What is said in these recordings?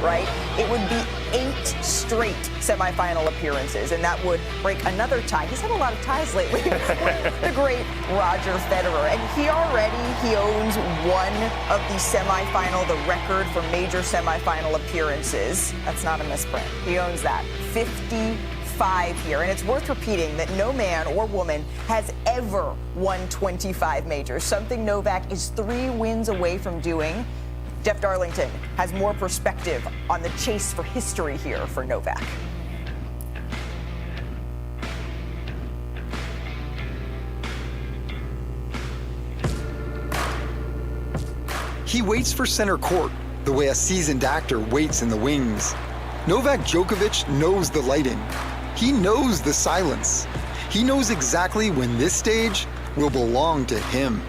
right? It would be 8 straight semifinal appearances, and that would break another tie. He's had a lot of ties lately with the great Roger Federer, and he owns one of the the record for major semifinal appearances. That's not a misprint. He owns that. 55 here, and it's worth repeating that no man or woman has ever won 25 majors, something Novak is 3 wins away from doing. Jeff Darlington has more perspective on the chase for history here for Novak. He waits for center court the way a seasoned actor waits in the wings. Novak Djokovic knows the lighting. He knows the silence. He knows exactly when this stage will belong to him.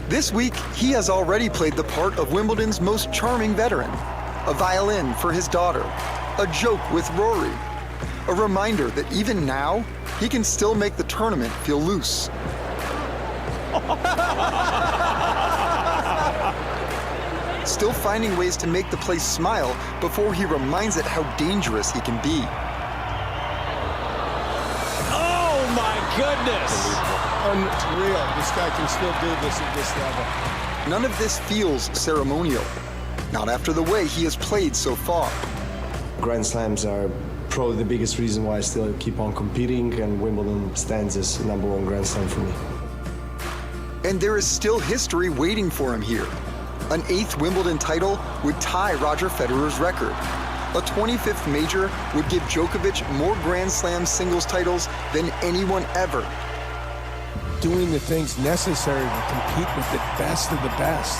This week, he has already played the part of Wimbledon's most charming veteran, a violin for his daughter, a joke with Rory, a reminder that even now, he can still make the tournament feel loose. Still finding ways to make the place smile before he reminds it how dangerous he can be. Oh my goodness! Unreal. This guy can still do this at this level. None of this feels ceremonial. Not after the way he has played so far. Grand Slams are probably the biggest reason why I still keep on competing, and Wimbledon stands as #1 Grand Slam for me. And there is still history waiting for him here. An 8th Wimbledon title would tie Roger Federer's record. A 25th major would give Djokovic more Grand Slam singles titles than anyone ever. Doing the things necessary to compete with the best of the best.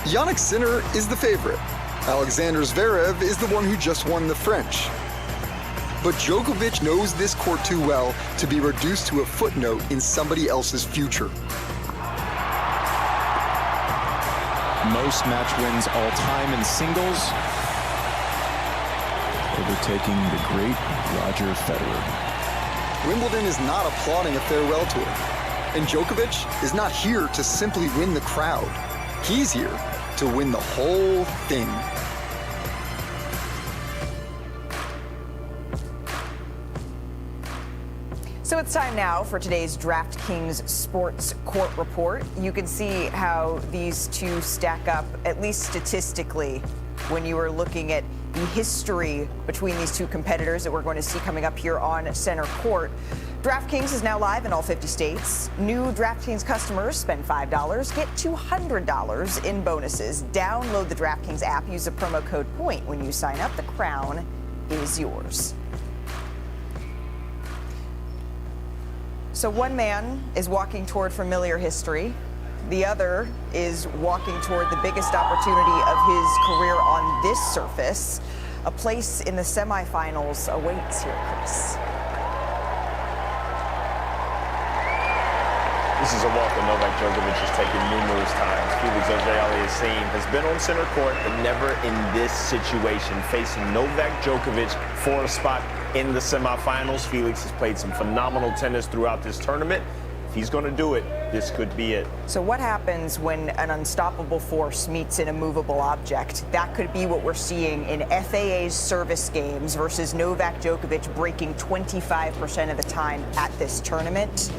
Jannik Sinner is the favorite. Alexander Zverev is the one who just won the French. But Djokovic knows this court too well to be reduced to a footnote in somebody else's future. Most match wins all time in singles, overtaking the great Roger Federer. Wimbledon is not applauding a farewell tour, and Djokovic is not here to simply win the crowd. He's here to win the whole thing. So it's time now for today's DraftKings Sports Court Report. You can see how these two stack up, at least statistically, when you are looking at the history between these two competitors that we're going to see coming up here on center court. DraftKings is now live in all 50 states. New DraftKings customers spend $5, get $200 in bonuses. Download the DraftKings app, use the promo code POINT when you sign up. The crown is yours. So one man is walking toward familiar history. The other is walking toward the biggest opportunity of his career on this surface. A place in the semifinals awaits here, Chris. This is a walk that Novak Djokovic has taken numerous times. Felix AUGER-ALIASSIME has been on center court, but never in this situation, facing Novak Djokovic for a spot in the semifinals. Felix has played some phenomenal tennis throughout this tournament. If he's going to do it, this could be it. So what happens when an unstoppable force meets an immovable object? That could be what we're seeing in FAA's service games versus Novak Djokovic breaking 25% of the time at this tournament.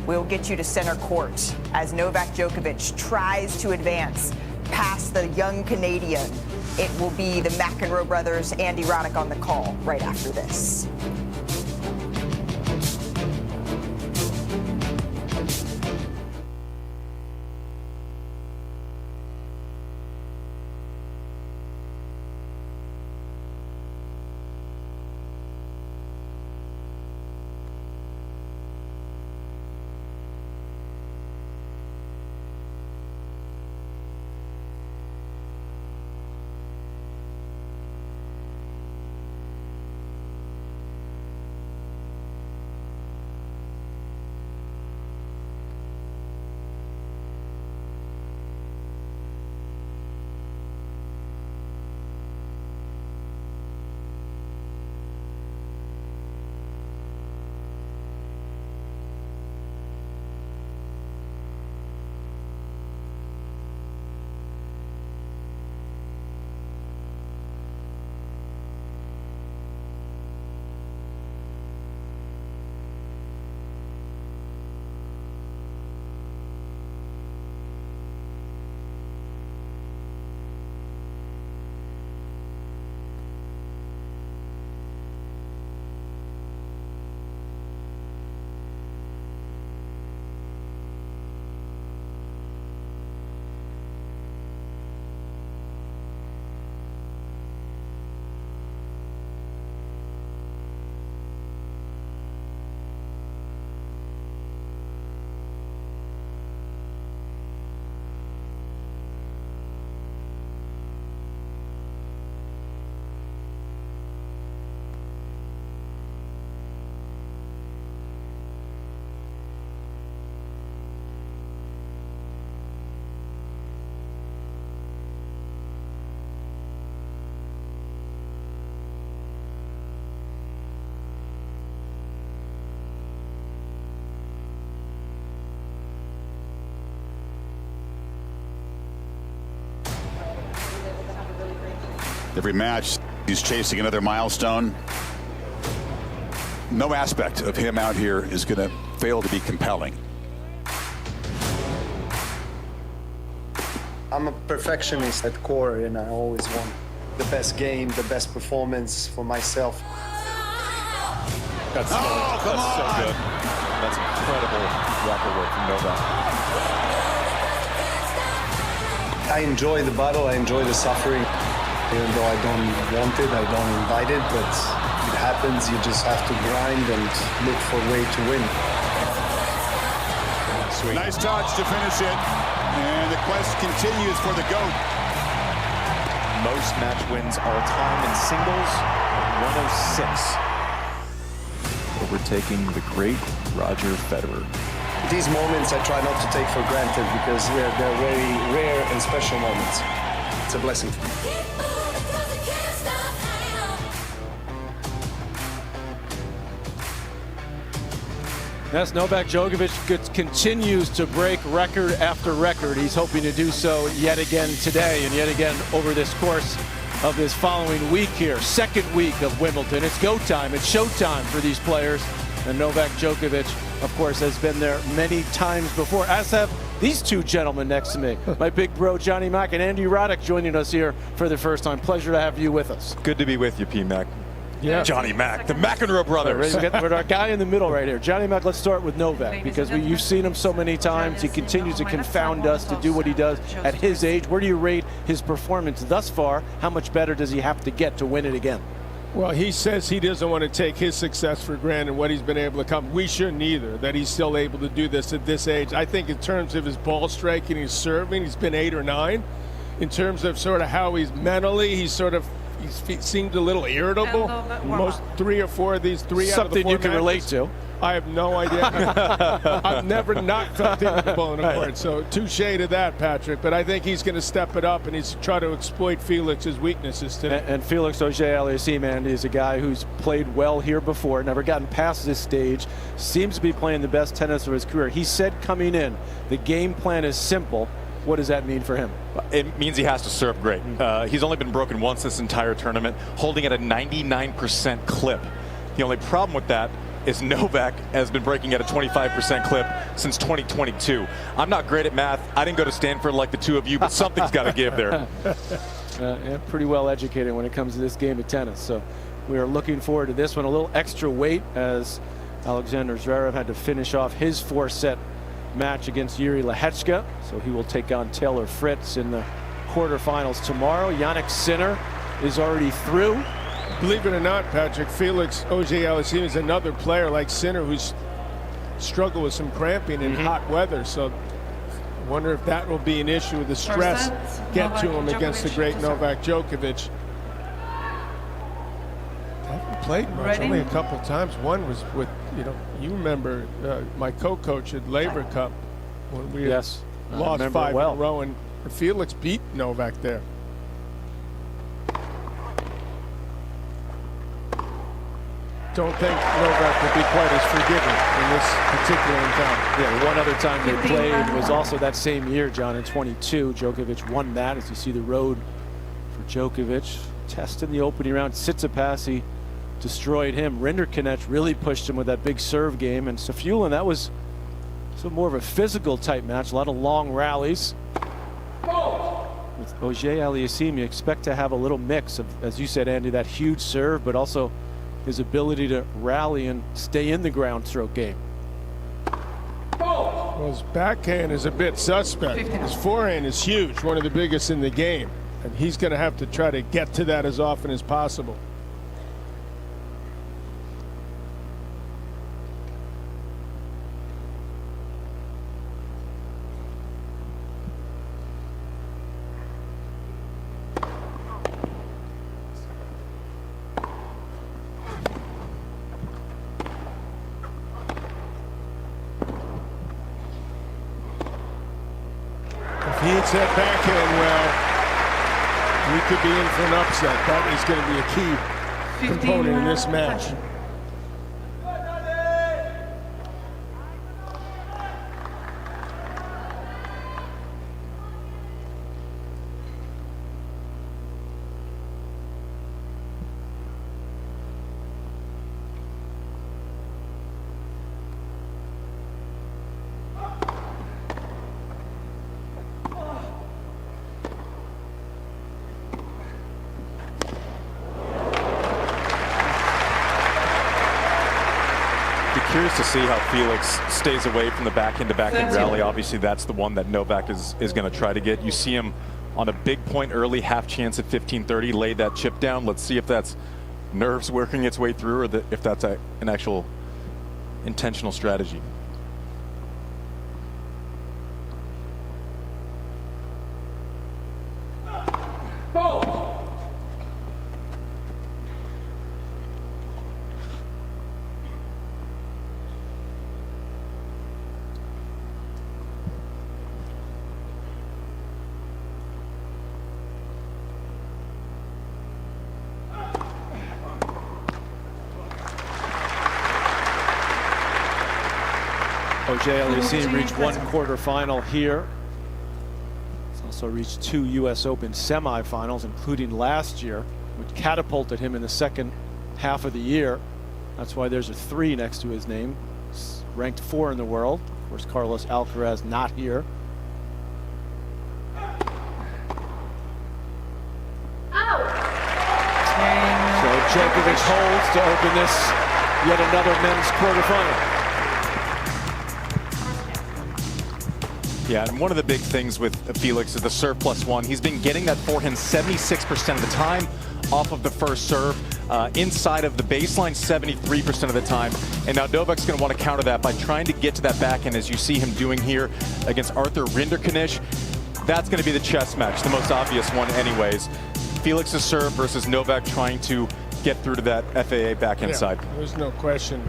We'll get you to center court as Novak Djokovic tries to advance past the young Canadian. It will be the McEnroe brothers, Andy Roddick on the call right after this. Every match, he's chasing another milestone. No aspect of him out here is going to fail to be compelling. I'm a perfectionist at core, and I always want the best game, the best performance for myself. That's so good. That's incredible rocker work from Novak. I enjoy the battle, I enjoy the suffering. Even though I don't want it, I don't invite it, but it happens. You just have to grind and look for a way to win. Sweet. Nice touch to finish it. And the quest continues for the GOAT. Most match wins all time in singles, 106. Overtaking the great Roger Federer. These moments I try not to take for granted because they're very rare and special moments. It's a blessing. Yes, Novak Djokovic continues to break record after record. He's hoping to do so yet again today and yet again over this course of this following week here. Second week of Wimbledon. It's go time. It's show time for these players. And Novak Djokovic, of course, has been there many times before, as have these two gentlemen next to me. My big bro, Johnny Mac, and Andy Roddick joining us here for the first time. Pleasure to have you with us. Good to be with you, P-Mac. Yeah. Johnny Mac, the McEnroe brothers. We're our guy in the middle right here. Johnny Mac, let's start with Novak, because you've seen him so many times. He continues to confound us to do what he does at his age. Where do you rate his performance thus far? How much better does he have to get to win it again? Well, he says he doesn't want to take his success for granted, what he's been able to come. We shouldn't either, that he's still able to do this at this age. I think in terms of his ball striking, his serving, he's been 8 or 9. In terms of sort of how he's mentally, he seemed a little irritable. Most 3 or 4 of these, 3 out of the 4 Something you can matches, relate to. I have no idea. I've never not felt irritable in a court, so touche to that, Patrick. But I think he's going to step it up, and he's trying to exploit Felix's weaknesses today. And Felix Auger-Aliassime, Andy, is a guy who's played well here before, never gotten past this stage, seems to be playing the best tennis of his career. He said coming in, the game plan is simple. What does that mean for him? It means he has to serve great. He's only been broken once this entire tournament, holding at a 99% clip. The only problem with that is Novak has been breaking at a 25% clip since 2022. I'm not great at math. I didn't go to Stanford like the two of you, but something's got to give there. Yeah, pretty well educated when it comes to this game of tennis. So we are looking forward to this one. A little extra weight as Alexander Zverev had to finish off his 4-set match against Yuri Lehechka. So he will take on Taylor Fritz in the quarterfinals tomorrow. Yannick Sinner is already through. Believe it or not, Patrick, Felix Auger-Aliassime is another player like Sinner who's struggled with some cramping in hot weather. So I wonder if that will be an issue with the stress get to him against the great Novak Djokovic. Haven't played much, only a couple times. One was with, you remember my co-coach at Laver Cup when we lost 5 in a row, and Felix beat Novak there. Don't think Novak will be quite as forgiving in this particular encounter. Yeah, one other time they played was also that same year, John, in 22. Djokovic won that, as you see the road for Djokovic. Test in the opening round. Tsitsipas destroyed him. Rinderknecht really pushed him with that big serve game. And Safiullin, that was more of a physical type match. A lot of long rallies. With Auger-Aliassime, you expect to have a little mix of, as you said, Andy, that huge serve, but also his ability to rally and stay in the ground stroke game. Well, his backhand is a bit suspect. His forehand is huge, one of the biggest in the game. And he's going to have to try to get to that as often as possible. He hits that backhand well, we could be in for an upset. That is going to be a key component in this match. Be curious to see how Felix stays away from the backhand to backhand rally. Obviously, that's the one that Novak is going to try to get. You see him on a big point early, half chance at 15-30, laid that chip down. Let's see if that's nerves working its way through, or if that's an actual intentional strategy. AUGER-ALIASSIME reached one quarterfinal here. He's also reached 2 U.S. Open semifinals, including last year, which catapulted him in the second half of the year. That's why there's a 3 next to his name. He's ranked 4 in the world. Of course, Carlos Alcaraz not here. So Djokovic holds to open this yet another men's quarterfinal. Yeah, and one of the big things with Felix is the serve +1. He's been getting that forehand 76% of the time off of the first serve, inside of the baseline 73% of the time. And now Novak's going to want to counter that by trying to get to that backhand, as you see him doing here against Arthur Rinderknech. That's going to be the chess match, the most obvious one anyways. Felix's serve versus Novak trying to get through to that FAA backhand side. There's no question.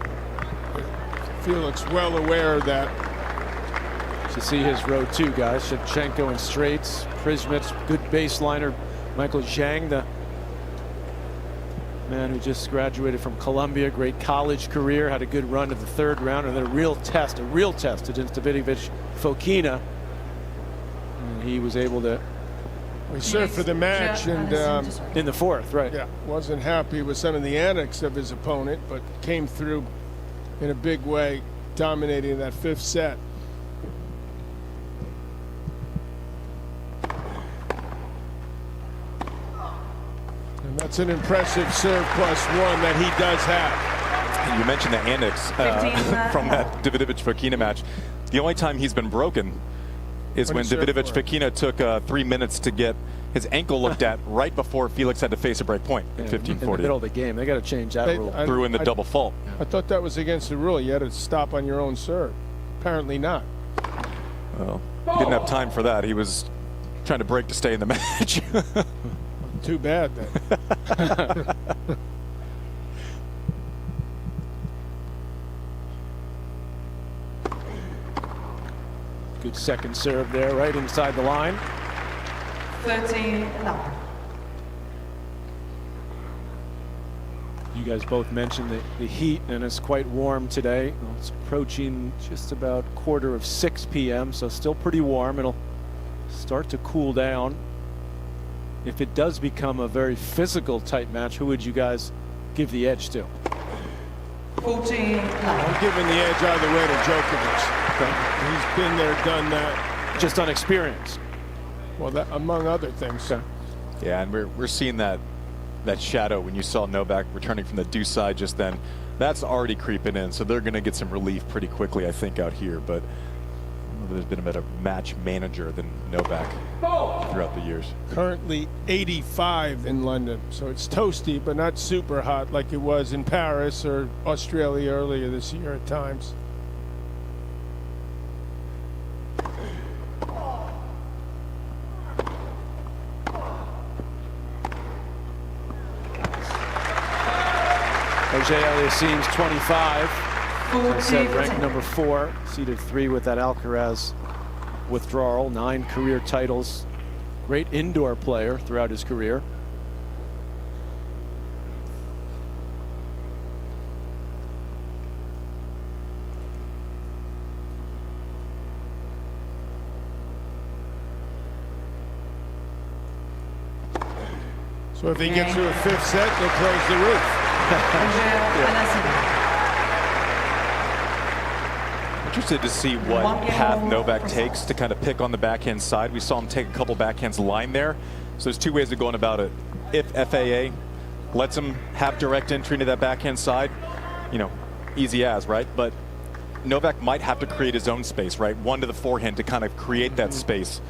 Felix well aware of that. To see his row 2 guys, Shevchenko in straights, Prismets, good baseliner, Michael Zhang, the man who just graduated from Columbia, great college career, had a good run to the 3rd round, and then a real test against Davidovich Fokina. And he was able to. We served for the match, and in the 4th, right? Yeah, wasn't happy with some of the antics of his opponent, but came through in a big way, dominating that 5th set. And that's an impressive serve +1 that he does have. And you mentioned the antics from that Davidovich Fokina match. The only time he's been broken is when Davidovich Fokina took 3 minutes to get his ankle looked at right before Felix had to face a break point at 15-40. In the middle of the game, they got to change that rule. Threw in the double fault. I thought that was against the rule. You had to stop on your own serve. Apparently not. Well, he didn't have time for that. He was trying to break to stay in the match. Too bad then. Good second serve there, right inside the line. 13-11. You guys both mentioned the heat, and it's quite warm today. It's approaching just about 5:45 p.m., so still pretty warm. It'll start to cool down. If it does become a very physical type match, who would you guys give the edge to? 14-11. I'm giving the edge either way to Djokovic. Okay. He's been there, done that. Just on experience. Well, that, among other things. Okay. Yeah, and we're seeing that shadow when you saw Novak returning from the deuce side just then. That's already creeping in, so they're going to get some relief pretty quickly, I think, out here. But there's been a better match manager than Novak throughout the years. Currently 85 in London, so it's toasty, but not super hot like it was in Paris or Australia earlier this year at times. AUGER-ALIASSIME's 25. As I said, ranked number 4, seeded 3 with that Alcaraz withdrawal, 9 career titles. Great indoor player throughout his career. So if he gets to a 5th set, they'll close the roof. Interested to see what path Novak takes to kind of pick on the backhand side. We saw him take a couple backhands line there. So there's 2 ways of going about it. If FAA lets him have direct entry into that backhand side, you know, easy as, right? But Novak might have to create his own space, right? One to the forehand to kind of create that space.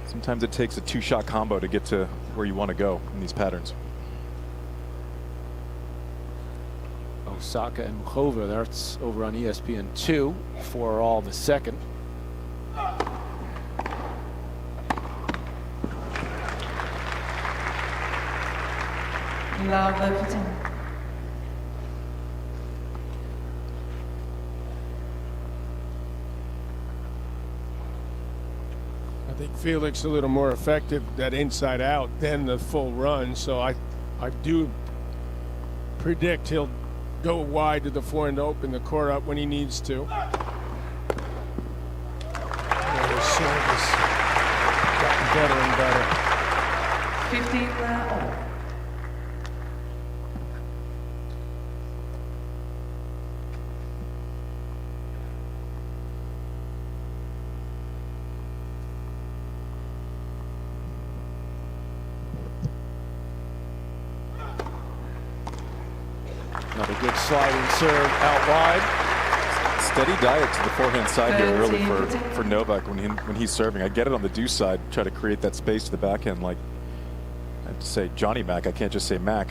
Sometimes it takes a two-shot combo to get to where you want to go in these patterns. Osaka and Muchova, that's over on ESPN2 for all the second. I think Felix a little more effective that inside out than the full run, so I do predict he'll go wide to the forehand to open the court up when he needs to. His service gotten better and better. 15 all. Another good sliding serve out wide. Steady diet to the forehand side here early for Novak when he's serving. I get it on the deuce side, try to create that space to the backhand. Like I have to say Johnny Mac, I can't just say Mac.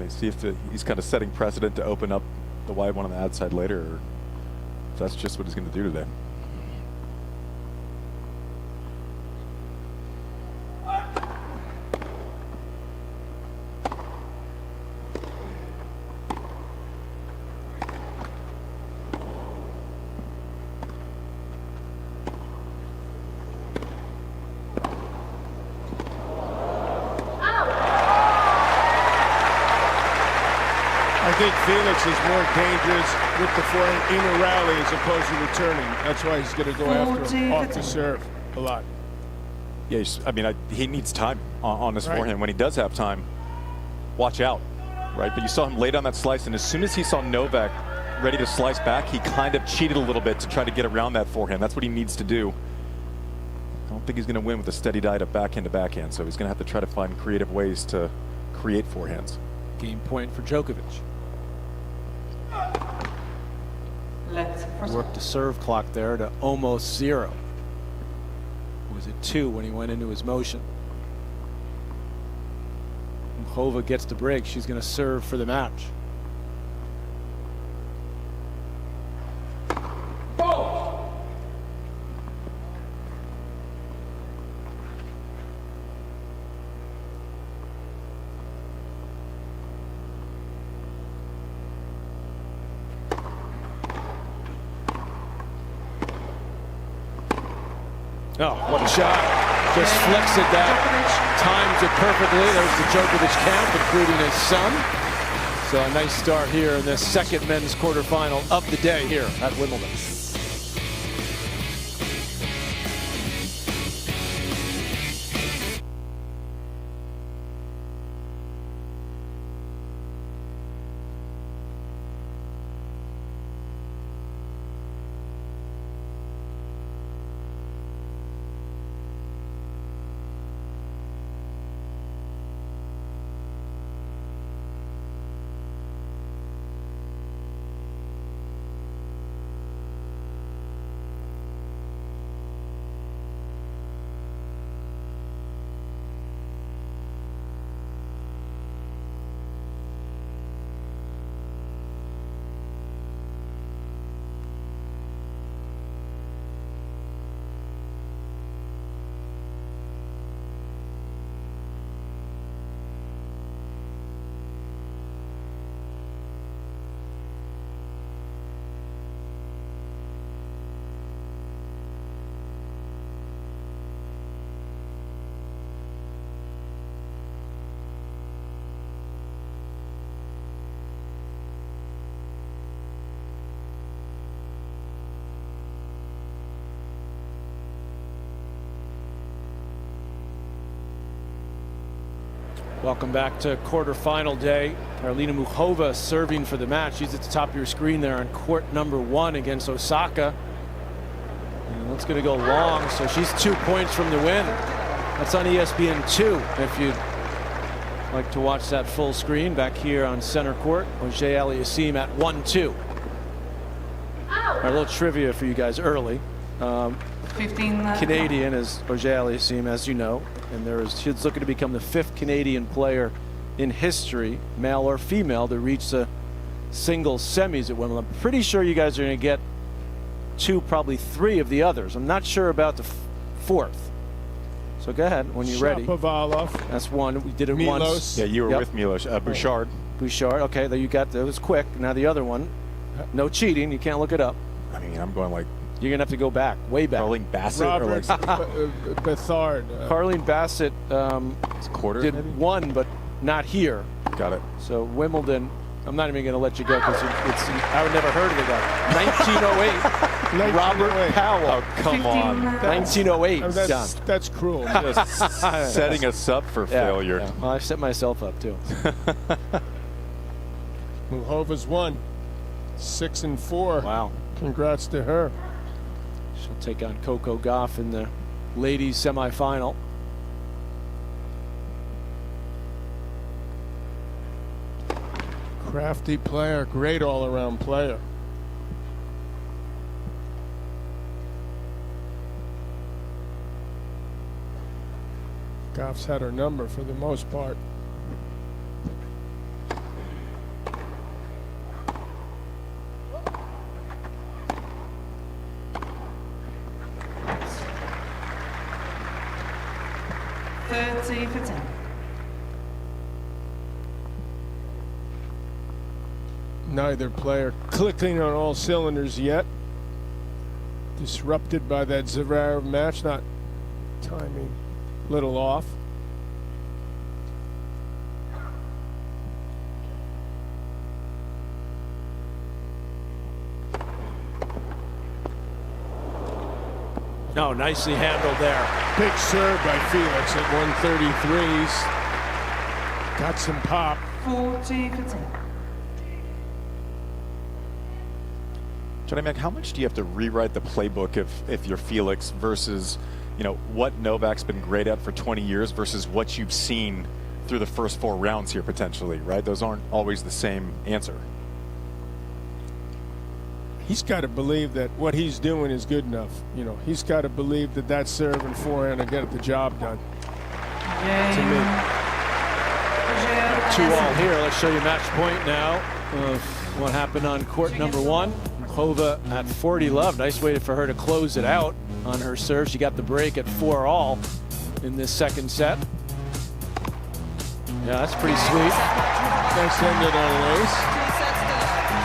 See if he's kind of setting precedent to open up the wide one on the outside later, or if that's just what he's going to do today. I think Felix is more dangerous with the forehand in a rally as opposed to returning. That's why he's going to go after him off the serve a lot. Yeah, I mean, he needs time on his forehand. When he does have time, watch out, right? But you saw him lay down that slice, and as soon as he saw Novak ready to slice back, he kind of cheated a little bit to try to get around that forehand. That's what he needs to do. I don't think he's going to win with a steady diet of backhand to backhand, so he's going to have to try to find creative ways to create forehands. Game point for Djokovic. Worked the serve clock there to almost 0. It was at 2 when he went into his motion. Muchova gets the break. She's going to serve for the match. Oh, what a shot. Just flicks it that. Times it perfectly. There's the Djokovic camp, including his son. So a nice start here in this second men's quarterfinal of the day here at Wimbledon. Welcome back to quarterfinal day. Karolina Muchova serving for the match. She's at the top of your screen there on court number 1 against Osaka. And it's going to go long, so she's 2 points from the win. That's on ESPN2 if you Like to watch that full screen back here on center court. AUGER-ALIASSIME at 1-2. All right, a little trivia for you guys early. 15. Canadian is AUGER-ALIASSIME, as you know, and he's looking to become the 5th Canadian player in history, male or female, to reach the singles semis at Wimbledon. I'm pretty sure you guys are going to get 2, probably 3 of the others. I'm not sure about the 4th. So go ahead when you're ready. Shapovalov. That's one. We did it Milos. once. Yeah, you were with Milos. Bouchard. Bouchard. Okay, there you got that. Was quick. Now the other one. No cheating. You can't look it up. I mean, I'm going like You're gonna have to go back, way back. Caroline Bassett. Robert or like Bethard. Caroline Bassett quarter did maybe? 1, but not here. Got it. So Wimbledon. I'm not even going to let you go because it's. I would never heard of the guy. 1908. Robert Powell. Oh, come on. 1908. John. That's cruel. Just setting us up for failure. Yeah. Well, I set myself up too. Muhova's won. 6-4. Wow. Congrats to her. She'll take on Coco Gauff in the ladies semifinal. Crafty player, great all-around player. Gauff's had her number for the most part. For 10. Neither player clicking on all cylinders yet. Disrupted by that Zverev match, not timing, little off. No, nicely handled there. Big serve by Felix at 133s. Got some pop. 40 for 10. Johnny Mac, how much do you have to rewrite the playbook if you're Felix versus, you know, what Novak's been great at for 20 years versus what you've seen through the first 4 rounds here potentially, right? Those aren't always the same answer. He's got to believe that what he's doing is good enough. You know, he's got to believe that that serve and forehand will get the job done. To me. 2-all here. Let's show you match point now of what happened on court number 1. Hova at 40 love. Nice way for her to close it out on her serve. She got the break at 4-all in this second set. Yeah, that's pretty sweet. Nice ended on an ace.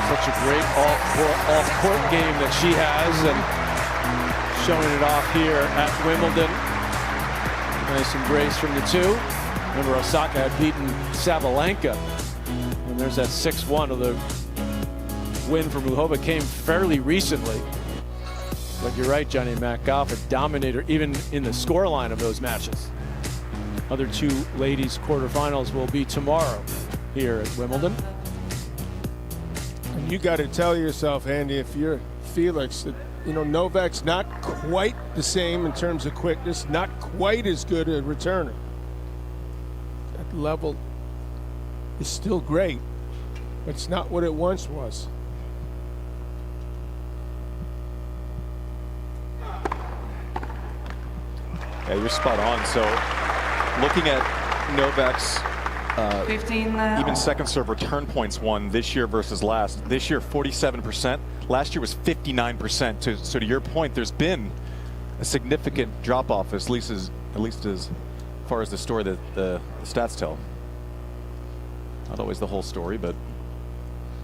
Such a great off-court game that she has, and showing it off here at Wimbledon. Nice embrace from the 2. Remember, Osaka had beaten Sabalenka, and there's that 6-1 of the win for Muhova came fairly recently. But you're right, Johnny Mac. Gauff, a dominator, even in the scoreline of those matches. Other 2 ladies quarterfinals will be tomorrow here at Wimbledon. And you got to tell yourself, Andy, if you're Felix, that, you know, Novak's not quite the same in terms of quickness, not quite as good a returner. That level is still great, but it's not what it once was. Yeah, you're spot on. So looking at Novak's 15 even second serve return points won this year versus last. This year 47%. Last year was 59%. So to your point, there's been a significant drop off, at least as far as the story that the stats tell. Not always the whole story, but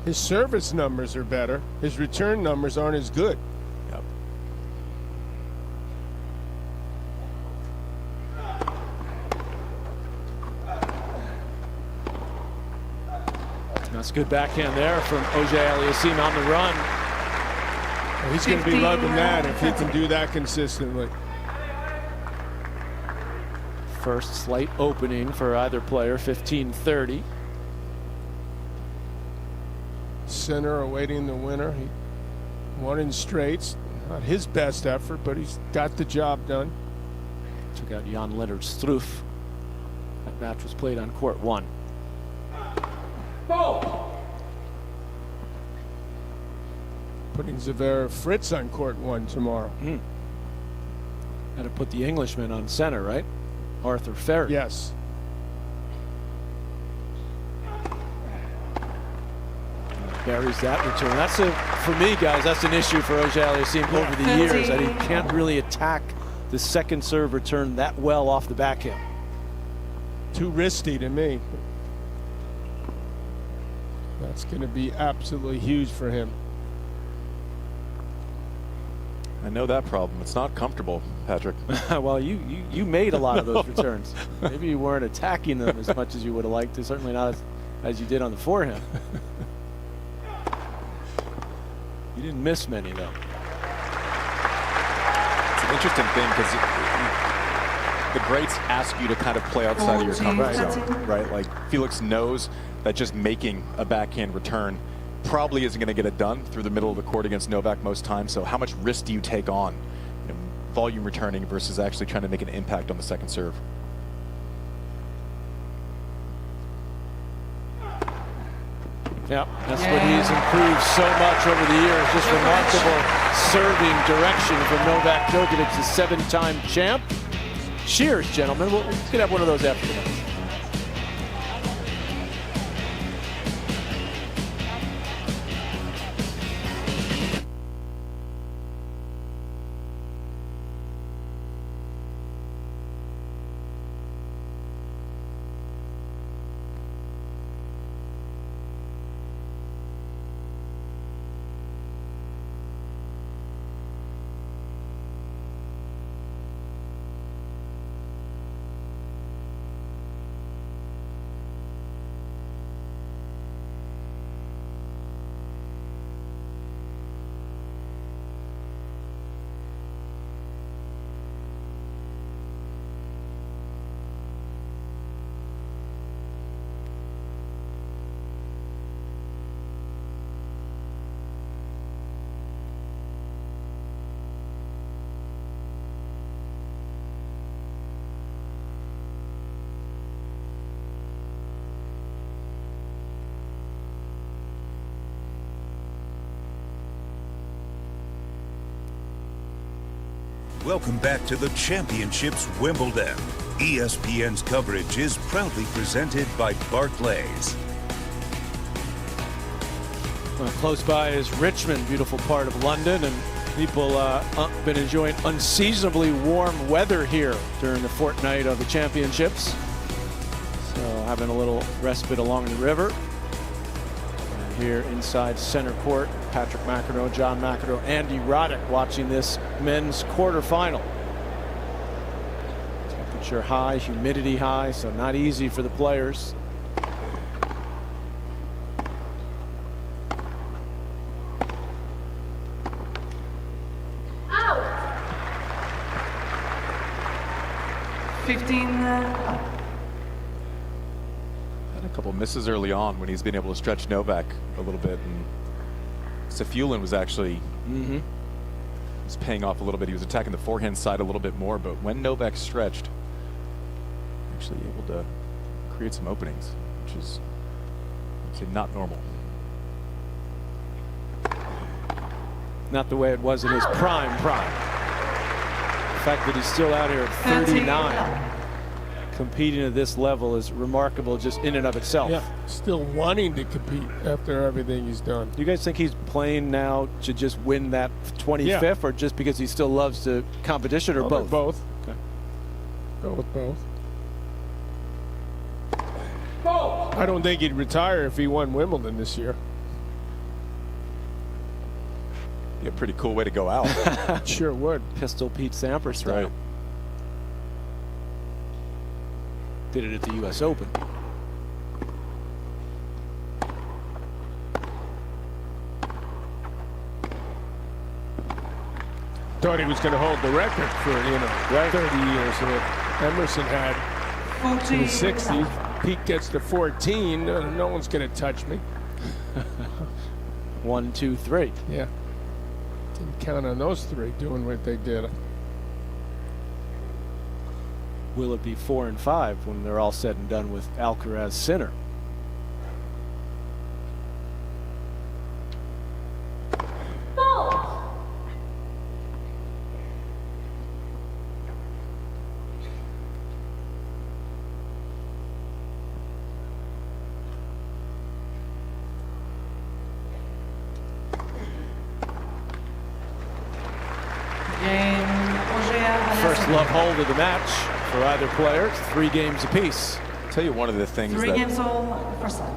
his service numbers are better. His return numbers aren't as good. Yep. That's a good backhand there from AUGER-ALIASSIME on the run. Well, he's going to be loving that if he can do that consistently. First slight opening for either player, 15-30. Center awaiting the winner. He won in straights. Not his best effort, but he's got the job done. Took out Jan Lennart Struff. That match was played on court 1. Putting Zverev Fritz on court 1 tomorrow. Got to put the Englishman on center, right? Arthur Ferry. Yes. Buries that return. That's for me, guys, that's an issue for AUGER-ALIASSIME over the years, that he can't really attack the second serve return that well off the backhand. Too risky to me. That's going to be absolutely huge for him. I know that problem. It's not comfortable, Patrick. Well, you made a lot of those returns. Maybe you weren't attacking them as much as you would have liked to. Certainly not as you did on the forehand. You didn't miss many, though. It's an interesting thing because the greats ask you to kind of play outside of your comfort zone, right? Like Felix knows that just making a backhand return probably isn't going to get it done through the middle of the court against Novak most times. So how much risk do you take on, you know, volume returning versus actually trying to make an impact on the second serve? Yeah, that's what he's improved so much over the years. Just remarkable serving direction from Novak Djokovic, the 7-time champ. Cheers, gentlemen. We could have one of those after the match. Welcome back to the Championships Wimbledon. ESPN's coverage is proudly presented by Barclays. Well, close by is Richmond, beautiful part of London, and people been enjoying unseasonably warm weather here during the fortnight of the championships. So having a little respite along the river. And here inside center court, Patrick McEnroe, John McEnroe, Andy Roddick watching this men's quarterfinal. Temperature high, humidity high, so not easy for the players. Had a couple misses early on when he's been able to stretch Novak a little bit, and Safulin was actually was paying off a little bit. He was attacking the forehand side a little bit more, but when Novak stretched, actually able to create some openings, which is, I'd say, not normal. Not the way it was in his prime. The fact that he's still out here at 39, competing at this level is remarkable just in and of itself. Yeah, still wanting to compete after everything he's done. Do you guys think he's playing now to just win that 25th, or just because he still loves the competition, or both? Both. Okay. Go with both. I don't think he'd retire if he won Wimbledon this year. Be a pretty cool way to go out. Sure would. Pistol Pete Sampras style. Right. Did it at the U.S. Open. Thought he was going to hold the record for 30 years that Emerson had in the 60s. Pete gets to 14. No one's going to touch me. 1, 2, 3. Yeah. Didn't count on those three doing what they did. will it be 4 and 5 when they're all said and done with Alcaraz Sinner? First love hold of the match for either player. It's 3 games apiece. I'll tell you one of the things that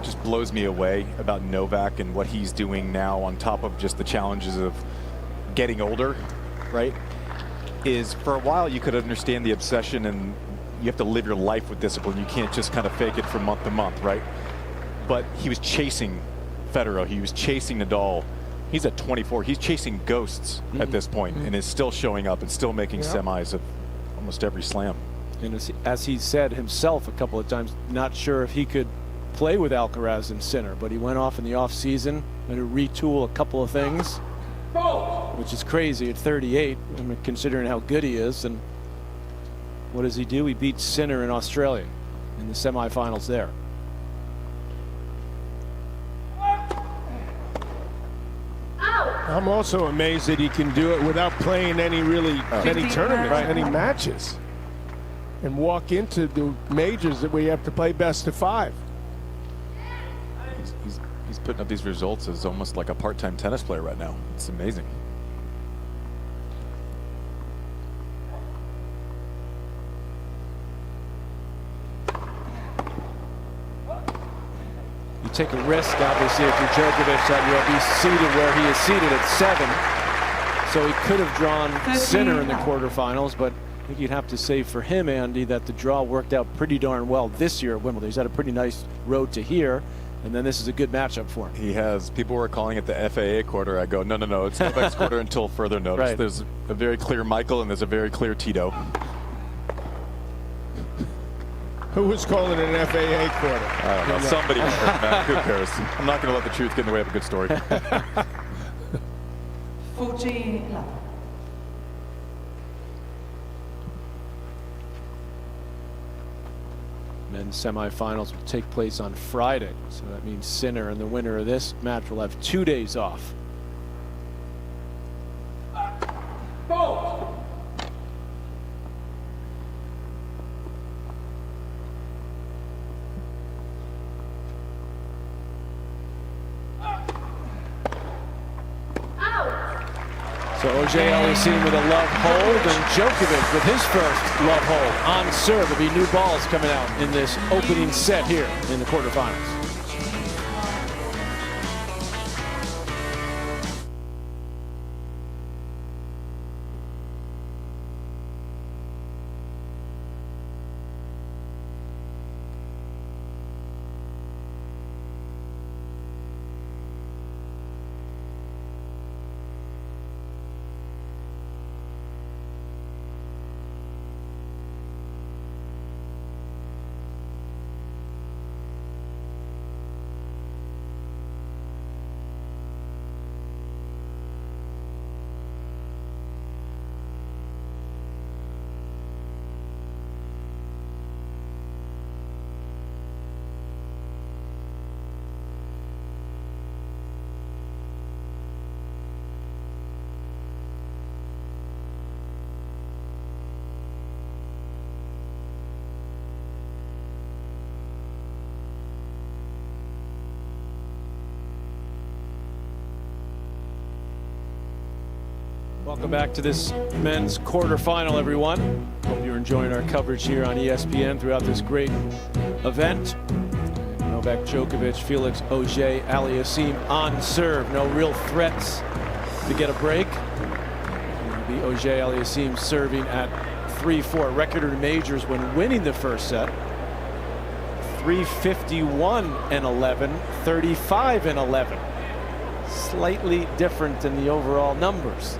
just blows me away about Novak and what he's doing now, on top of just the challenges of getting older, right, is for a while you could understand the obsession and you have to live your life with discipline. You can't just kind of fake it from month to month, right? But he was chasing Federer. He was chasing Nadal. He's at 24. He's chasing ghosts at this point and is still showing up and still making semis of almost every slam. And as he said himself a couple of times, not sure if he could play with Alcaraz and Sinner, but he went off in the off season and to retool a couple of things, which is crazy at 38, I mean, considering how good he is. And what does he do? He beats Sinner in Australia in the semifinals there. I'm also amazed that he can do it without playing any any tournaments, any matches, and walk into the majors that we have to play best of 5. He's putting up these results as almost like a part-time tennis player right now. It's amazing. You take a risk, obviously, if you're Djokovic, that you'll be seated where he is seated at 7. So he could have drawn Sinner in the quarterfinals, but I think you'd have to say for him, Andy, that the draw worked out pretty darn well this year at Wimbledon. He's had a pretty nice road to here, and then this is a good matchup for him. He has. People were calling it the FAA quarter. I go, no, no, no. It's Novak's quarter until further notice. Right. There's a very clear Michael, and there's a very clear Tito. Who was calling it an FAA quarter? I don't know. Somebody was hurt, man. Who cares? I'm not going to let the truth get in the way of a good story. 40 love. Men's semifinals will take place on Friday, so that means Sinner and the winner of this match will have 2 days off. So AUGER-ALIASSIME with a love hold, and Djokovic with his first love hold on serve. There'll be new balls coming out in this opening set here in the quarterfinals. Welcome back to this men's quarterfinal, everyone. Hope you're enjoying our coverage here on ESPN throughout this great event. Novak Djokovic, Felix AUGER-ALIASSIME on serve. No real threats to get a break. The AUGER-ALIASSIME serving at 3-4. Record in majors when winning the first set. 351-11, 35-11. Slightly different in the overall numbers.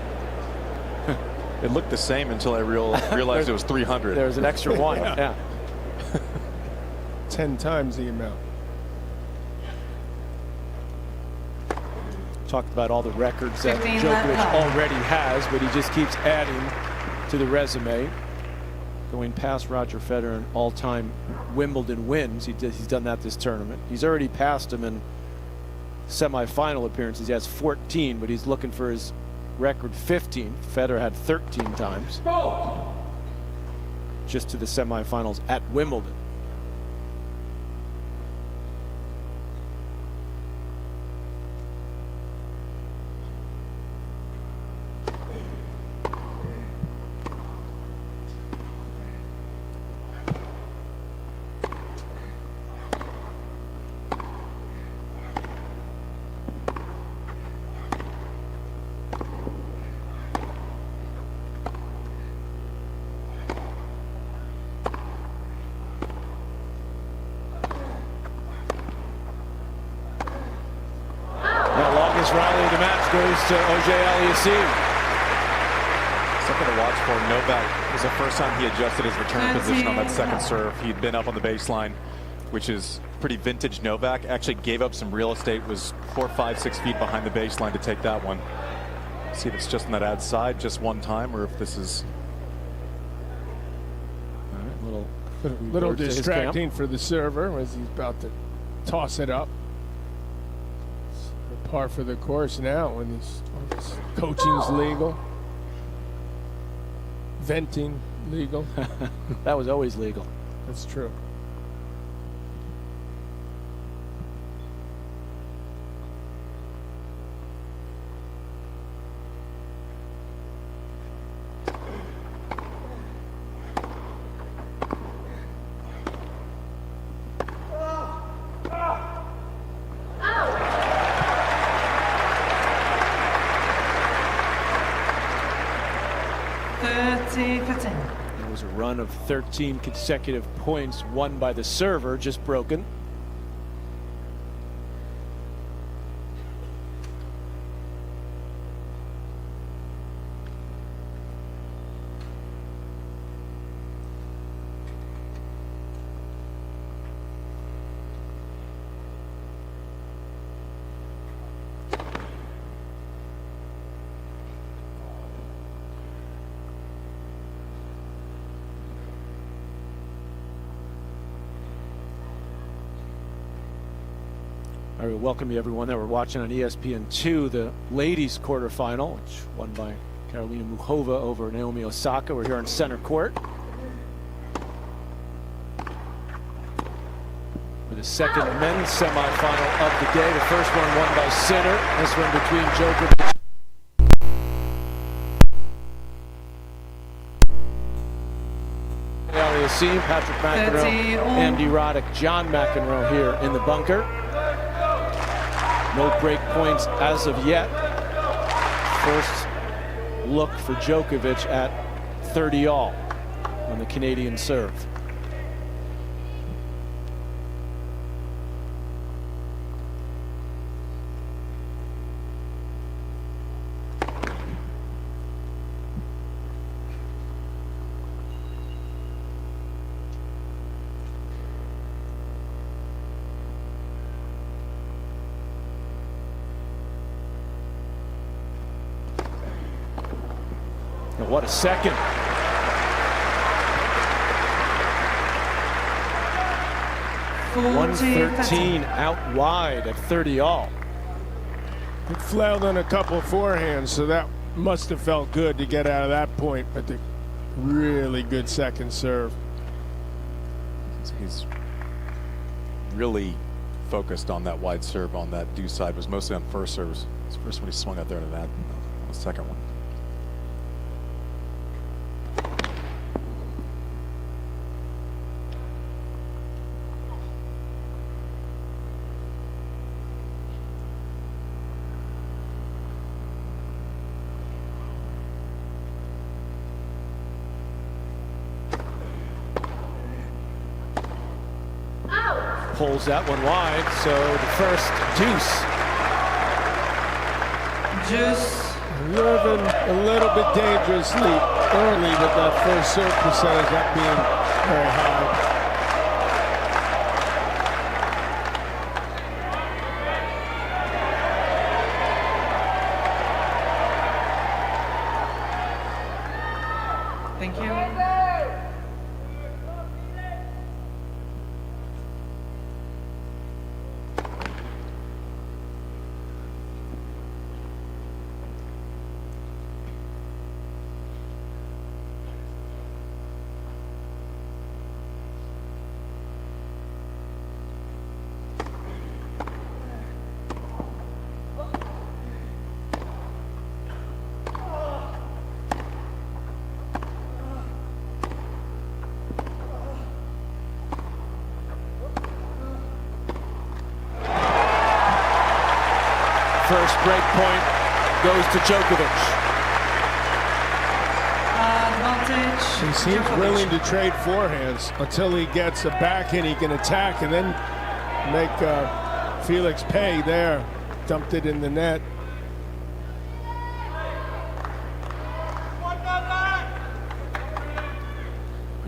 It looked the same until I realized it was 300. There's an extra one. Yeah. 10 times the amount. Talked about all the records that Djokovic already has, but he just keeps adding to the resume. going past Roger Federer in all-time Wimbledon wins. He's done that this tournament. He's already passed him in semifinal appearances. He has 14, but he's looking for his record 15. Federer had 13 times. Just to the semifinals at Wimbledon. Rally of the match goes to AUGER-ALIASSIME. Something to watch for. Novak was the first time he adjusted his return position on that second serve. He'd been up on the baseline, which is pretty vintage Novak. Actually gave up some real estate, was 4, 5, 6 feet behind the baseline to take that one. See if it's just on that ad side just one time, or if this is little distracting for the server as he's about to toss it up. Par for the course now when his coaching's legal, venting legal. That was always legal. That's true. There was a run of 13 consecutive points won by the server, just broken. I will welcome you everyone that we're watching on ESPN2, the ladies quarterfinal, which won by Karolina Muchova over Naomi Osaka. We're here on center court for the second men's semifinal of the day. The first one won by Sinner. This one between Djokovic AUGER-ALIASSIME, Patrick McEnroe, Andy Roddick, John McEnroe here in the bunker. No break points as of yet. First look for Djokovic at 30 all on the Canadian serve. And what a second. .113 out wide at 30 all. It flailed on a couple of forehands, so that must have felt good to get out of that point, but the really good second serve. He's really focused on that wide serve on that due side. Was mostly on first serves. His first one he swung out there to that, on the second one. Pulls that one wide, so the first deuce. Just a little bit dangerously early with that first serve percentage not being very high. Thank you. first break point goes to Djokovic. Advantage. He seems willing to trade forehands until he gets a backhand he can attack and then make Felix pay there. Dumped it in the net.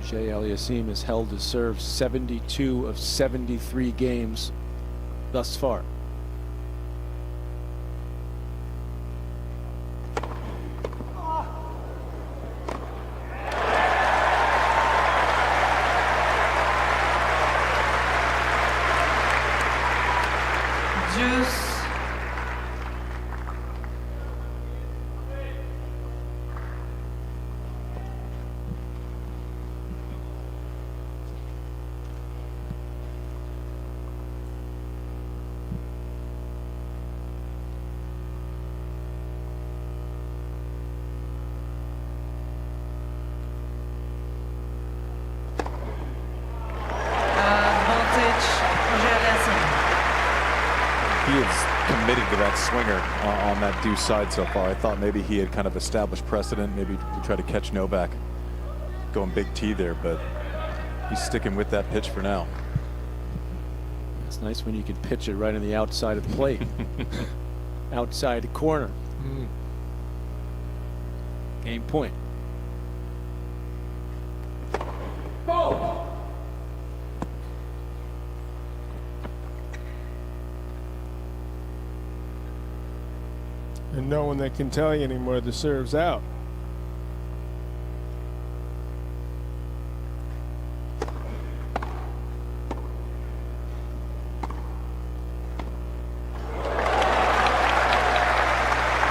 AUGER-ALIASSIME has held his serve 72 of 73 games thus far. Juice. He is committed to that swinger on that deuce side so far. I thought maybe he had kind of established precedent. Maybe we try to catch Novak going big T there, but he's sticking with that pitch for now. It's nice when you can pitch it right on the outside of the plate. Outside the corner. Game point. And no one that can tell you anymore the serve's out.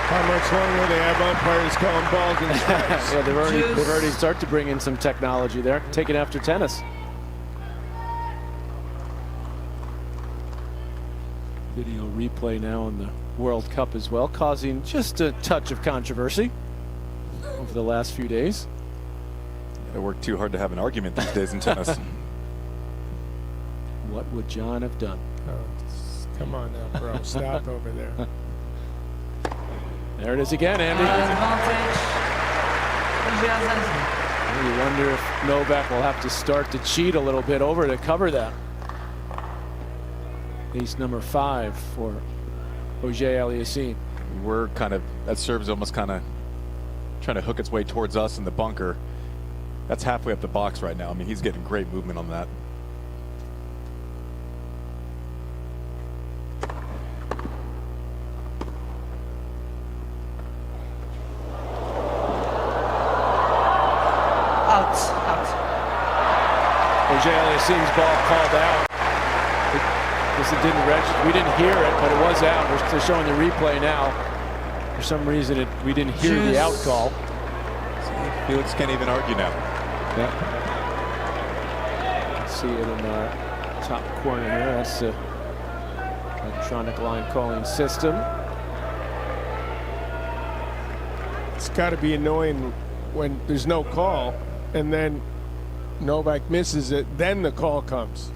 How much longer they have umpires calling balls and strikes? Yeah, they've already started to bring in some technology there, taking after tennis. Video replay now in the World Cup as well, causing just a touch of controversy over the last few days. It worked too hard to have an argument these days in tennis. What would John have done? Oh, come on now, bro. Stop over there. There it is again, Andy. You wonder if Novak will have to start to cheat a little bit over to cover that. Ace number 5 for AUGER-ALIASSIME. We're kind of, that serve's almost kind of trying to hook its way towards us in the bunker. That's halfway up the box right now. I mean, he's getting great movement on that. AUGER-ALIASSIME's ball called out. Because it didn't register. We didn't hear it, but it was out. They're showing the replay now. For some reason, we didn't hear the out call. Felix can't even argue now. Yeah. See it in the top corner here. That's the electronic line calling system. It's got to be annoying when there's no call and then Novak misses it, then the call comes.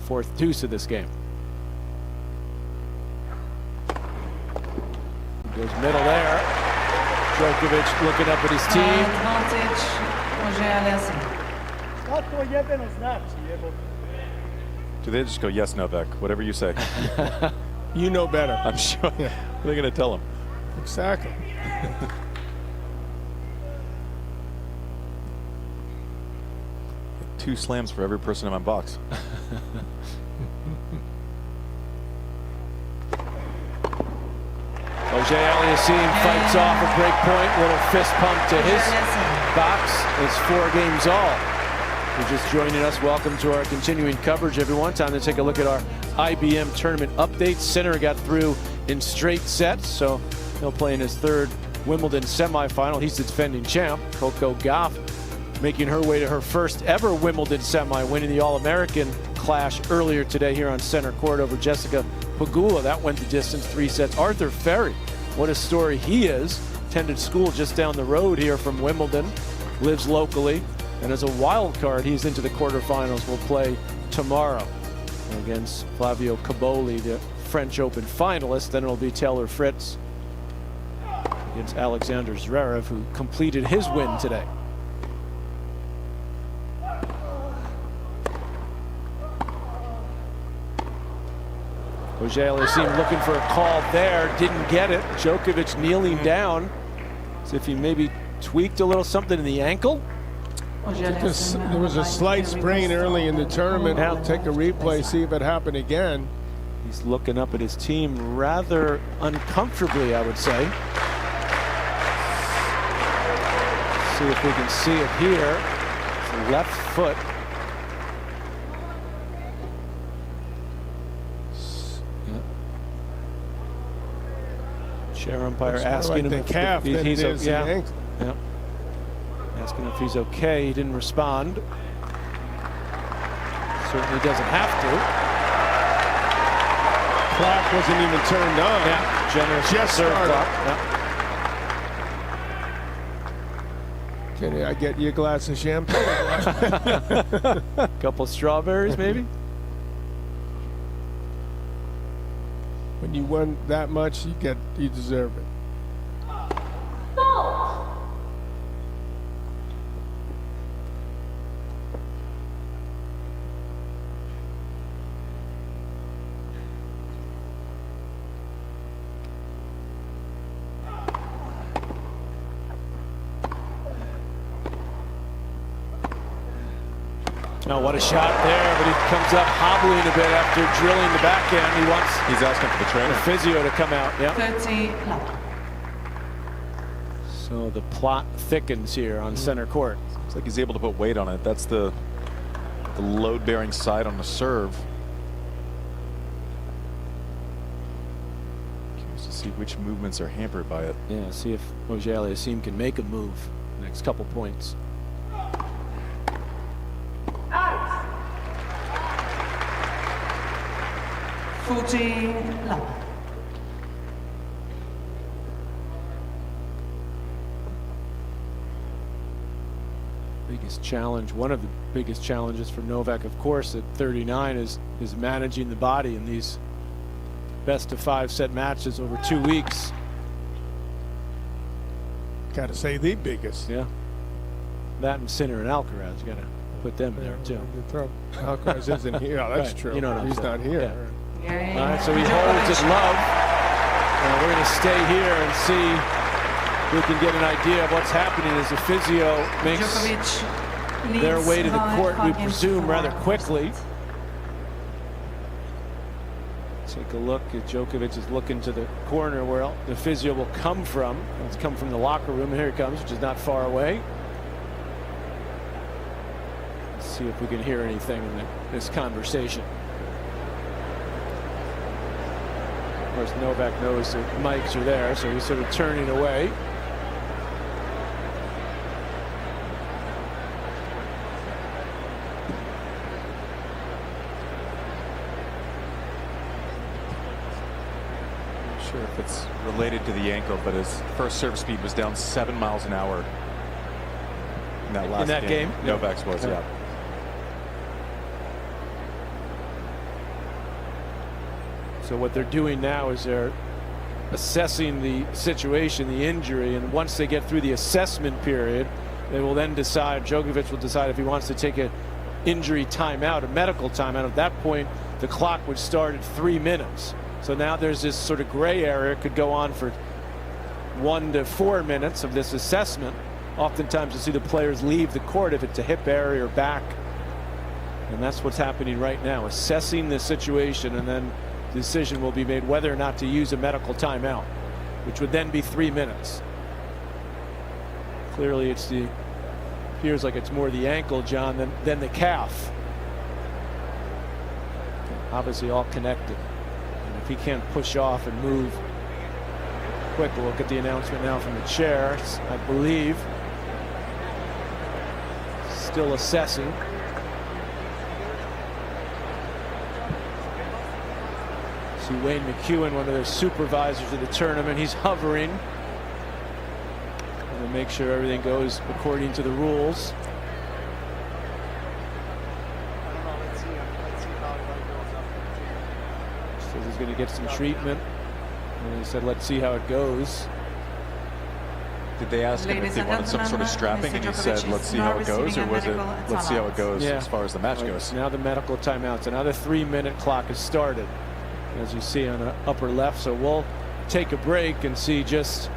Fourth deuce of this game. Goes middle there. Djokovic looking up at his team. Do they just go, yes, Novak, whatever you say? You know better. I'm sure. Yeah. What are they going to tell him? Exactly. 2 slams for every person in my box. AUGER-ALIASSIME fights off a break point. Little fist pump to his box. It's 4 games all. If you're just joining us, welcome to our continuing coverage, everyone. Time to take a look at our IBM tournament updates. Sinner got through in straight sets, so he'll play in his 3rd Wimbledon semifinal. He's the defending champ. Coco Gauff making her way to her first ever Wimbledon semi, winning the All-American clash earlier today here on center court over Jessica Pegula. That went the distance, 3 sets. Arthur Ferry, what a story he is. Attended school just down the road here from Wimbledon, lives locally, and as a wild card, he's into the quarterfinals. Will play tomorrow. against Flavio Caboli, the French Open finalist. Then it'll be Taylor Fritz against Alexander Zverev, who completed his win today. AUGER-ALIASSIME looking for a call there, didn't get it. Djokovic kneeling down as if he maybe tweaked a little something in the ankle. There was a slight sprain early in the tournament. I'll take a replay, see if it happened again. He's looking up at his team rather uncomfortably, I would say. See if we can see it here. It's the left foot. Chair umpire asking him the calf, if he's okay. Yeah. Asking if he's okay. He didn't respond. Certainly doesn't have to. Clock wasn't even turned on. Yeah, generous Just serve started. clock. Yeah. Can I get you a glass of champagne? Couple strawberries, maybe. When you win that much, you deserve it. Oh, what a shot there, but he comes up hobbling a bit after drilling the backhand. He's asking for the trainer. Physio to come out. Yeah. 30 love. So the plot thickens here on center court. Looks like he's able to put weight on it. That's the load-bearing side on the serve. Curious to see which movements are hampered by it. Yeah, see if AUGER-ALIASSIME can make a move next couple points. 40 love. Biggest challenge, one of the biggest challenges for Novak, of course, at 39 is managing the body in these best-of-5 set matches over 2 weeks. Got to say the biggest. Yeah. That and Sinner and Alcaraz, you got to put them there too. Alcaraz isn't here. Oh, that's Right. true. You know what I'm He's saying. not here. Yeah. All right, so he holds it love. We're going to stay here and see if we can get an idea of what's happening as the physio makes Djokovic their leads way to the by court, 5 we games presume, to rather 1. quickly. Take a look at Djokovic is looking to the corner where the physio will come from. It's come from the locker room. Here he comes, which is not far away. Let's see if we can hear anything in this conversation. Of course, Novak knows the mics are there, so he's sort of turning away. Not sure if it's related to the ankle, but his first serve speed was down 7 miles an hour in that last game. Novak's was, yeah. So what they're doing now is they're assessing the situation, the injury, and once they get through the assessment period, they will then decide, Djokovic will decide if he wants to take an injury timeout, a medical timeout. At that point, the clock would start at 3 minutes. So now there's this sort of gray area. It could go on for 1 to 4 minutes of this assessment. Oftentimes you see the players leave the court if it's a hip area or back. And that's what's happening right now, assessing the situation, and then the decision will be made whether or not to use a medical timeout, which would then be 3 minutes. Clearly appears like it's more the ankle, John, than the calf. Obviously all connected. And if he can't push off and move quick, we'll look at the announcement now from the chair. I believe still assessing. See Wayne McEwen, one of their supervisors of the tournament. He's hovering to make sure everything goes according to the rules. because he's going to get some treatment. And he said, let's see how it goes. Did they ask him if they wanted some sort of strapping, and he said, let's see how it goes, or was it, let's see how it goes as far as the match goes? Now the medical timeouts. Another 3-minute clock has started, as you see on the upper left. So we'll take a break and see just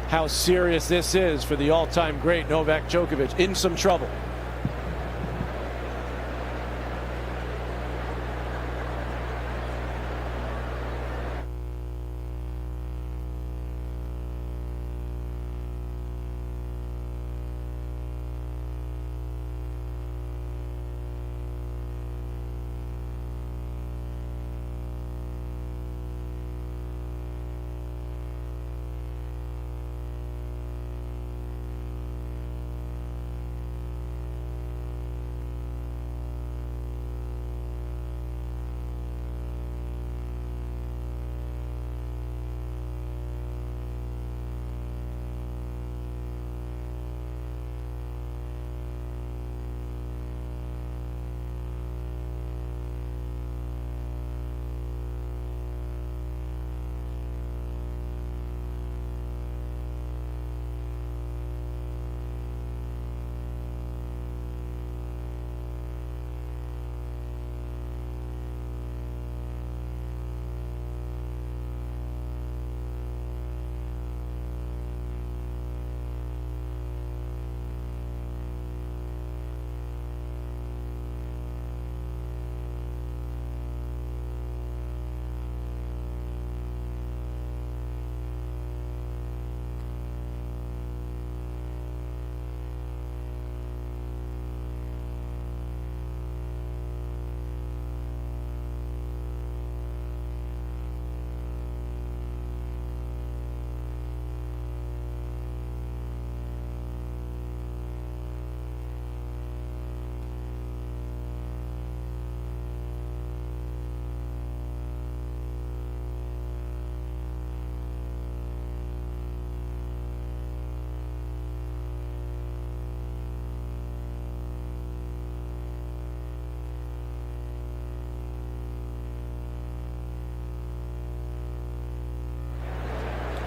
how serious this is for the all-time great Novak Djokovic. In some trouble.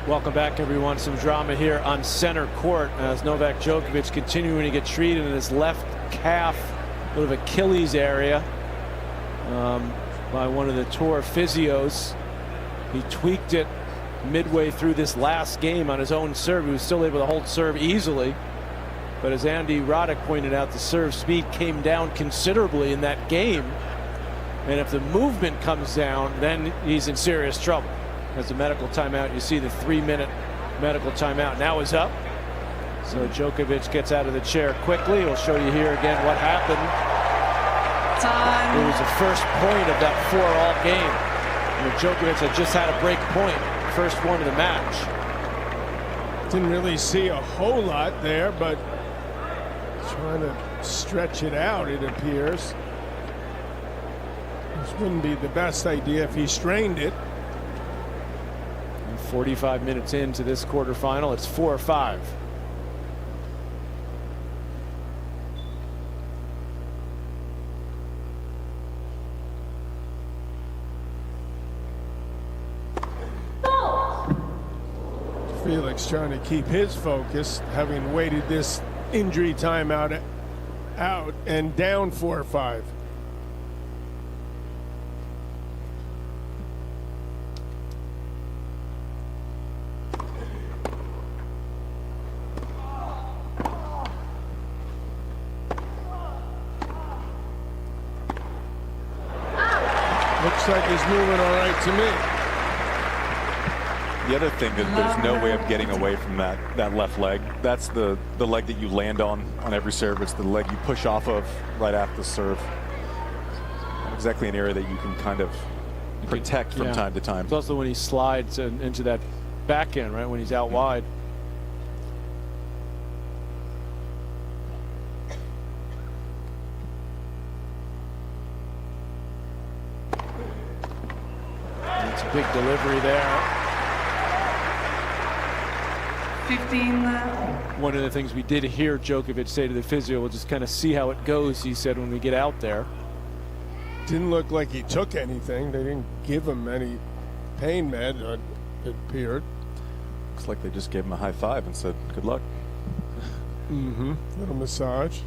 Welcome back, everyone. Some drama here on center court as Novak Djokovic continuing to get treated in his left calf, a little Achilles area, by one of the tour physios. He tweaked it midway through this last game on his own serve. He was still able to hold serve easily, but as Andy Roddick pointed out, the serve speed came down considerably in that game, and if the movement comes down, then he's in serious trouble. As the medical timeout, you see the 3-minute medical timeout now is up. So Djokovic gets out of the chair quickly. We'll show you here again what happened. Time. It was the first point of that 4-all game. And Djokovic had just had a break point, first one of the match. Didn't really see a whole lot there, but trying to stretch it out, it appears. This wouldn't be the best idea if he strained it. 45 minutes into this quarterfinal, it's 4-5. Felix trying to keep his focus, having waited this injury timeout out and down 4-5. Looks like he's moving all right to me. The other thing that there's no way of getting away from that left leg. That's the leg that you land on every serve. It's the leg you push off of right after the serve. Not exactly an area that you can kind of protect from time to time. It's also when he slides into that backhand, right, when he's out wide. It's a big delivery there. 15. One of the things we did hear Djokovic say to the physio, we'll just kind of see how it goes, he said, when we get out there. Didn't look like he took anything. They didn't give him any pain med, it appeared. Looks like they just gave him a high five and said, good luck. Little massage.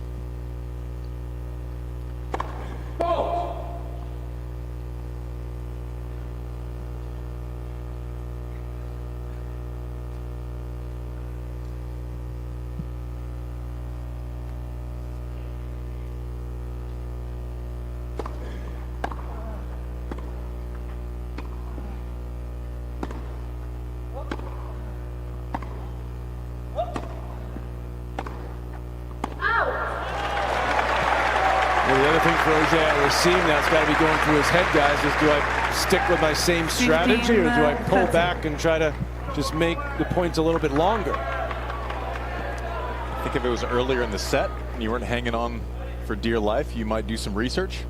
The other thing for AUGER-ALIASSIME that's got to be going through his head, guys, is do I stick with my same strategy or do I pull back and try to just make the points a little bit longer? I think if it was earlier in the set and you weren't hanging on for dear life, you might do some research.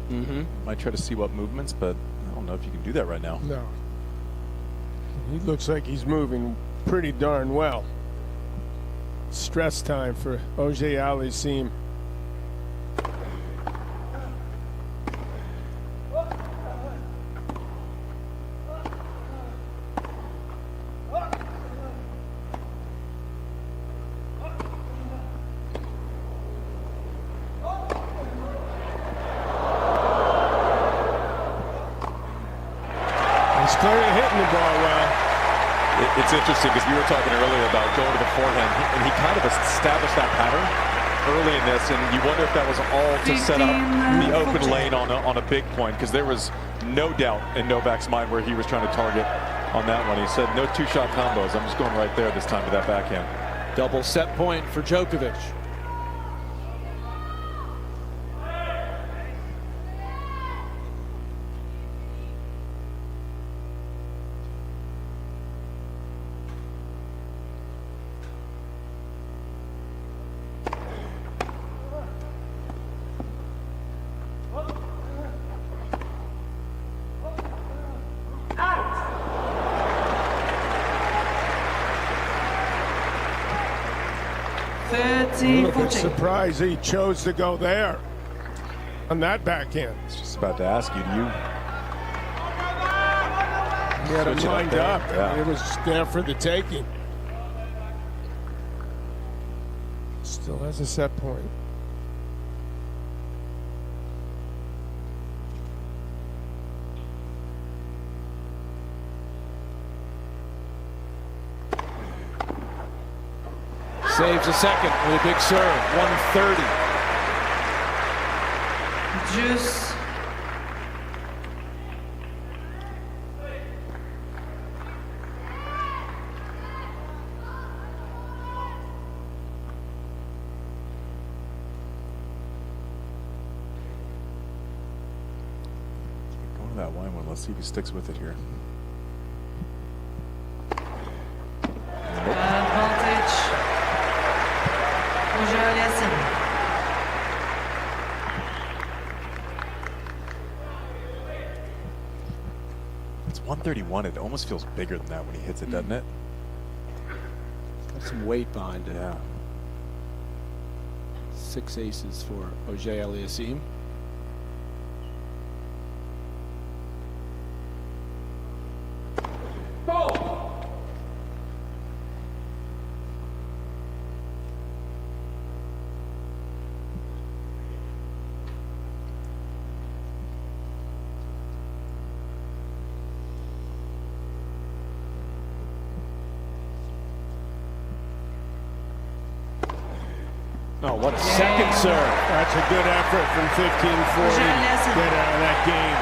Might try to see what movements, but I don't know if you can do that right now. No. He looks like he's moving pretty darn well. Stress time for AUGER-ALIASSIME. He's clearly hitting the ball well. It's interesting because we were talking earlier about going to the forehand, and he kind of established that pattern early in this, and you wonder if that was all to set up the open lane on a big point, because there was no doubt in Novak's mind where he was trying to target on that one. He said, no two-shot combos. I'm just going right there this time with that backhand. Double set point for Djokovic. A little bit surprised he chose to go there on that backhand. I was just about to ask you, do you? He had it lined up. Yeah. It was there for the taking. Still has a set point. Saves a second with a big serve, 130. Juice. Going to that wine one. Let's see if he sticks with it here. Advantage. AUGER-ALIASSIME. It's 131. It almost feels bigger than that when he hits it, doesn't it? Got some weight behind it. Yeah. 6 aces for AUGER-ALIASSIME. Oh, what a second serve. That's a good effort from 1540 to get out of that game.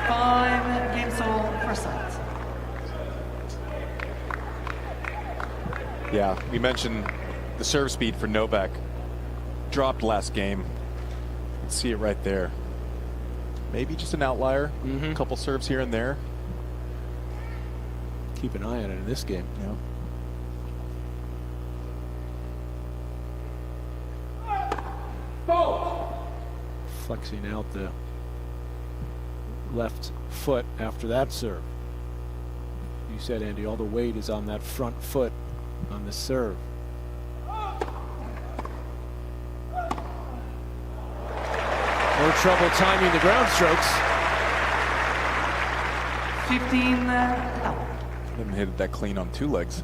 5 games all for set. Yeah, we mentioned the serve speed for Novak dropped last game. Let's see it right there. Maybe just an outlier. A couple serves here and there. Keep an eye on it in this game. Yeah. Flexing out the left foot after that serve. You said, Andy, all the weight is on that front foot on the serve. no trouble timing the ground strokes. 15 Didn't hit that clean on two legs.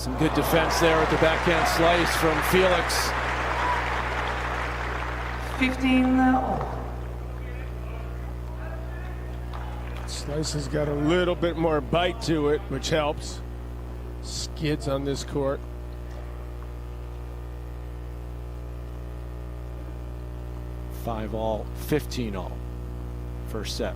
Some good defense there at the backhand slice from Felix. 15 all. Slice has got a little bit more bite to it, which helps. Skids on this court. Five all, 15 all. First set.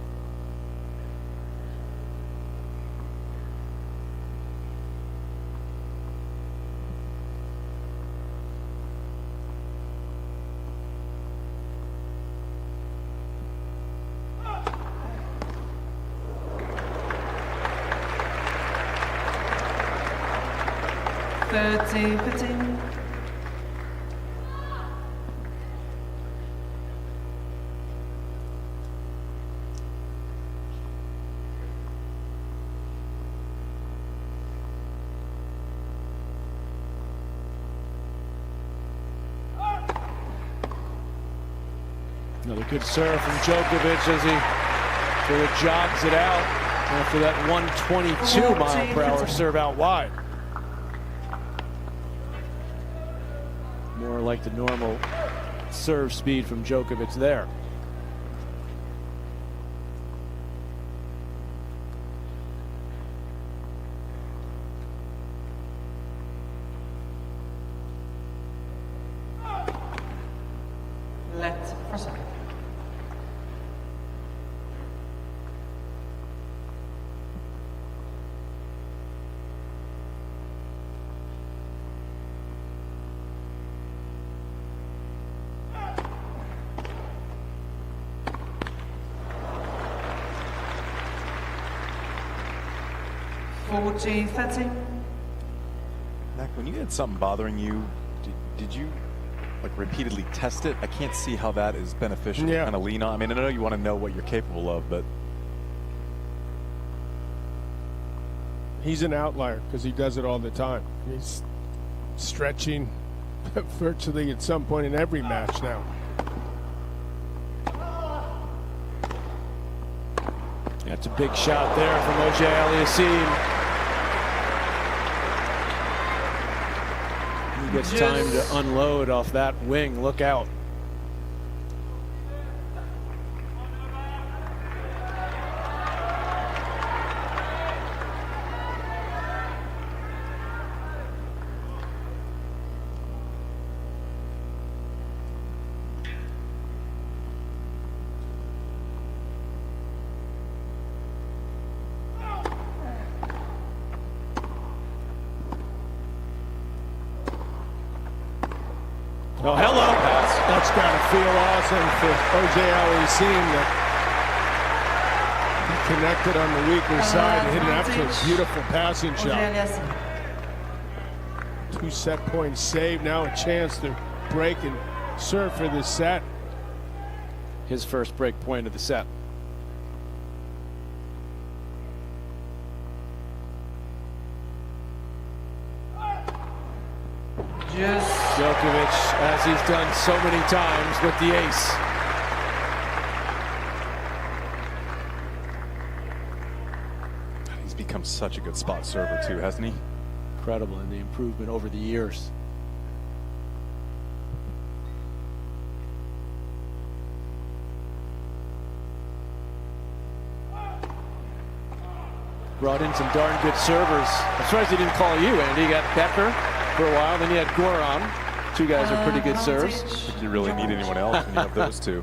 Another good serve from Djokovic as he sort of jogs it out after that 122 mile per hour serve out wide. More like the normal serve speed from Djokovic there. Let for second. Mac, when you had something bothering you, did you like repeatedly test it? I can't see how that is beneficial. Yeah. Kind of lean on. I mean, I know you want to know what you're capable of, but He's an outlier because he does it all the time. He's stretching virtually at some point in every match now. That's a big shot there from AUGER-ALIASSIME. He gets time to unload off that wing. Look out. Oh, hello. That's got to feel awesome for AUGER-ALIASSIME that he connected on the weaker side and hit an absolute beautiful passing shot. Two set points saved. Now a chance to break and serve for this set. His first break point of the set. Djokovic, as he's done so many times, with the ace. he's become such a good spot server too, hasn't he? Incredible in the improvement over the years. Brought in some darn good servers. I'm surprised he didn't call you, Andy. You got Becker for a while, then you had Goran. Two guys with pretty good serves. I think you really need anyone else when you have those two.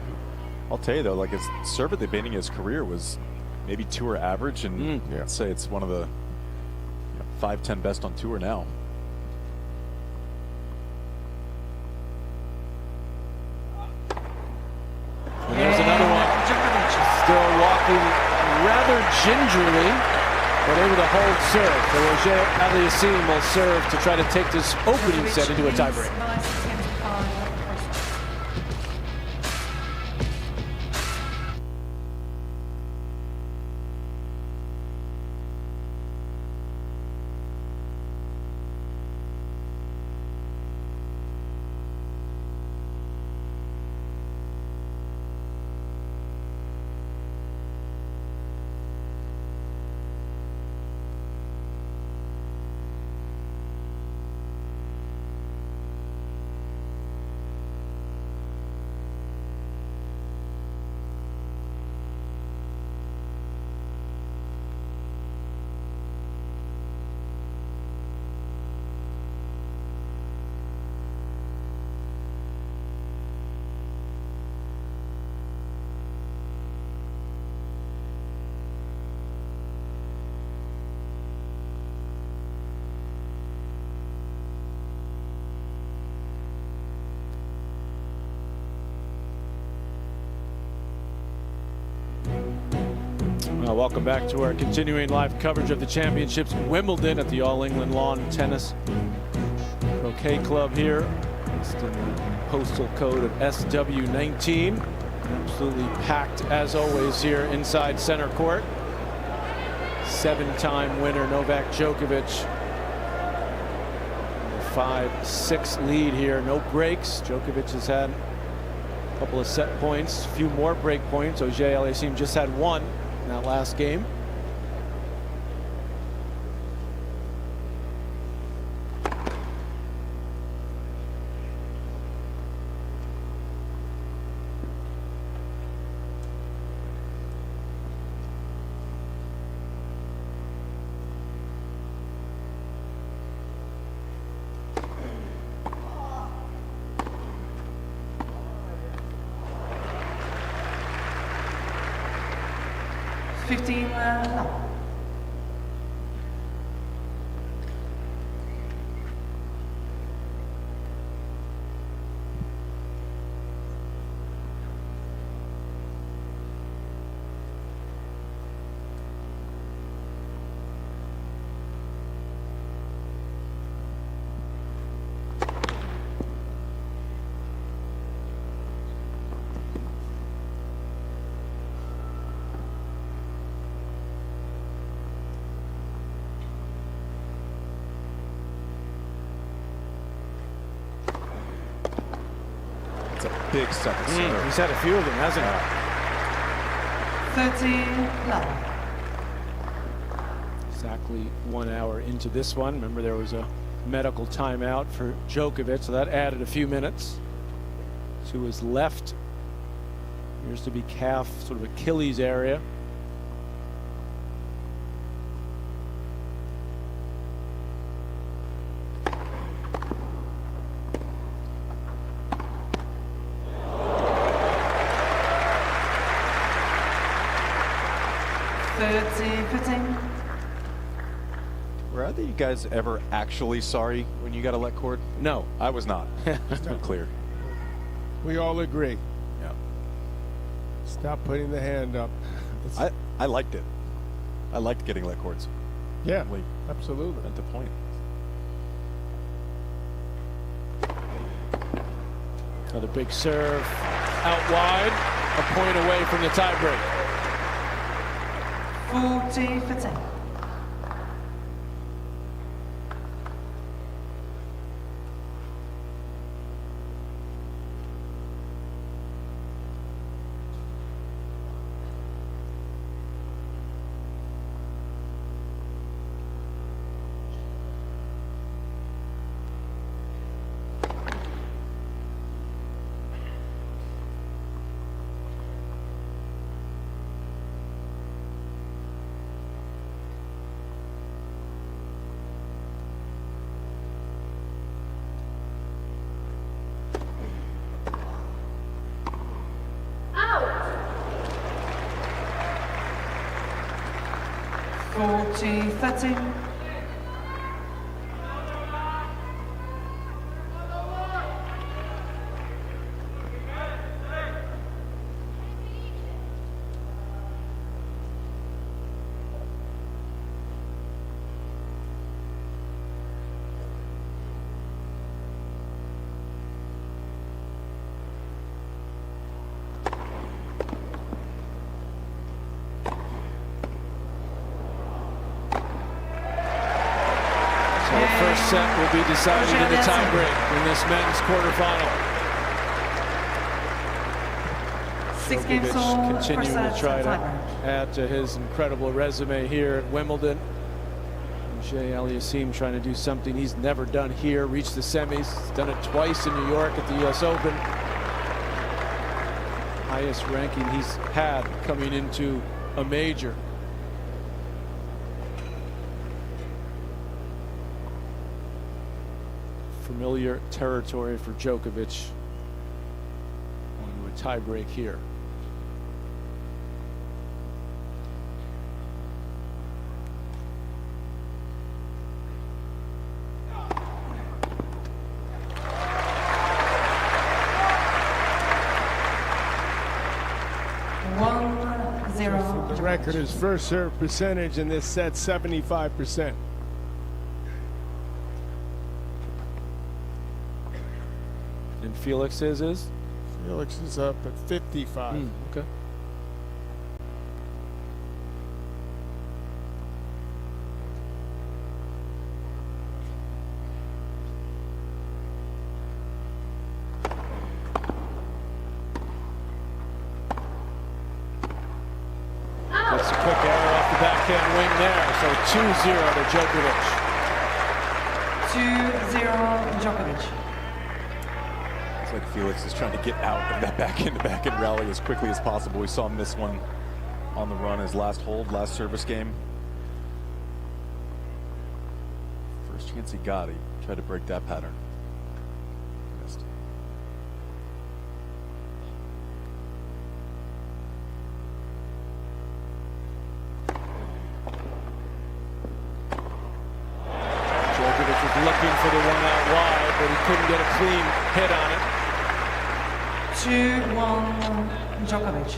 I'll tell you though, like his serve at the beginning of his career was maybe tour average, and I'd say it's one of the 5-10 best on tour now. And there's another one. Still walking rather gingerly. but able to hold serve. So AUGER-ALIASSIME will serve to try to take this opening set into a tiebreak. Welcome back to our continuing live coverage of the championships in Wimbledon at the All England Lawn Tennis Croquet Club here. Just in the postal code of SW19. Absolutely packed as always here inside center court. 7-time winner Novak Djokovic. 5-6 lead here, no breaks. Djokovic has had a couple of set points, a few more break points. AUGER-ALIASSIME just had one in that last game. Big second serve. He's had a few of them, hasn't he? 30 love. Exactly 1 hour into this one. Remember, there was a medical timeout for Djokovic, so that added a few minutes to his left. Appears to be calf, sort of Achilles area. Were either of you guys ever actually sorry when you got a let cord? No. I was not. Just to be clear. We all agree. Yeah. Stop putting the hand up. I liked it. I liked getting let cords. Yeah, absolutely. At the point. Another big serve out wide, a point away from the tiebreak. 40-10. Out. 40-30. first set will be decided in the tiebreak in this men's quarterfinal. 6 games all, continuing to first try set, to tiebreak. add to his incredible resume here at Wimbledon. AUGER-ALIASSIME trying to do something he's never done here, reached the semis. He's done it twice in New York at the US Open. Highest ranking he's had coming into a major. Familiar territory for Djokovic. Onto a tie break here. For the record, his first serve percentage in this set, 75%. And Felix's is? Felix is up at 55. Okay. Gets a quick arrow off the backhand wing there. So 2-0 to Djokovic. 2-0 Djokovic. It's like Felix is trying to get out of that backhand rally as quickly as possible. We saw him miss one on the run, his last hold, last service game. First chance he got, he tried to break that pattern. Missed. Djokovic was looking for the one out wide, but he couldn't get a clean hit on it. 2-1 Djokovic.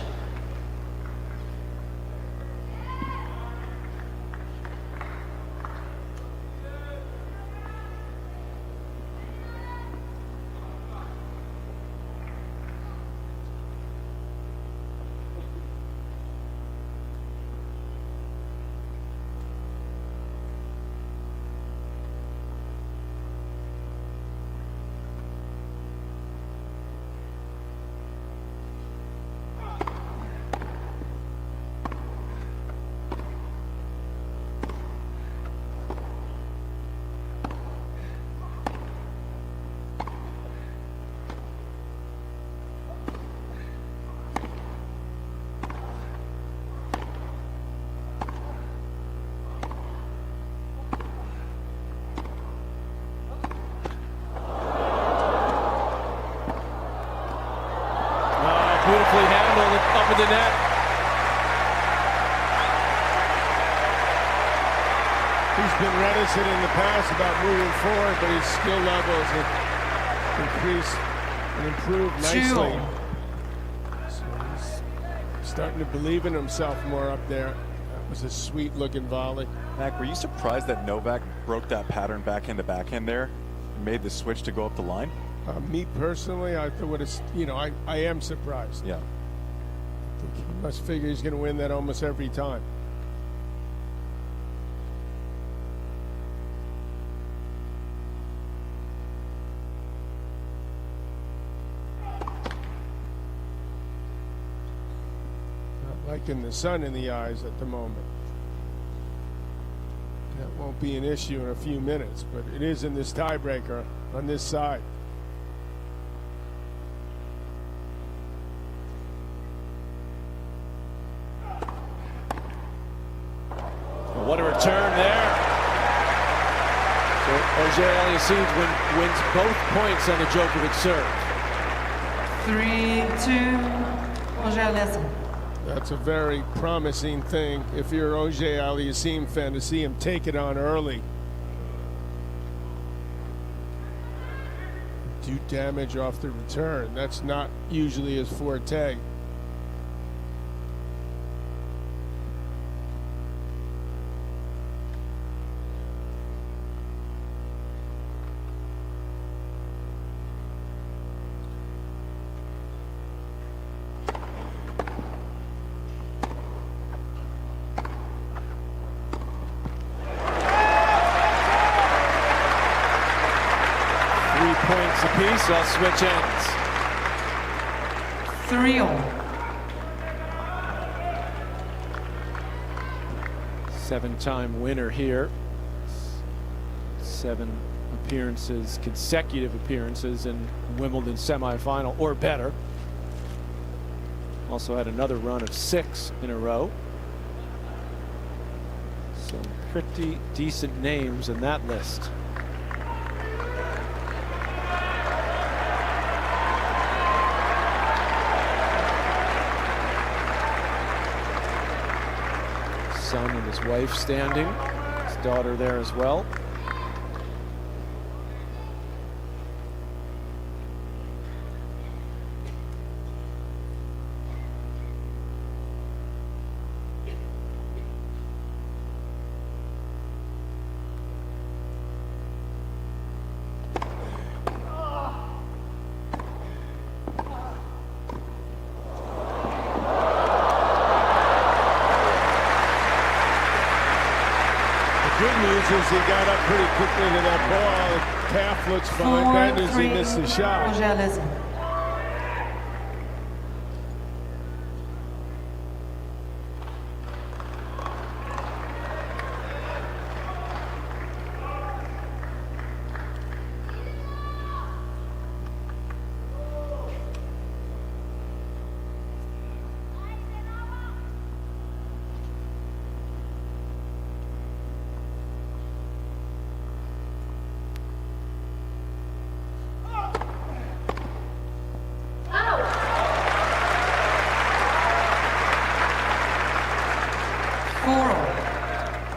Beautifully handled up in the net. He's been reticent in the past about moving forward, but his skill levels have increased and improved nicely. So he's starting to believe in himself more up there. That was a sweet looking volley. Mac, were you surprised that Novak broke that pattern backhand to backhand there and made the switch to go up the line? Me personally, I thought I am surprised. Yeah. I think he must figure he's going to win that almost every time. Not liking the sun in the eyes at the moment. That won't be an issue in a few minutes, but it is in this tiebreaker on this side. What a return there. So AUGER-ALIASSIME wins both points on the Djokovic serve. 3-2 AUGER-ALIASSIME. That's a very promising thing if you're an AUGER-ALIASSIME fan, to see him take it on early. Do damage off the return. That's not usually his forte. points apiece. I'll switch ends. 3-all. 7-time winner here. 7 appearances, consecutive appearances in Wimbledon semifinal or better. Also had another run of 6 in a row. Some pretty decent names in that list. Son and his wife standing, his daughter there as well. Good news is he got up pretty quickly to that ball. Calf looks fine. Bad news he missed the shot. AUGER-ALIASSIME.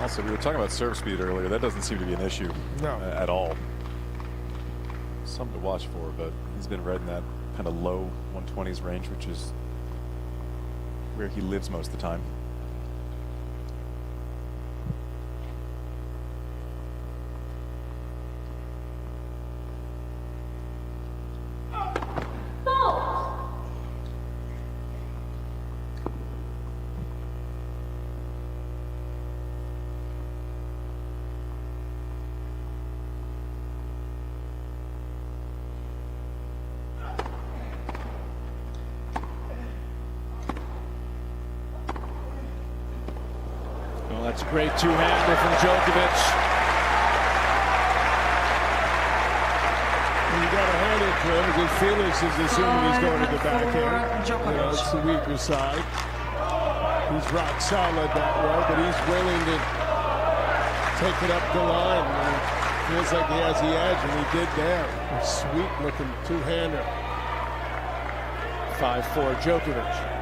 Also, we were talking about serve speed earlier. That doesn't seem to be an issue at all. Something to watch for, but he's been right in that kind of low 120s range, which is where he lives most of the time. That's a great two-hander from Djokovic. And you got to hand it to him because Felix is assuming he's going to the backhand. You know, it's the weaker side. He's rock solid that way, but he's willing to take it up the line. And it feels like he has the edge, and he did there. A sweet-looking two-hander. 5-4 Djokovic.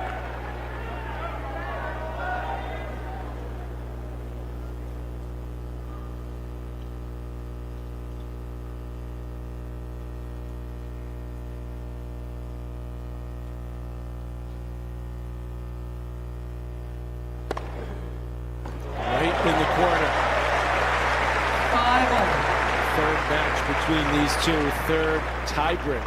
In the corner. 5-all. Third match between these two, third tiebreak.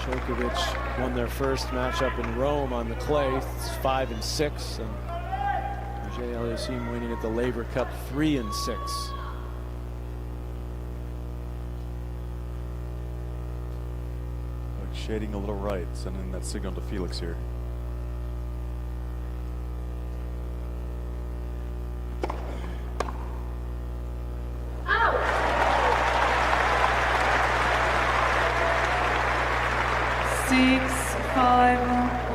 Djokovic won their first matchup in Rome on the clay, 5-6, and AUGER-ALIASSIME winning at the Laver Cup 3-6. Shading a little right, sending that signal to Felix here.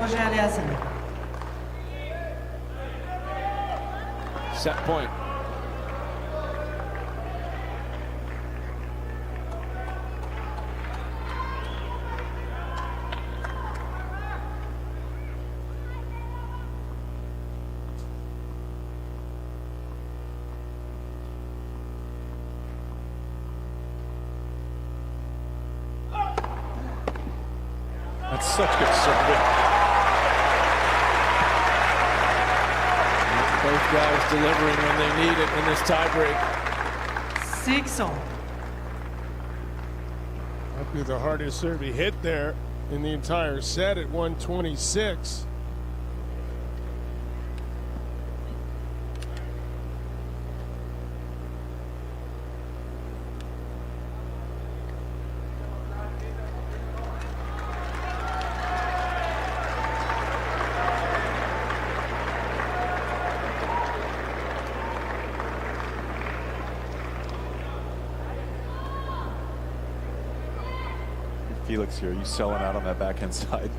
AUGER-ALIASSIME. Set point. That's such good serving. Both guys delivering when they need it in this tiebreak. 6-all. Might be the hardest serve he hit there in the entire set at 126. Felix here. You selling out on that backhand side.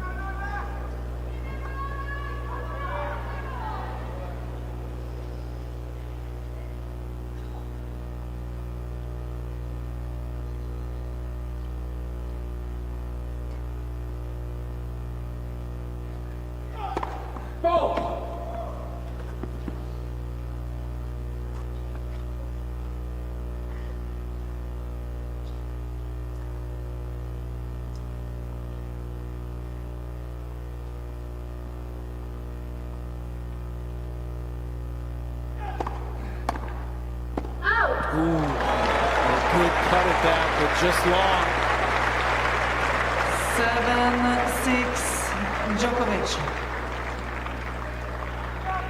Ooh, a good cut at that, but just long. 7-6, Djokovic.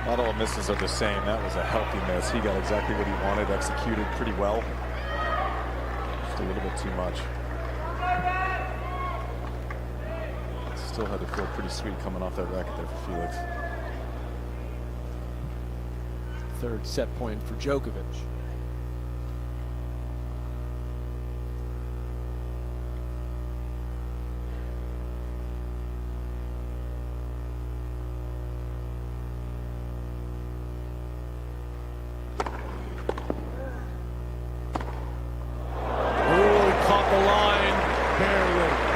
Not all misses are the same. That was a healthy miss. He got exactly what he wanted, executed pretty well. Just a little bit too much. Still had to feel pretty sweet coming off that racket there for Felix. Third set point for Djokovic.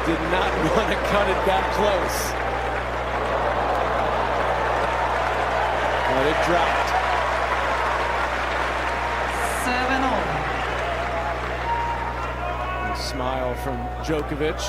Did not want to cut it that close. But it dropped. 7-all. A smile from Djokovic.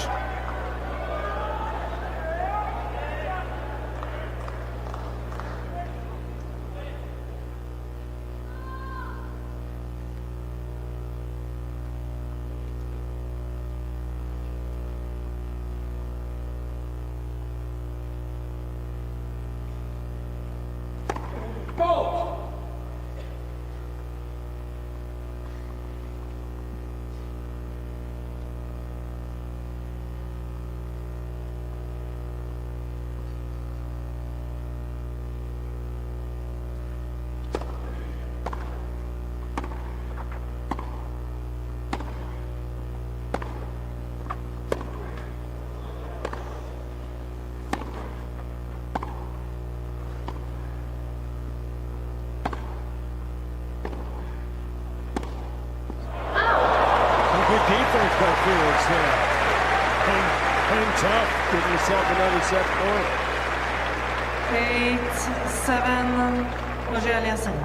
Defense by Felix there. Hang tough. Give yourself another set point. 8-7, AUGER-ALIASSIME.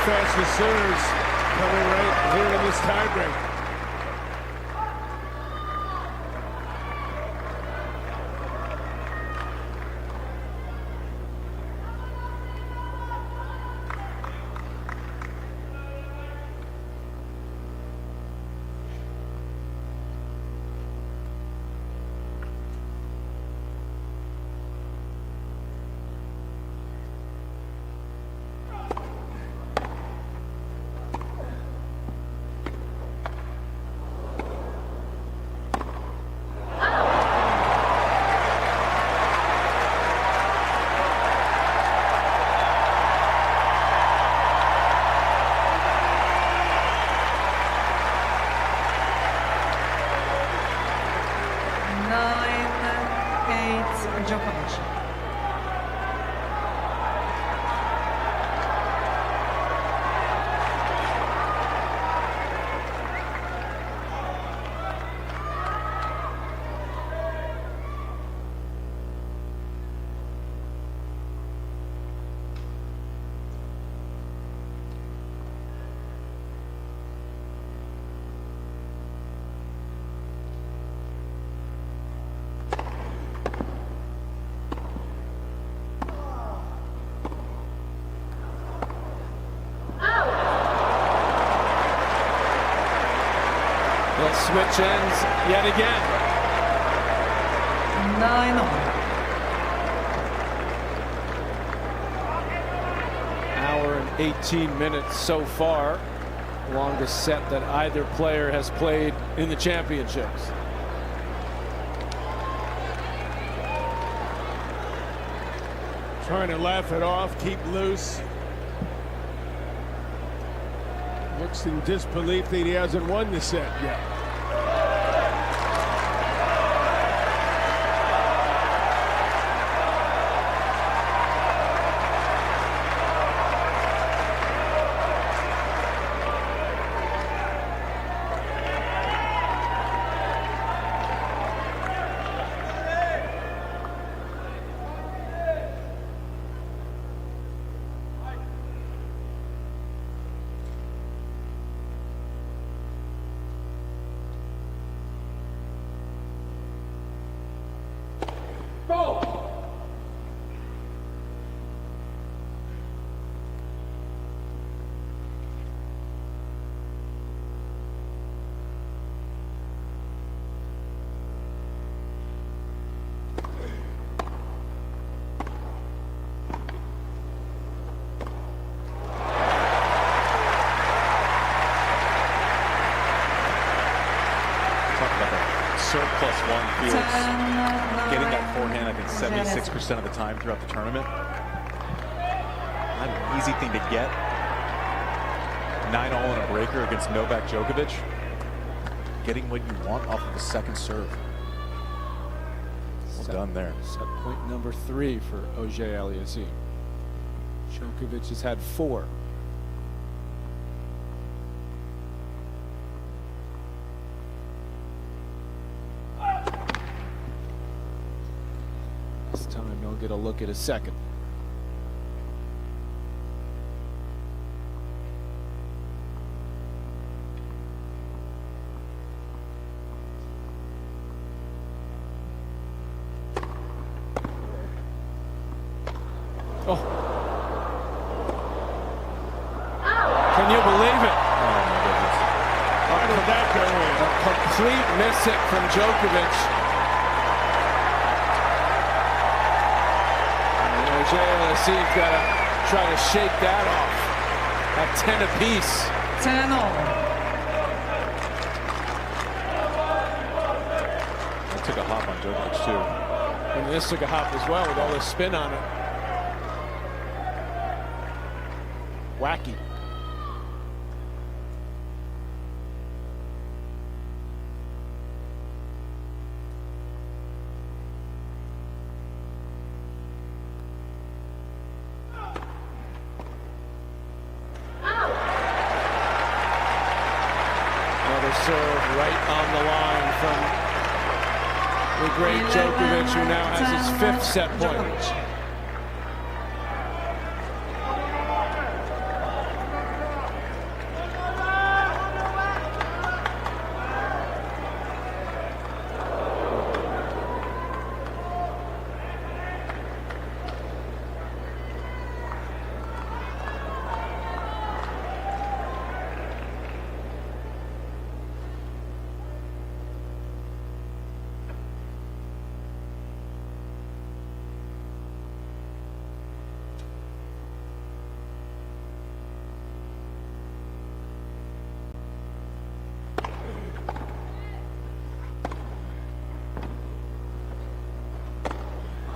Fastest serves coming right here in this tiebreak. switch ends yet again. 9-all. Hour and 18 minutes so far. Longest set that either player has played in the championships. Trying to laugh it off, keep loose. Looks in disbelief that he hasn't won the set yet. Serve plus one feels getting that forehand, I think 76% of the time throughout the tournament. Not an easy thing to get. 9-all in a breaker against Novak Djokovic. Getting what you want off of the second serve. Well done there. Set point number 3 for AUGER-ALIASSIME. Djokovic has had 4. This time he'll get a look at a second. Oh. Can you believe it? Oh my goodness. How did that go in? A complete miss it from Djokovic. AUGER-ALIASSIME's got to try to shake that off at 10 apiece. 10-all. That took a hop on Djokovic too. And this took a hop as well with all the spin on it. Wacky. Another serve right on the line from the great Djokovic, who now has his 5th set point. Djokovic.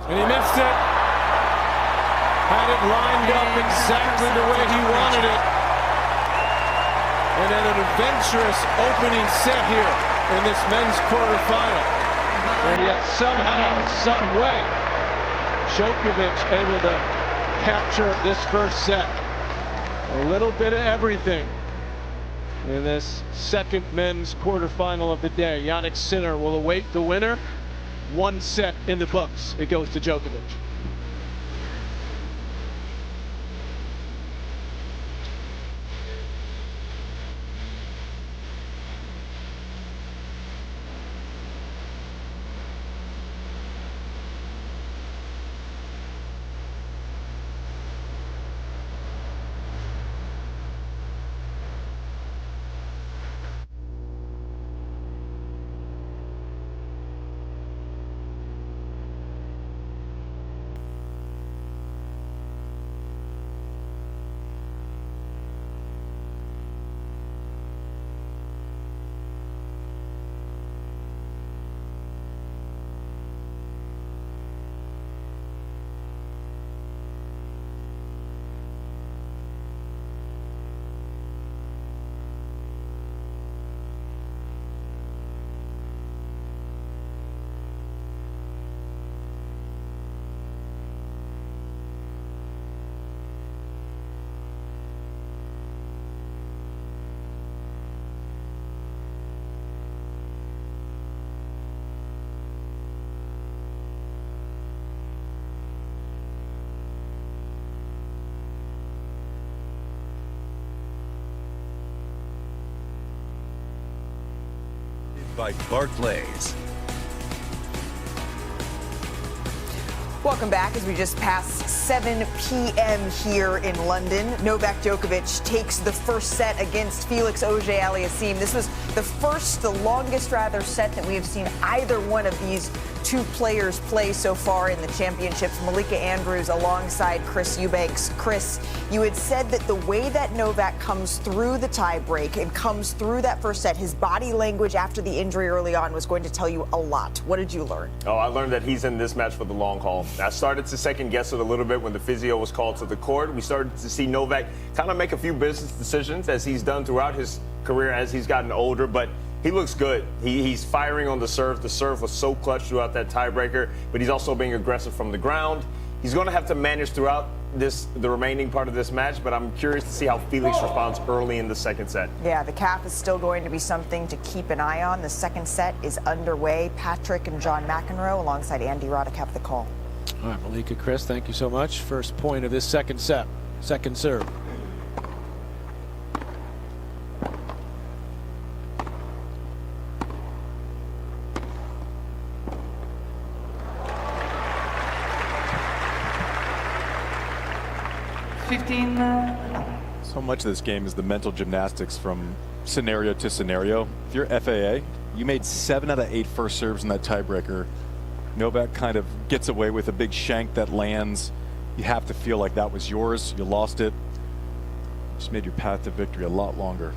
And he missed it. Had it lined up exactly the way he wanted it. And then an adventurous opening set here in this men's quarterfinal. And yet somehow, some way, Djokovic able to capture this first set. A little bit of everything in this second men's quarterfinal of the day. Jannik Sinner will await the winner. 1 set in the books. It goes to Djokovic. by Barclays. Welcome back as we just passed 7 p.m. here in London. Novak Djokovic takes the first set against Felix AUGER-ALIASSIME. This was the longest set that we have seen either one of these two players play so far in the championships. Malika Andrews alongside Chris Eubanks. Chris, you had said that the way that Novak comes through the tiebreak and comes through that first set, his body language after the injury early on was going to tell you a lot. What did you learn? Oh, I learned that he's in this match for the long haul. I started to second guess it a little bit when the physio was called to the court. We started to see Novak kind of make a few business decisions as he's done throughout his career as he's gotten older, but he looks good. He's firing on the serve. The serve was so clutch throughout that tiebreaker, but he's also being aggressive from the ground. He's going to have to manage throughout the remaining part of this match, but I'm curious to see how Felix responds early in the second set. Yeah, the calf is still going to be something to keep an eye on. The second set is underway. Patrick and John McEnroe alongside Andy Roddick have the call. All right, Malika, Chris, thank you so much. First point of this second set, second serve. So much of this game is the mental gymnastics from scenario to scenario. If you're FAA, you made 7 out of 8 first serves in that tiebreaker. Novak kind of gets away with a big shank that lands. You have to feel like that was yours. You lost it. Just made your path to victory a lot longer.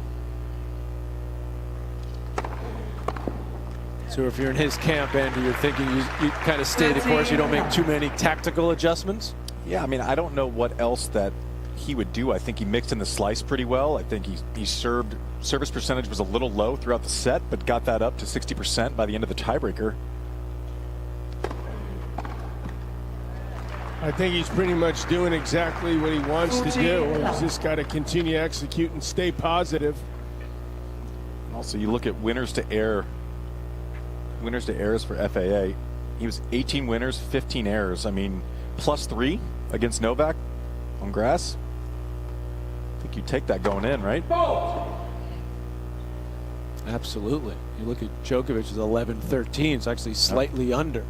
So if you're in his camp, Andy, you're thinking you kind of stay the course. You don't make too many tactical adjustments? Yeah, I mean, I don't know what else that he would do. I think he mixed in the slice pretty well. I think he service percentage was a little low throughout the set, but got that up to 60% by the end of the tiebreaker. I think he's pretty much doing exactly what he wants to do. He's just got to continue to execute and stay positive. Also, you look at winners to errors for FAA. He was 18 winners, 15 errors. I mean, +3 against Novak on grass. I think you take that going in, right? Absolutely. You look at Djokovic's 11-13. It's actually slightly under.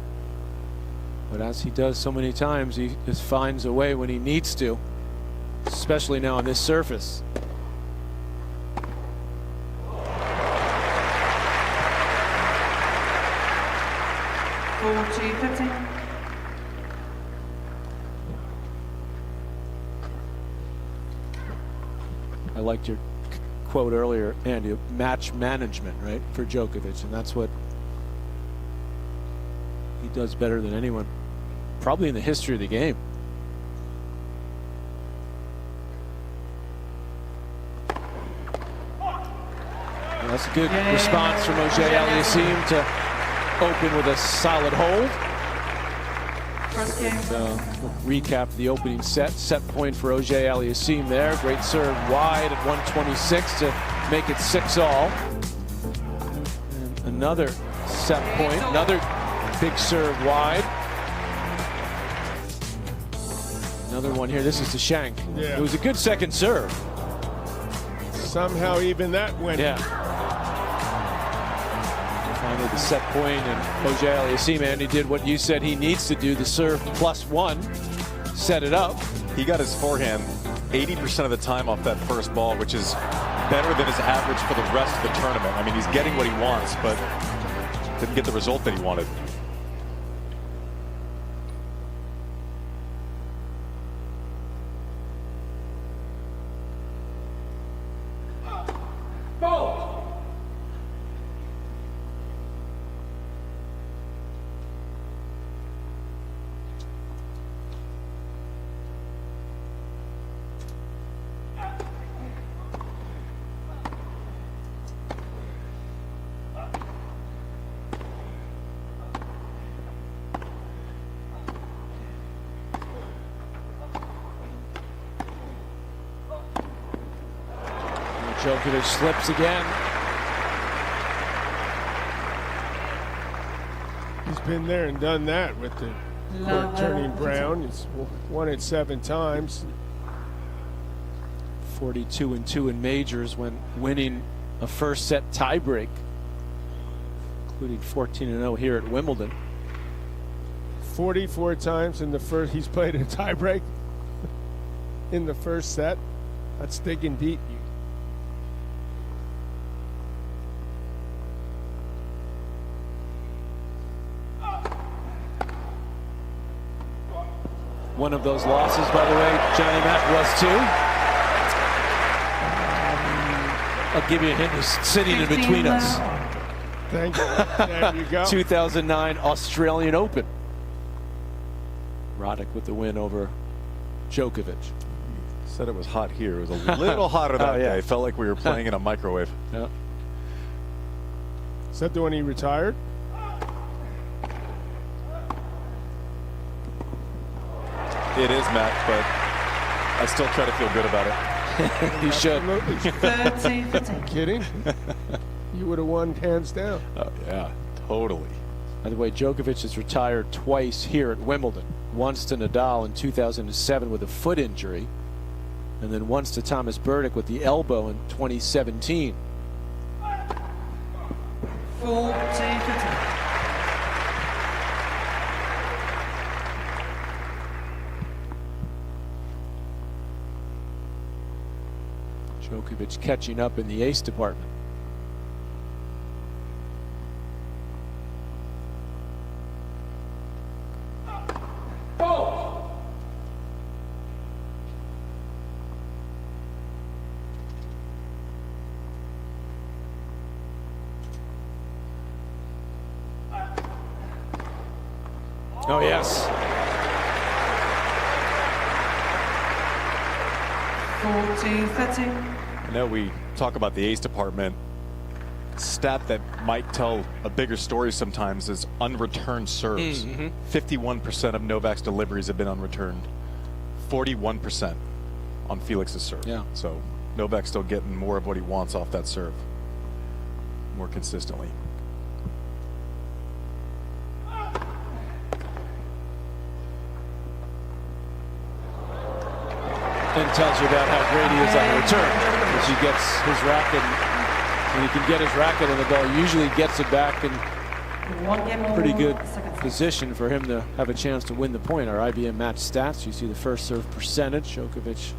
But as he does so many times, he just finds a way when he needs to, especially now on this surface. I liked your quote earlier, Andy, match management, right, for Djokovic, and that's what he does better than anyone, probably in the history of the game. Well, that's a good response from AUGER-ALIASSIME to open with a solid hold. Recap the opening set. Set point for AUGER-ALIASSIME there. Great serve wide at 126 to make it 6-all. And another set point. Another big serve wide. Another one here. This is to shank. Yeah. It was a good second serve. Somehow even that went. Yeah. Finally the set point, and AUGER-ALIASSIME, Andy, did what you said he needs to do, the serve +1, set it up. He got his forehand 80% of the time off that first ball, which is better than his average for the rest of the tournament. I mean, he's getting what he wants, but didn't get the result that he wanted. Djokovic slips again. He's been there and done that with the court turning brown. He's won it 7 times. 42-2 in majors when winning a first set tiebreak. including 14-0 here at Wimbledon. 44 times in the first. He's played a tiebreak in the first set. That's digging deep. One of those losses, by the way, Johnny Mac, was too. I'll give you a hint. He's sitting in between us. Thank you. There you go. 2009 Australian Open. Roddick with the win over Djokovic. Said it was hot here. It was a little hotter that day. It felt like we were playing in a microwave. Yeah. Is that the one he retired? It is, Matt, but I still try to feel good about it. You should. Kidding? You would have won hands down. Oh, yeah, totally. By the way, Djokovic has retired twice here at Wimbledon. Once to Nadal in 2007 with a foot injury, and then once to Thomas Berdych with the elbow in 2017. 14-15. Djokovic catching up in the ace department. Oh, yes. 14-13. I know we talk about the ace department. Stat that might tell a bigger story sometimes is unreturned serves. 51% of Novak's deliveries have been unreturned. 41% on Felix's serve. Yeah. So Novak's still getting more of what he wants off that serve more consistently. And tells you about how great he is on the return. As he gets his racket, when he can get his racket on the ball, he usually gets it back in pretty good position for him to have a chance to win the point. Our IBM match stats, you see the first serve percentage. Djokovic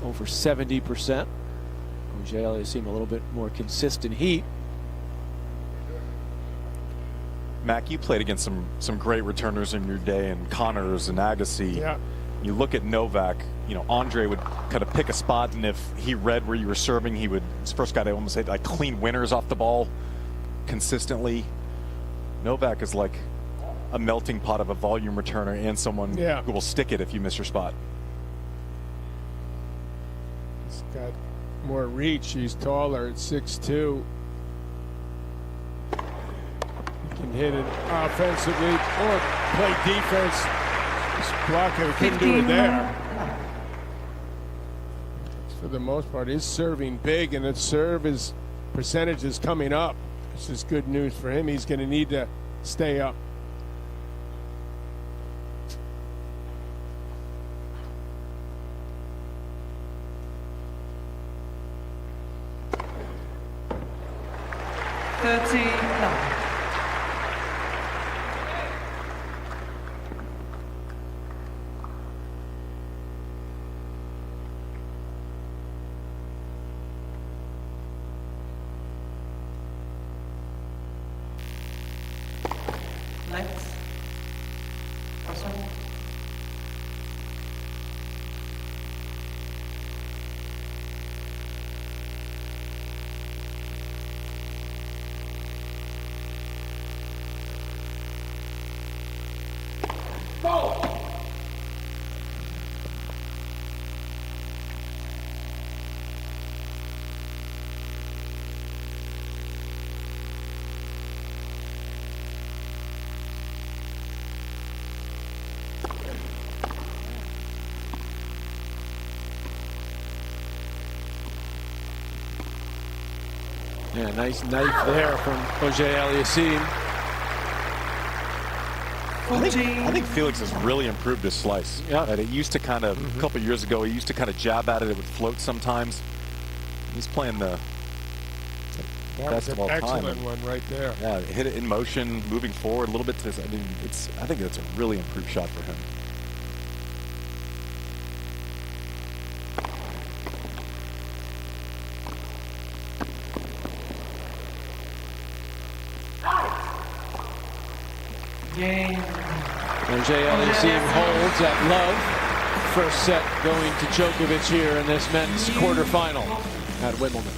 over 70%. AUGER-ALIASSIME a little bit more consistent heat. Mac, you played against some great returners in your day, and Connors and Agassi. Yeah. You look at Novak, you know, Andre would kind of pick a spot, and if he read where you were serving, he would, his first guy to almost say, like, clean winners off the ball consistently. Novak is like a melting pot of a volume returner and someone who will stick it if you miss your spot. He's got more reach. He's taller at 6'2". He can hit it offensively or play defense. Blocker couldn't do it there. For the most part, he's serving big, and its serve is percentage is coming up. This is good news for him. He's going to need to stay up. Next. Person. Yeah, nice knife there from AUGER-ALIASSIME. I think Felix has really improved his slice. Yeah. And it used to kind of, a couple years ago, he used to kind of jab at it. It would float sometimes. He's playing the best of all time. Excellent one right there. Yeah, hit it in motion, moving forward a little bit. I mean, I think that's a really improved shot for him. AUGER-ALIASSIME holds at love. First set going to Djokovic here in this men's quarterfinal at Wimbledon.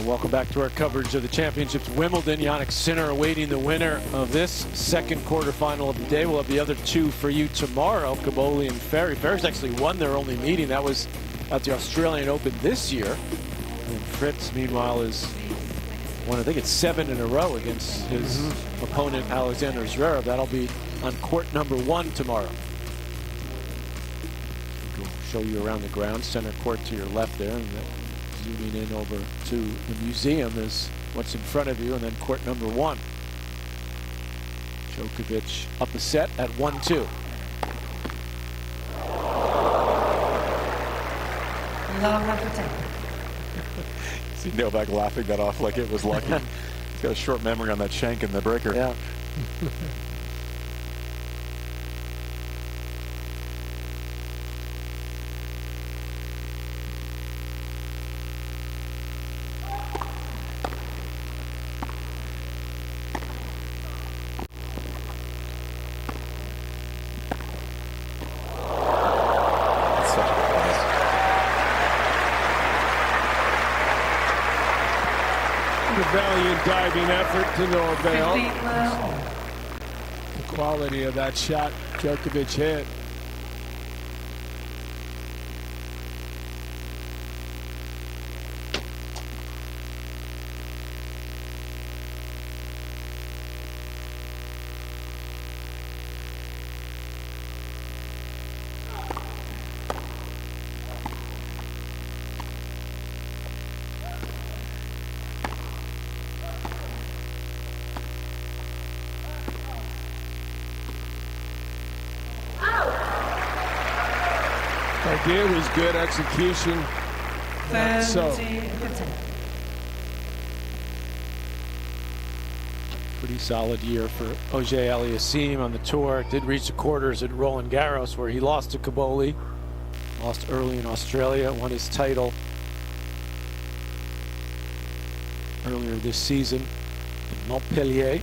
Welcome back to our coverage of the championships. Wimbledon, Jannik Sinner awaiting the winner of this second quarterfinal of the day. We'll have the other two for you tomorrow, Caboli and Ferry. Ferry's actually won their only meeting. That was at the Australian Open this year. And Fritz, meanwhile, is won, I think it's 7 in a row against his opponent, Alexander Zverev. That'll be on court number 1 tomorrow. We'll show you around the ground. Center court to your left there. And zooming in over to the museum is what's in front of you, and then court number 1. Djokovic up a set at 1-2. See Novak laughing that off like it was lucky. He's got a short memory on that shank in the breaker. Yeah. Valiant diving effort to no avail. The quality of that shot Djokovic hit. Idea was good execution. Not so. Pretty solid year for AUGER-ALIASSIME on the tour. Did reach the quarters at Roland Garros, where he lost to Caboli. Lost early in Australia, won his title earlier this season in Montpellier,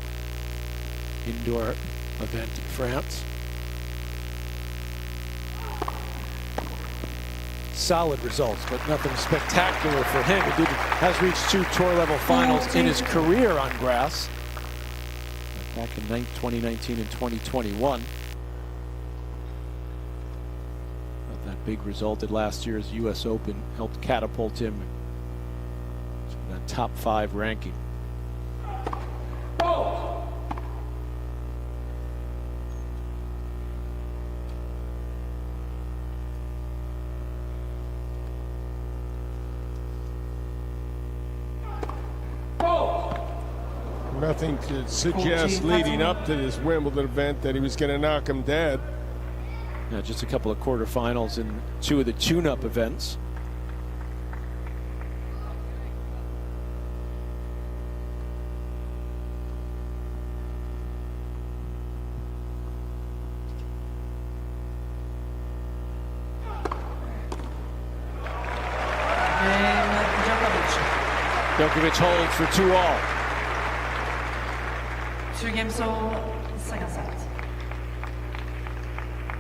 indoor event in France. Solid results, but nothing spectacular for him. He has reached 2 tour-level finals in his career on grass, back in 2019 and 2021. But that big result at last year's U.S. Open helped catapult him to that top 5 ranking. Nothing to suggest leading up to this Wimbledon event that he was going to knock him dead. Just a couple of quarterfinals in 2 of the tune-up events. Djokovic holds for 2-all. 2 games all, second set.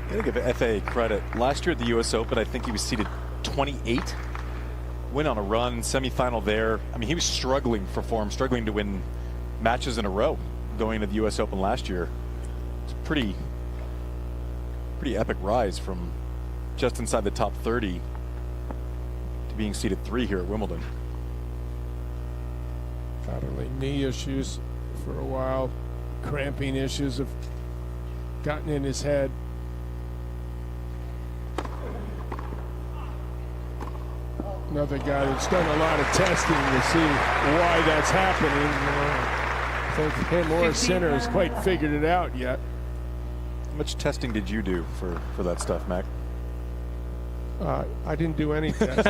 I gotta give FA credit. Last year at the US Open, I think he was seeded 28. Went on a run, semifinal there. I mean, he was struggling for form, struggling to win matches in a row going to the US Open last year. It's a pretty epic rise from just inside the top 30 to being seeded 3 here at Wimbledon. Battling knee issues for a while. Cramping issues have gotten in his head. Another guy that's done a lot of testing to see why that's happening. I think him or Sinner has quite figured it out yet. How much testing did you do for that stuff, Mac? I didn't do any testing.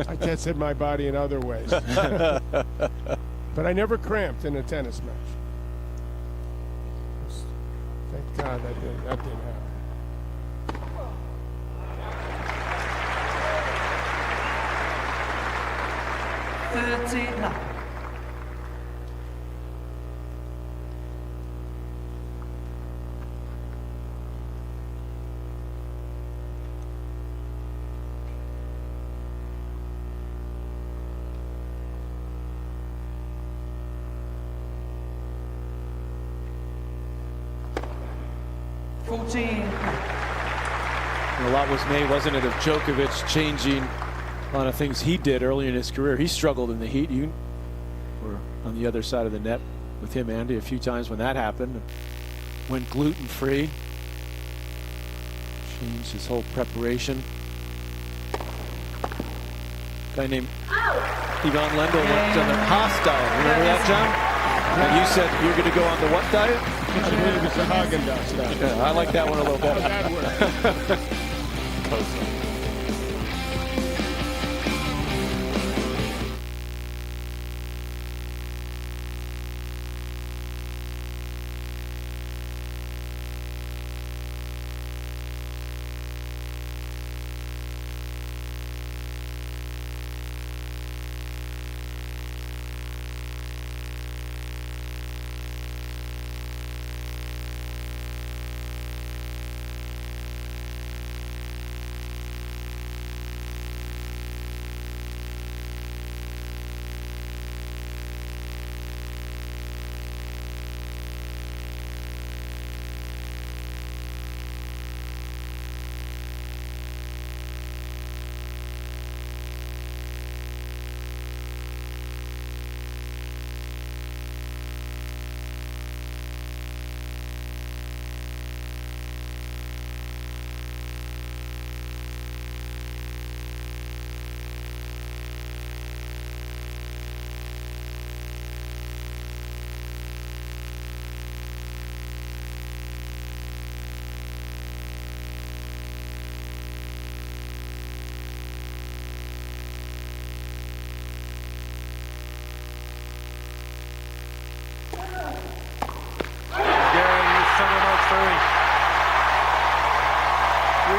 I tested my body in other ways. But I never cramped in a tennis match. Thank God that didn't happen. 30-9. A lot was made, wasn't it, of Djokovic changing a lot of things he did early in his career. He struggled in the heat. You were on the other side of the net with him, Andy, a few times when that happened. Went gluten-free. Changed his whole preparation. A guy named Ivan Lendl went on the Haas diet. Remember that, John? You said you're going to go on the what diet? I believe it's the Haagen-Dazs diet. Yeah, I like that one a little better. That works.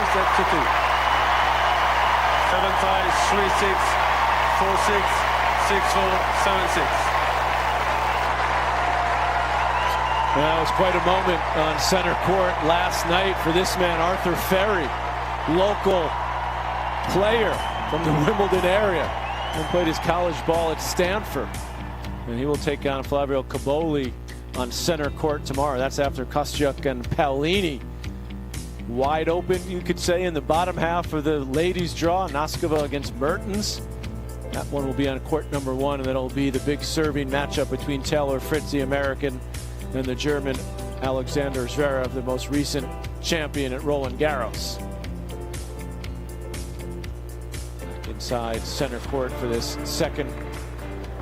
Set to 2. 7 ties, 3-6, 4-6, 6-4, 7-6. Well, it was quite a moment on center court last night for this man, Arthur Ferry, local player from the Wimbledon area, and played his college ball at Stanford. And he will take on Flavio Caboli on center court tomorrow. That's after Kostyuk and Paolini. Wide open, you could say, in the bottom half of the ladies' draw. Noskova against Mertens. That one will be on court number 1, and then it'll be the big serving matchup between Taylor Fritz, the American, and the German Alexander Zverev, the most recent champion at Roland Garros. Back inside center court for this second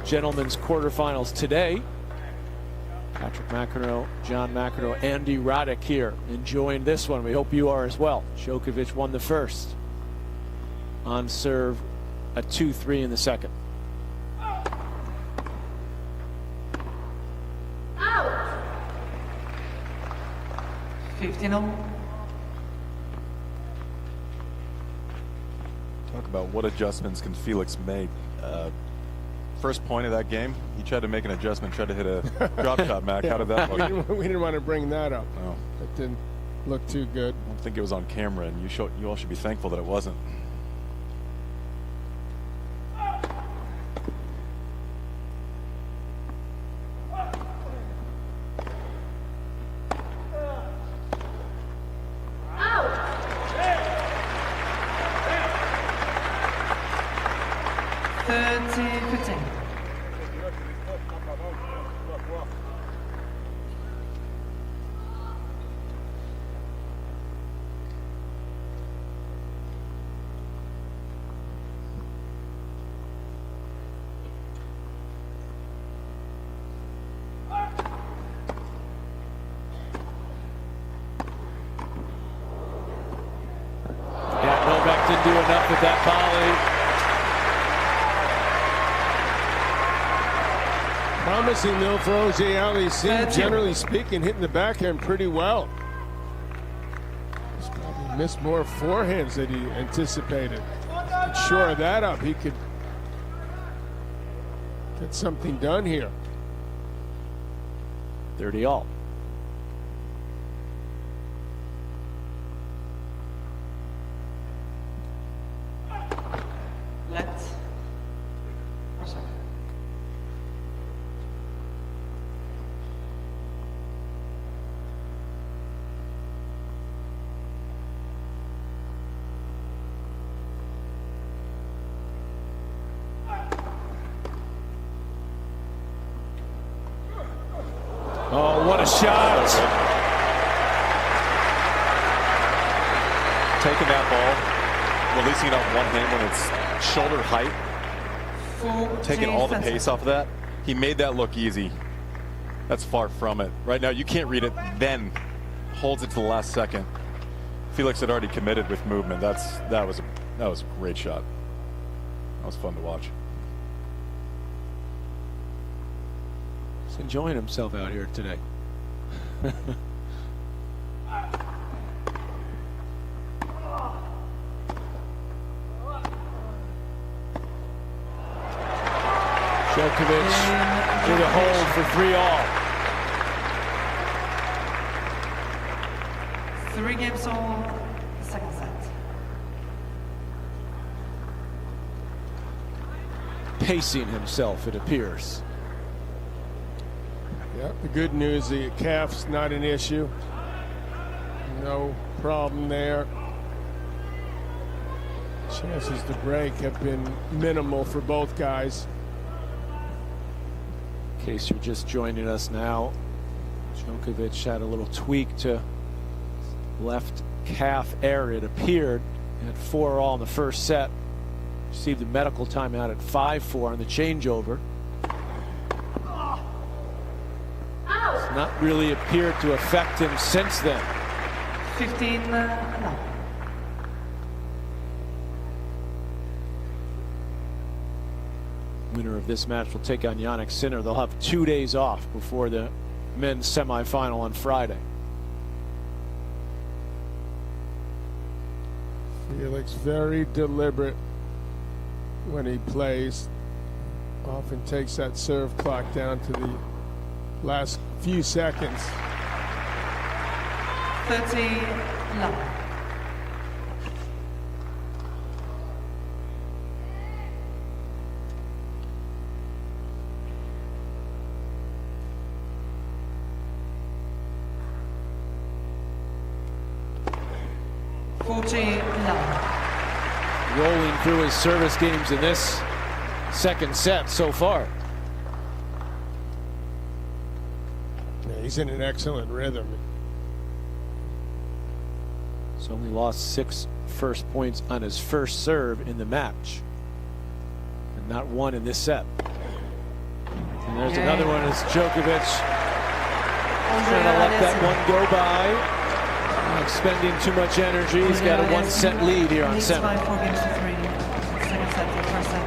gentlemen's quarterfinals today. Patrick McEnroe, John McEnroe, Andy Roddick here enjoying this one. We hope you are as well. Djokovic won the first on serve, a 2-3 in the second. 15-0. Talk about what adjustments can Felix make. First point of that game, he tried to make an adjustment, tried to hit a drop shot, Mac. How did that look? We didn't want to bring that up. No. It didn't look too good. I don't think it was on camera, and you all should be thankful that it wasn't. Novak didn't do enough with that volley. Promising though for AUGER-ALIASSIME, generally speaking, hitting the backhand pretty well. He's probably missed more forehands than he anticipated. Shore that up, he could get something done here. 30 all. Oh, what a shot. Taking that ball, releasing it off one hand when it's shoulder height, taking all the pace off of that. He made that look easy. That's far from it. Right now, you can't read it, then holds it to the last second. Felix had already committed with movement. That was a great shot. That was fun to watch. He's enjoying himself out here today. Djokovic with a hold for 3 all. 3 games all, second set. Pacing himself, it appears. Yeah, the good news, the calf's not an issue. No problem there. Chances to break have been minimal for both guys. In case you're just joining us now, Djokovic had a little tweak to left calf area. It appeared at 4 all in the first set. Received a medical timeout at 5-4 on the changeover. It's not really appeared to affect him since then. 15 no. Winner of this match will take on Jannik Sinner. They'll have 2 days off before the men's semifinal on Friday. Felix very deliberate when he plays. Often takes that serve clock down to the last few seconds. 30 love. Rolling through his service games in this second set so far. Yeah, he's in an excellent rhythm. He's only lost 6 first points on his first serve in the match, and not 1 in this set. And there's another one as Djokovic Trying to let that one go by. Not spending too much energy. He's got a 1-set lead here on center. 4 games to 3. Second set, first set.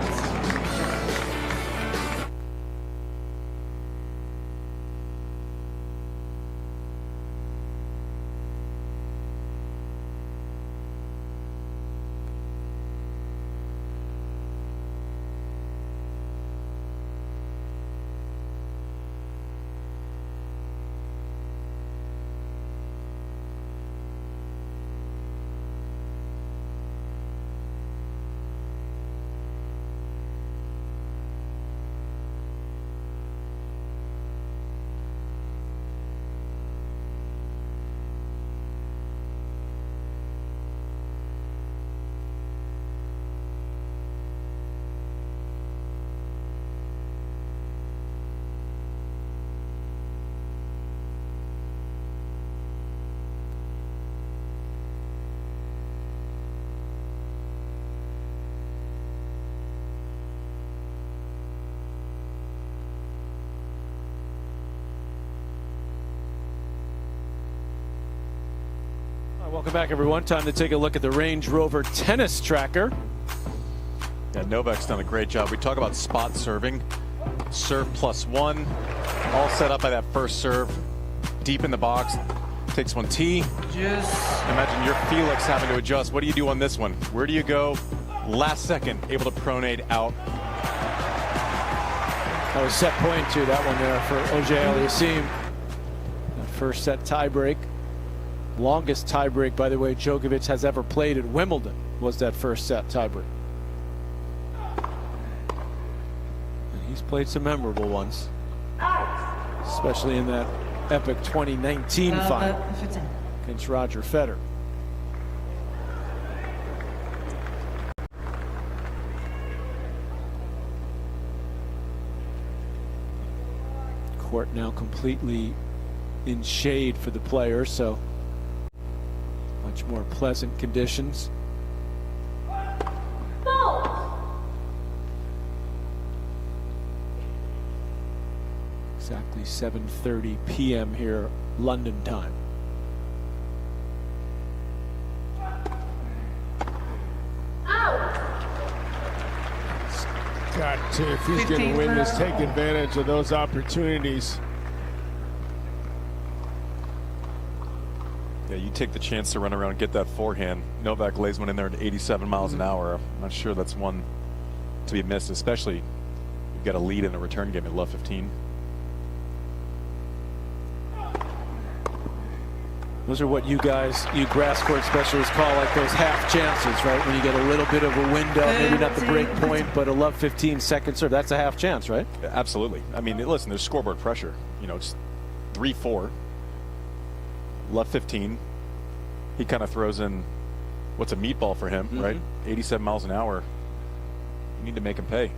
Welcome back, everyone. Time to take a look at the Range Rover tennis tracker. Yeah, Novak's done a great job. We talk about spot serving. Serve +1. All set up by that first serve. Deep in the box. Takes one tee. Imagine you're Felix having to adjust. What do you do on this one? Where do you go? Last second, able to pronate out. That was set point to that one there for AUGER-ALIASSIME. That first set tiebreak. Longest tiebreak, by the way, Djokovic has ever played at Wimbledon was that first set tiebreak. And he's played some memorable ones, especially in that epic 2019 final against Roger Federer. Court now completely in shade for the players, so much more pleasant conditions. Exactly 7:30 p.m. here, London time. Got to, if he's going to win this, take advantage of those opportunities. Yeah, you take the chance to run around and get that forehand. Novak lays one in there at 87 miles an hour. I'm not sure that's one to be missed, especially you've got a lead in a return game at love 15. Those are what you guys, you grass court specialists, call like those half chances, right? When you get a little bit of a window, maybe not the break point, but a love 15 second serve. That's a half chance, right? Yeah, absolutely. I mean, listen, there's scoreboard pressure. You know, it's 3-4. Love 15. He kind of throws in what's a meatball for him, right? 87 miles an hour. You need to make him pay.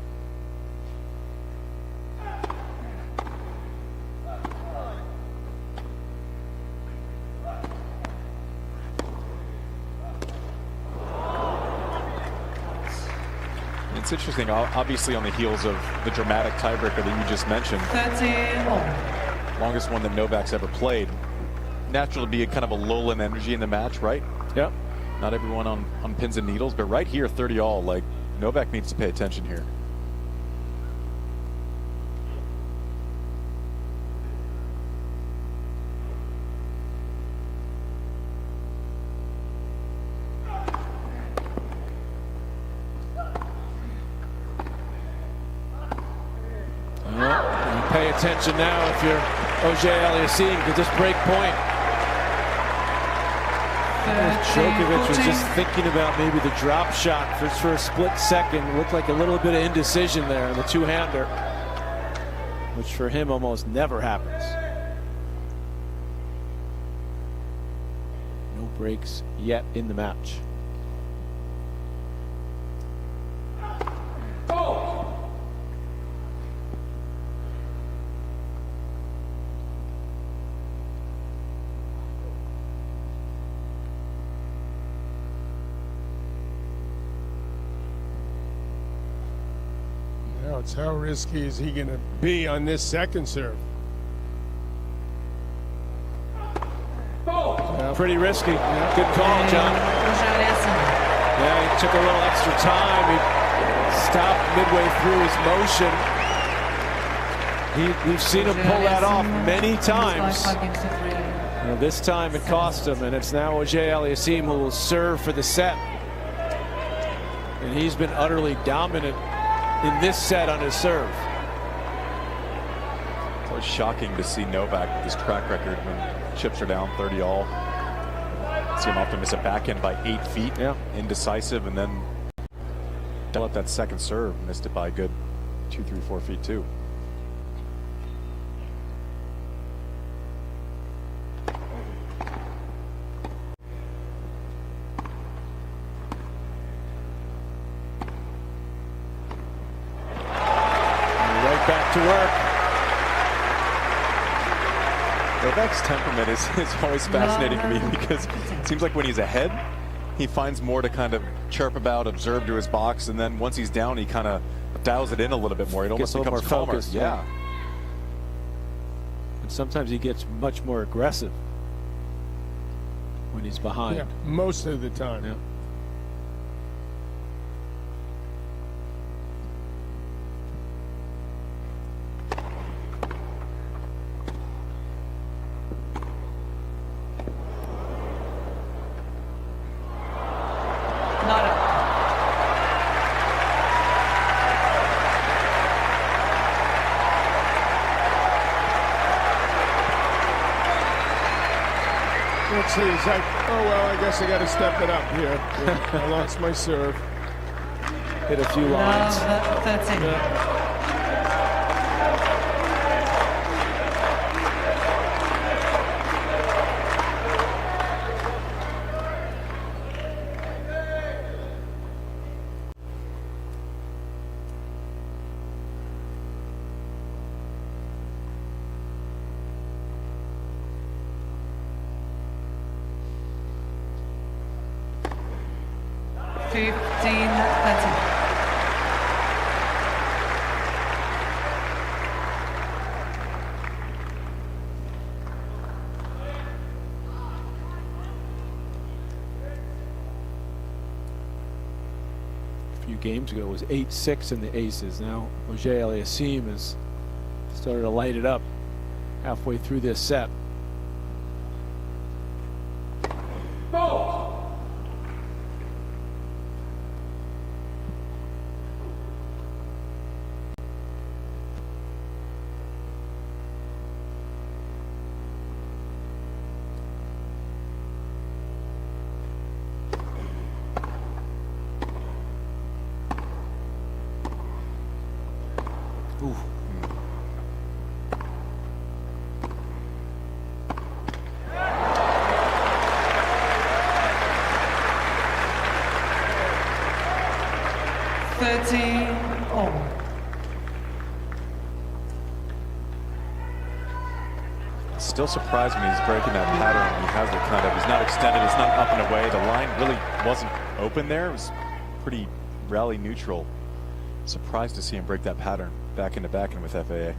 It's interesting, obviously on the heels of the dramatic tiebreaker that you just mentioned. 31. Longest one that Novak's ever played. Natural to be a kind of a lull in energy in the match, right? Yep. Not everyone on pins and needles, but right here, 30 all, like Novak needs to pay attention here. Pay attention now if you're AUGER-ALIASSIME, because this break point. Djokovic was just thinking about maybe the drop shot for a split second. Looked like a little bit of indecision there in the two-hander, which for him almost never happens. No breaks yet in the match. How risky is he going to be on this second serve? Pretty risky. Good call, John. Yeah, he took a little extra time. He stopped midway through his motion. We've seen him pull that off many times. Well, this time it cost him, and it's now AUGER-ALIASSIME who will serve for the set. And he's been utterly dominant in this set on his serve. It's always shocking to see Novak with his track record when chips are down 30-all. See him often miss a backhand by 8 feet, indecisive, and then up that second serve, missed it by a good 2, 3, 4 feet too. Back to work. Novak's temperament is always fascinating to me because it seems like when he's ahead, he finds more to kind of chirp about, observe to his box, and then once he's down, he kind of dials it in a little bit more. It almost becomes more calmer. focused. Yeah. And sometimes he gets much more aggressive when he's behind. Yeah, most of the time. Yeah. Let's see, he's like, oh, well, I guess I got to step it up here. I lost my serve. Hit a few lines. 13. 15, 13. A few games ago it was 8-6 in the aces. Now AUGER-ALIASSIME has started to light it up halfway through this set. Ooh. 13-all. Still surprised me he's breaking that pattern. He has it kind of, he's not extended, it's not up and away. The line really wasn't open there. It was pretty rally neutral. Surprised to see him break that pattern back into back and with FAA.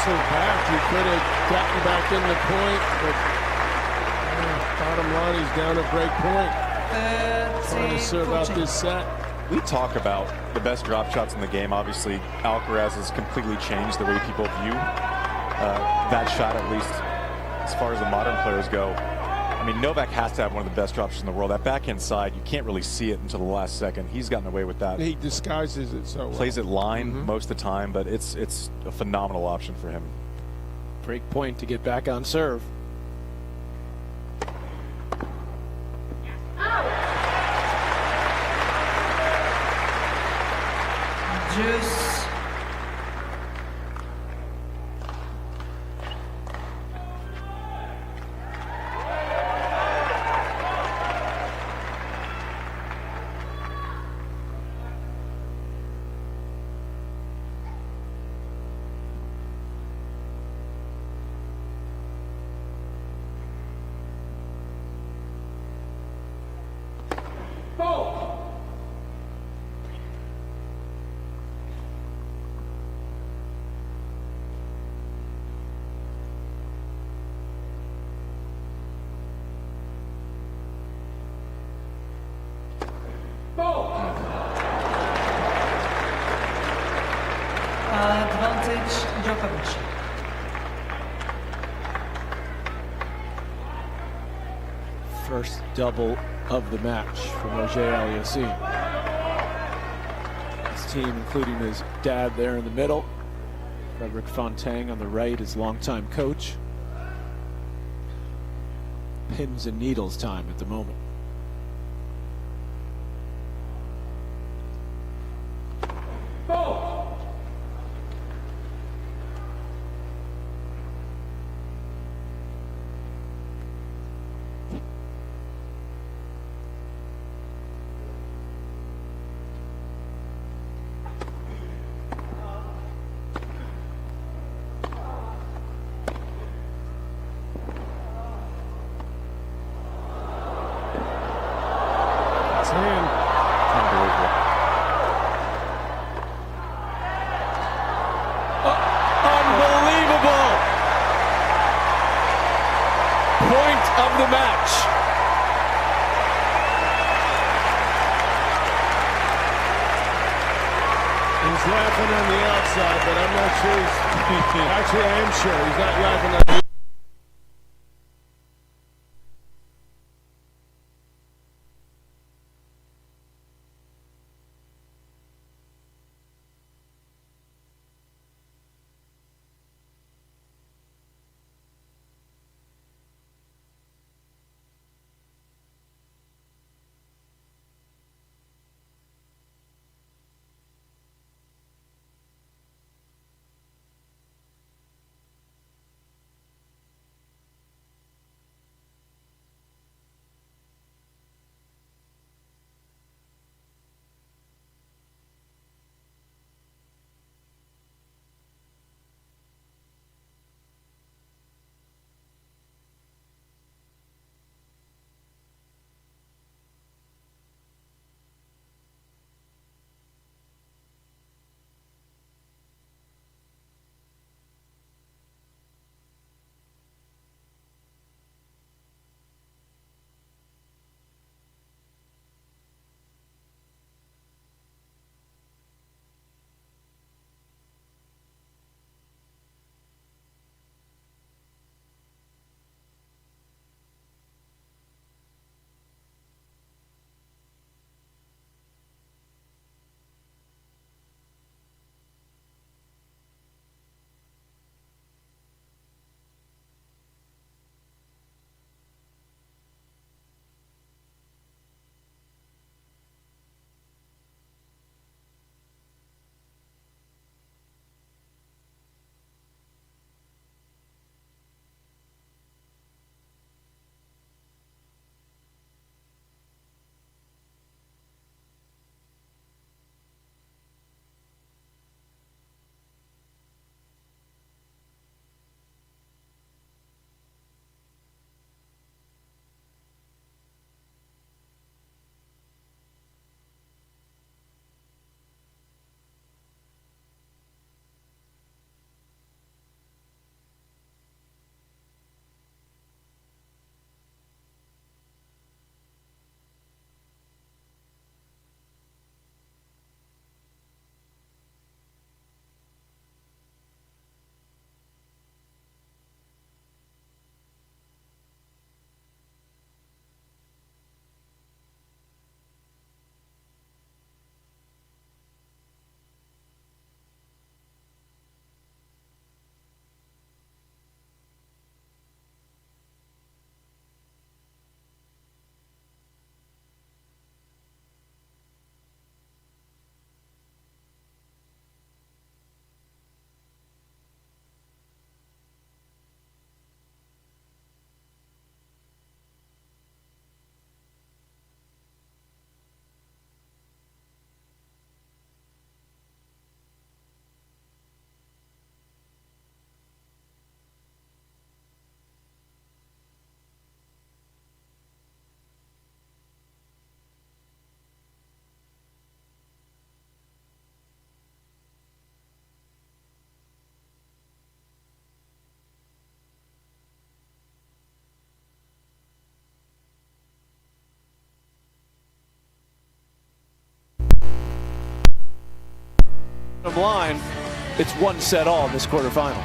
Back, he could have gotten back in the point, but bottom line, he's down at break point. Trying to serve out this set. We talk about the best drop shots in the game. Obviously, Alcaraz has completely changed the way people view that shot, at least as far as the modern players go. I mean, Novak has to have one of the best drop shots in the world. That backhand side, you can't really see it until the last second. He's gotten away with that. He disguises it so well. Plays it line most of the time, but it's a phenomenal option for him. Break point to get back on serve. Juice. Advantage, Djokovic. First double of the match from AUGER-ALIASSIME. His team, including his dad there in the middle, Frederick Fontang on the right, his longtime coach. Pins and needles time at the moment. Unbelievable! Point of the match. He's laughing on the outside, but I'm not sure he's... Actually, I am sure he's not laughing on the Bottom line, it's one set all in this quarterfinal.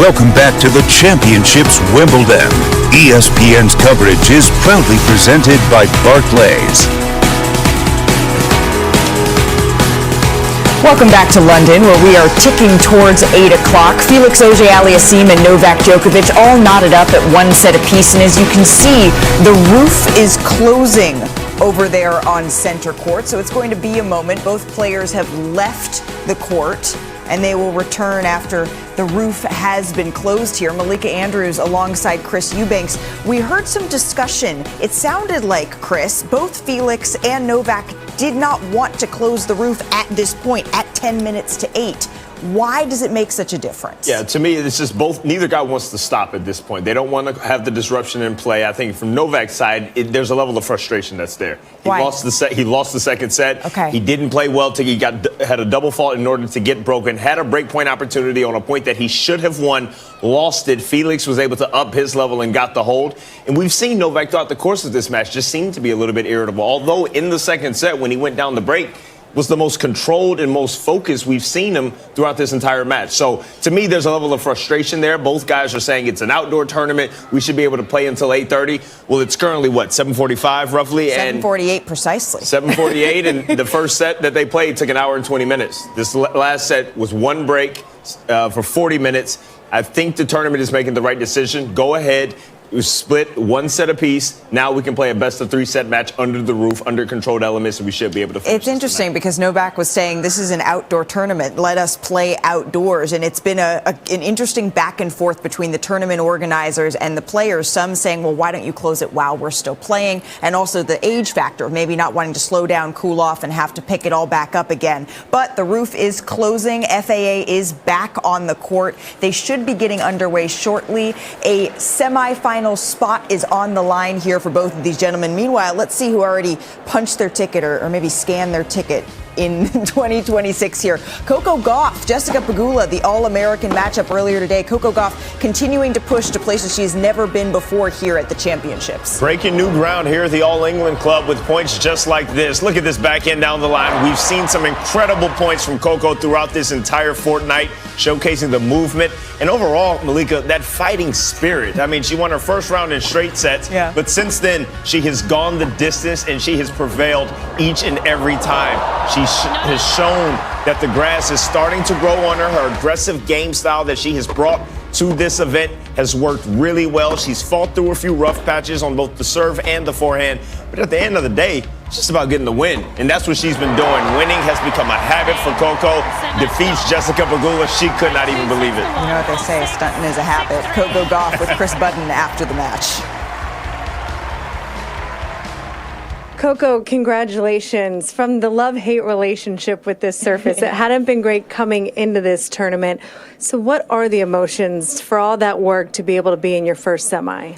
Welcome back to the Championships Wimbledon. ESPN's coverage is proudly presented by Barclays. Welcome back to London, where we are ticking towards 8 o'clock. FELIX, AUGER-ALIASSIME, and NOVAK Djokovic all knotted up at one set apiece. And as you can see, the roof is closing over there on center court. So it's going to be a moment. Both players have left the court, and they will return after the roof has been closed here. Malika Andrews alongside Chris Eubanks. We heard some discussion. It sounded like, Chris, both FELIX and NOVAK did not want to close the roof at this point, at 10 minutes to 8. Why does it make such a difference? Yeah, to me, it's just neither guy wants to stop at this point. They don't want to have the disruption in play. I think from Novak's side, there's a level of frustration that's there. He lost the second set. Okay. He didn't play well. He had a double fault in order to get broken. Had a break point opportunity on a point that he should have won. Lost it. FELIX was able to up his level and got the hold. And we've seen Novak throughout the course of this match just seem to be a little bit irritable. Although in the second set, when he went down the break, was the most controlled and most focused we've seen him throughout this entire match. So to me, there's a level of frustration there. Both guys are saying it's an outdoor tournament. We should be able to play until 8:30. Well, it's currently, 7:45 roughly? 7:48 precisely. 7:48, and the first set that they played took an hour and 20 minutes. This last set was one break for 40 minutes. I think the tournament is making the right decision. Go ahead. We split one set apiece. Now we can play a best-of-3 set match under the roof, under controlled elements, and we should be able to finish. It's interesting because Novak was saying this is an outdoor tournament. Let us play outdoors. And it's been an interesting back and forth between the tournament organizers and the players. Some saying, well, why don't you close it while we're still playing? And also the age factor, maybe not wanting to slow down, cool off, and have to pick it all back up again. But the roof is closing. FAA is back on the court. They should be getting underway shortly. A semifinal spot is on the line here for both of these gentlemen. Meanwhile, let's see who already punched their ticket or maybe scanned their ticket in 2026 here. Coco Gauff, Jessica Pegula, the All-American matchup earlier today. Coco Gauff continuing to push to places she's never been before here at the championships. Breaking new ground here at the All-England Club with points just like this. Look at this backhand down the line. We've seen some incredible points from Coco throughout this entire fortnight, showcasing the movement. And overall, Malika, that fighting spirit. I mean, she won her first round in straight sets, but since then, she has gone the distance and she has prevailed each and every time. She has shown that the grass is starting to grow on her. Her aggressive game style that she has brought to this event has worked really well. She's fought through a few rough patches on both the serve and the forehand. But at the end of the day, it's just about getting the win. And that's what she's been doing. Winning has become a habit for Coco. Defeats Jessica Pegula. She could not even believe it. You know what they say, stunting is a habit. Coco Gauff with Chris Budden after the match. Coco, congratulations. From the love-hate relationship with this surface, it hadn't been great coming into this tournament. So what are the emotions for all that work to be able to be in your first semi?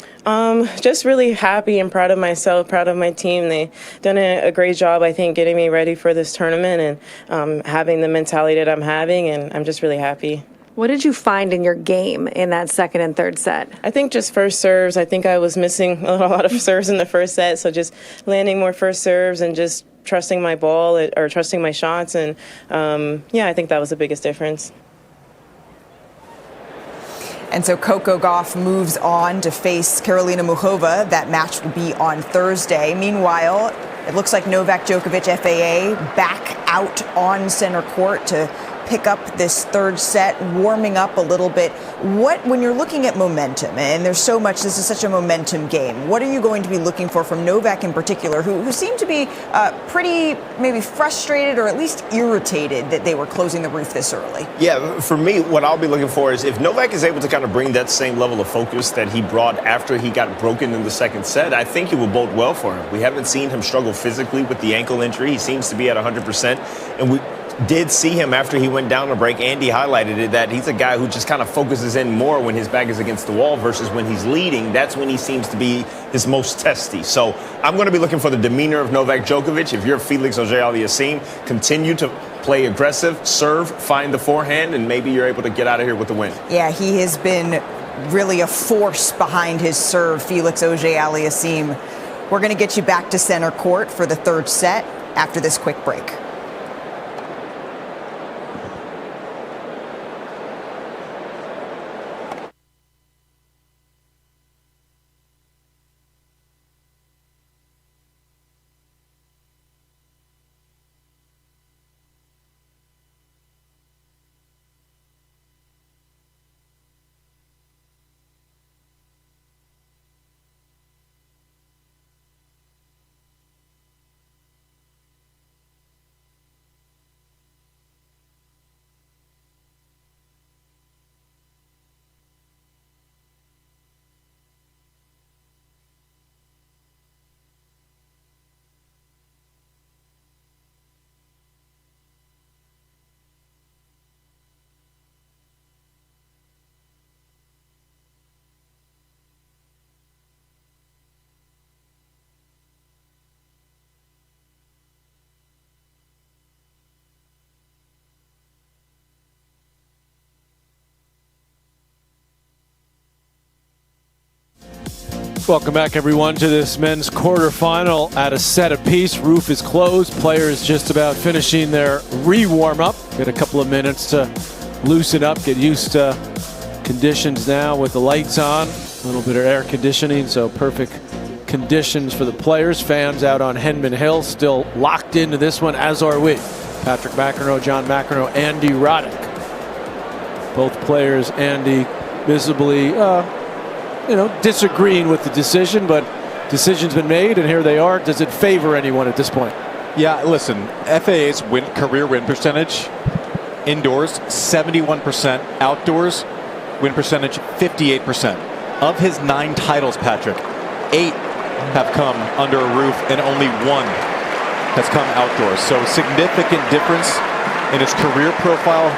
Just really happy and proud of myself, proud of my team. They've done a great job, I think, getting me ready for this tournament and having the mentality that I'm having, and I'm just really happy. What did you find in your game in that second and third set? I think just first serves. I think I was missing a lot of serves in the first set, so just landing more first serves and just trusting my ball or trusting my shots. And, I think that was the biggest difference. And so Coco Gauff moves on to face Karolina Muchova. That match will be on Thursday. Meanwhile, it looks like Novak Djokovic, FAA, back out on center court to pick up this third set, warming up a little bit. When you're looking at momentum, and there's so much, this is such a momentum game, what are you going to be looking for from Novak in particular, who seemed to be pretty maybe frustrated or at least irritated that they were closing the roof this early? Yeah, for me, what I'll be looking for is if Novak is able to kind of bring that same level of focus that he brought after he got broken in the second set, I think it will bode well for him. We haven't seen him struggle physically with the ankle injury. He seems to be at 100%. And we did see him after he went down to break. Andy highlighted it, that he's a guy who just kind of focuses in more when his back is against the wall versus when he's leading. That's when he seems to be his most testy. So I'm going to be looking for the demeanor of Novak Djokovic. If you're Felix AUGER-ALIASSIME, continue to play aggressive, serve, find the forehand, and maybe you're able to get out of here with the win. Yeah, he has been really a force behind his serve, Felix AUGER-ALIASSIME. We're going to get you back to center court for the third set after this quick break. Welcome back, everyone, to this men's quarterfinal at a set apiece. Roof is closed. Players just about finishing their re-warm-up. Get a couple of minutes to loosen up, get used to conditions now with the lights on. A little bit of air conditioning, so perfect conditions for the players. Fans out on Henman Hill still locked into this one, as are we. Patrick McEnroe, John McEnroe, Andy Roddick. Both players, Andy, visibly, disagreeing with the decision, but decision's been made, and here they are. Does it favor anyone at this point? Yeah, listen, FAA's career win percentage, indoors, 71%, outdoors, win percentage, 58%. Of his 9 titles, Patrick, 8 have come under a roof, and only 1 has come outdoors. So significant difference in his career profile,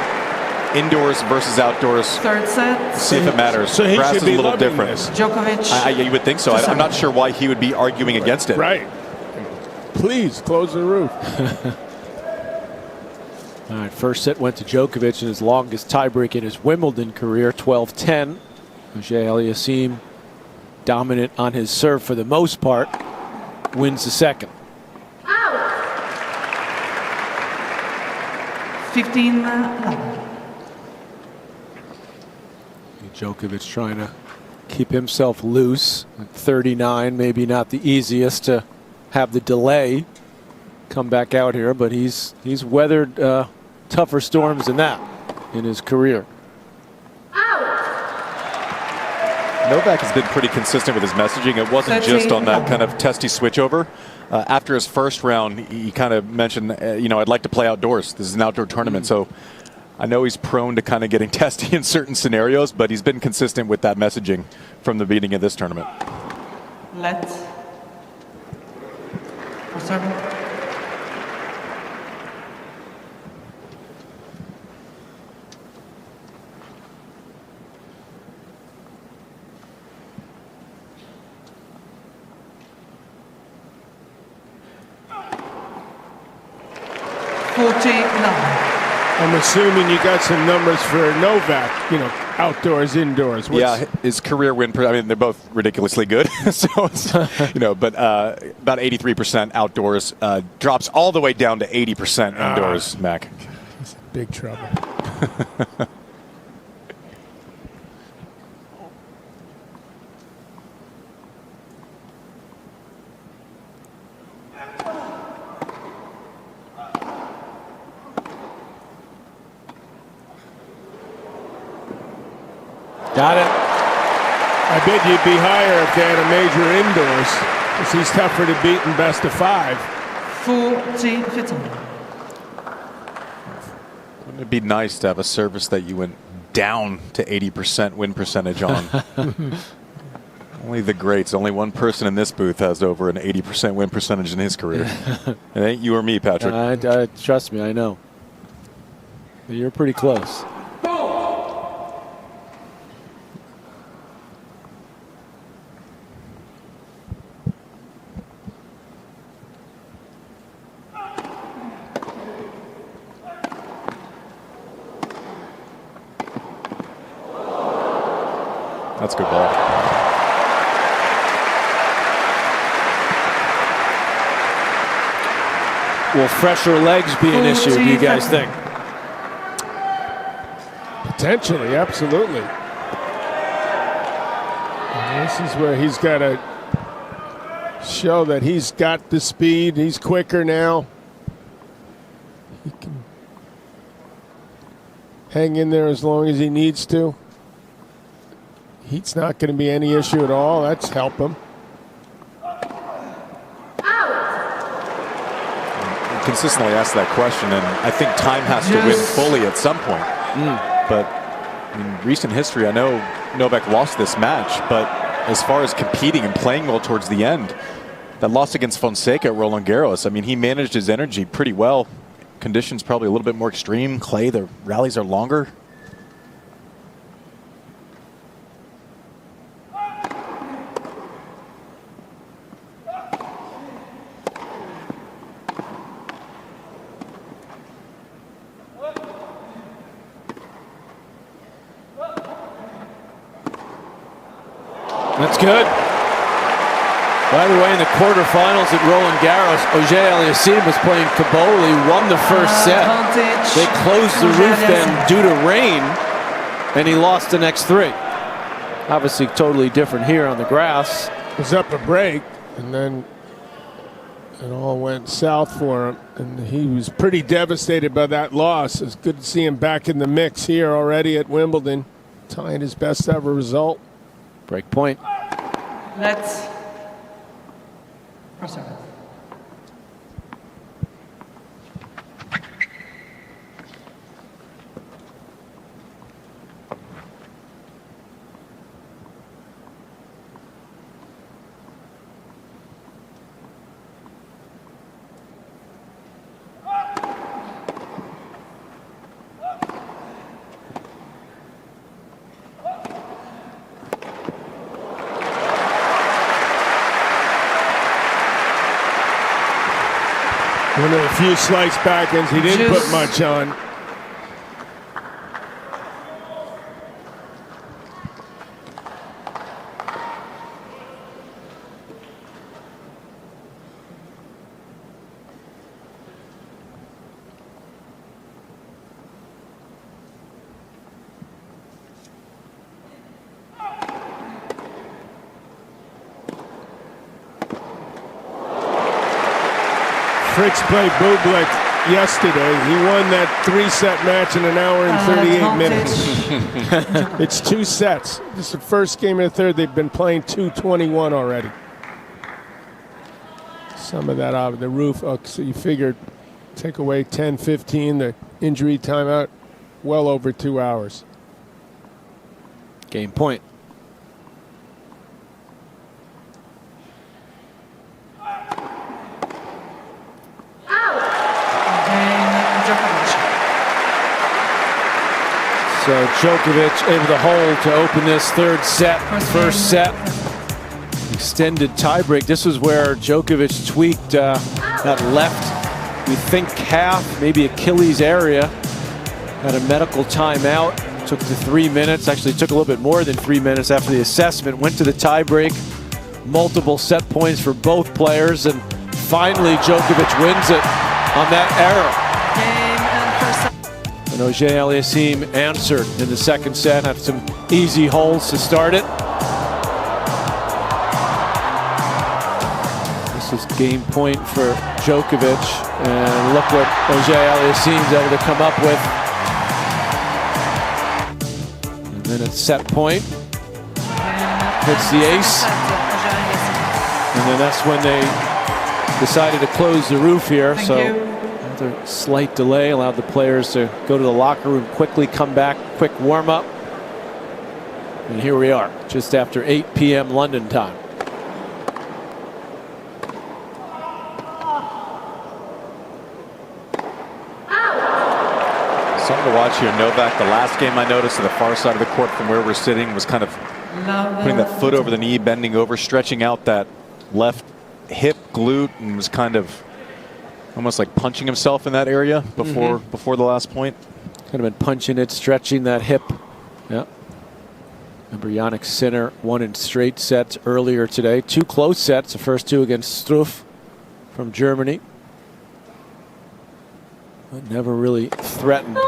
indoors versus outdoors. Third set. Let's see if it matters. So he Grass should is be a little loving different. this. Djokovic. You would think so. I'm not sure why he would be arguing against it. Right. Please close the roof. All right, first set went to Djokovic in his longest tiebreak in his Wimbledon career, 12-10. AUGER-ALIASSIME, dominant on his serve for the most part, wins the second. 15-11. Djokovic trying to keep himself loose at 39, maybe not the easiest to have the delay come back out here, but he's weathered tougher storms than that in his career. Novak has been pretty consistent with his messaging. It wasn't just on that kind of testy switchover. After his first round, he kind of mentioned, I'd like to play outdoors. This is an outdoor tournament, so I know he's prone to kind of getting testy in certain scenarios, but he's been consistent with that messaging from the beginning of this tournament. Let's. For serve. 49. I'm assuming you got some numbers for Novak, outdoors, indoors. Yeah, his career win, they're both ridiculously good. So, it's, but about 83% outdoors, drops all the way down to 80% indoors, Mac. He's in big trouble. Got it. I bet you'd be higher if they had a major indoors, because he's tougher to beat in best of 5. 40-15. Wouldn't it be nice to have a service that you went down to 80% win percentage on? Only the greats. Only one person in this booth has over an 80% win percentage in his career. It ain't you or me, Patrick. Trust me, I know. You're pretty close. That's a good ball. Will fresher legs be an issue, do you guys think? Potentially, absolutely. And this is where he's got to show that he's got the speed. He's quicker now. He can hang in there as long as he needs to. Heat's not going to be any issue at all. That's help him. I consistently ask that question, and I think time has to win fully at some point. But in recent history, I know Novak lost this match, but as far as competing and playing well towards the end, that loss against Fonseca at Roland Garros, he managed his energy pretty well. Conditions probably a little bit more extreme. Clay, the rallies are longer. That's good. By the way, in the quarterfinals at Roland Garros, AUGER-ALIASSIME was playing Caboli, won the first set. They closed the roof then due to rain, and he lost the next 3. Obviously totally different here on the grass. It was up a break, and then it all went south for him, and he was pretty devastated by that loss. It's good to see him back in the mix here already at Wimbledon. tying his best ever result. Break point. Let's proceed. One of the few slice backhands he didn't put much on. Fritz played Bublik yesterday. He won that 3-set match in 1 hour and 38 minutes. It's 2 sets. This is the first game of the third. They've been playing 2:21 already. Some of that out of the roof. So you figured take away 10, 15, the injury timeout, well over 2 hours. Game point. So Djokovic able to hold to open this third set. First set, extended tiebreak. This was where Djokovic tweaked that left, we think calf, maybe Achilles area. Had a medical timeout. Took to 3 minutes. Actually took a little bit more than 3 minutes after the assessment. Went to the tiebreak. Multiple set points for both players, and finally Djokovic wins it on that error. And AUGER-ALIASSIME answered in the second set. Had some easy holes to start it. This is game point for Djokovic, and look what AUGER-ALIASSIME's able to come up with. And then at set point, hits the ace, and then that's when they decided to close the roof here. Another slight delay allowed the players to go to the locker room quickly, come back, quick warm up. And here we are, just after 8 p.m. London time. Something to watch here. Novak, the last game I noticed to the far side of the court from where we're sitting, was kind of putting that foot over the knee, bending over, stretching out that left hip glute, and was kind of almost like punching himself in that area before the last point. Kind of been punching it, stretching that hip. Yeah. Remember Jannik Sinner won in straight sets earlier today. 2 close sets, the first 2 against Struff from Germany. But never really threatened.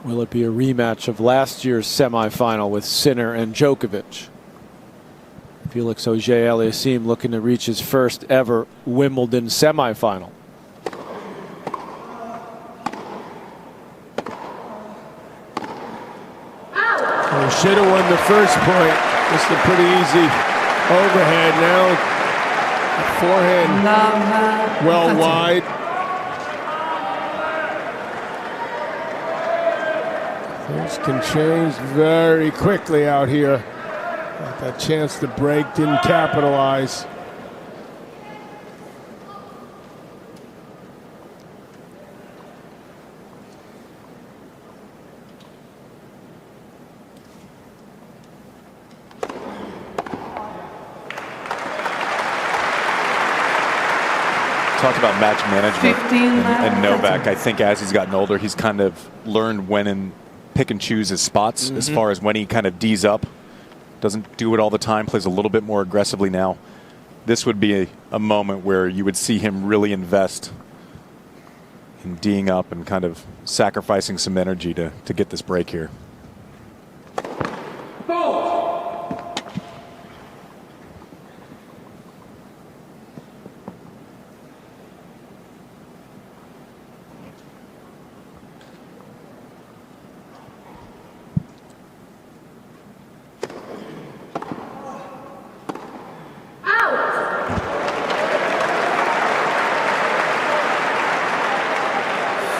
Will it be a rematch of last year's semifinal with Sinner and Djokovic? Felix Auger-Aliassime looking to reach his first ever Wimbledon semifinal. He should have won the first point. Just a pretty easy overhead. Now forehand well wide. Things can change very quickly out here. That chance to break, didn't capitalize. Talked about match management and Novak. I think as he's gotten older, he's kind of learned when and pick and choose his spots as far as when he kind of D's up. Doesn't do it all the time, plays a little bit more aggressively now. This would be a moment where you would see him really invest in D'ing up and kind of sacrificing some energy to get this break here.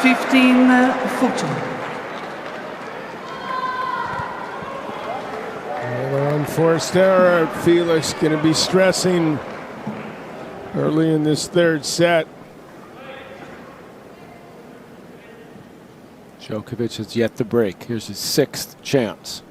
15-14. Another unforced error. Felix going to be stressing early in this third set. Djokovic has yet to break. Here's his 6th chance.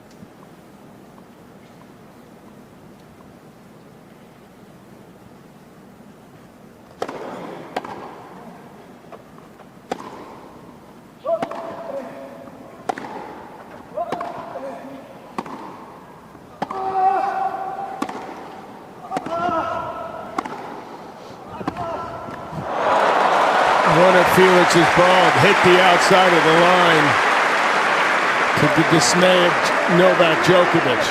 One of Felix's ball hit the outside of the line to the dismay of Novak Djokovic.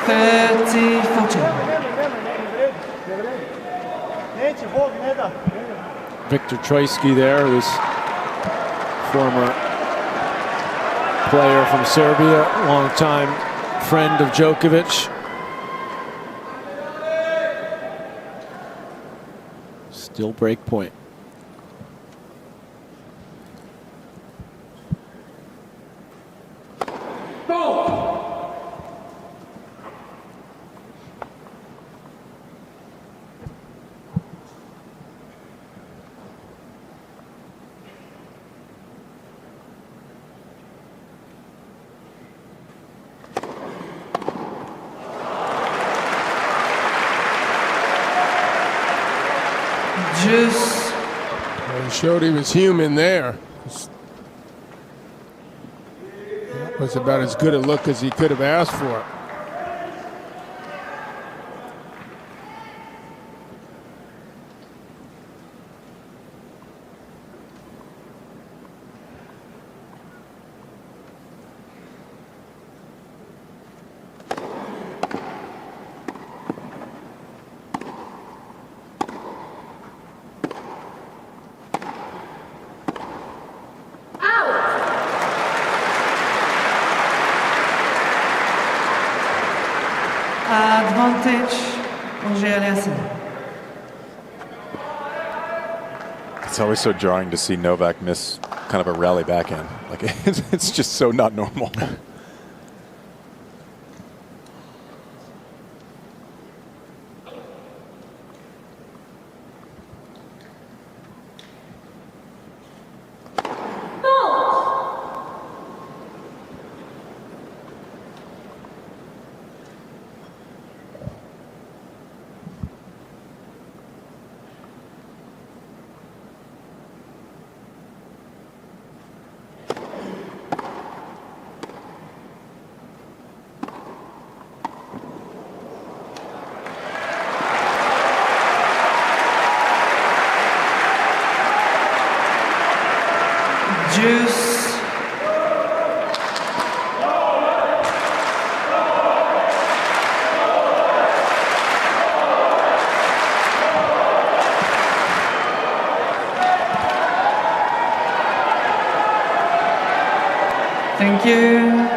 30-14. Victor Troicki there, who's former player from Serbia, longtime friend of Djokovic. Still break point. Just He showed he was human there. That was about as good a look as he could have asked for. advantage, AUGER-ALIASSIME. It's always so jarring to see Novak miss kind of a rally backhand. Like it's just so not normal. Juice. Thank you.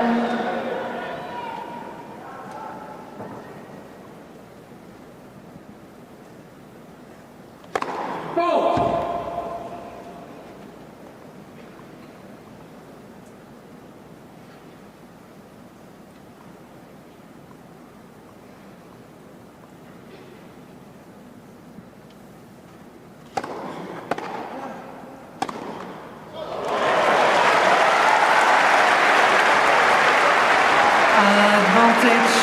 Advantage,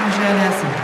AUGER-ALIASSIME.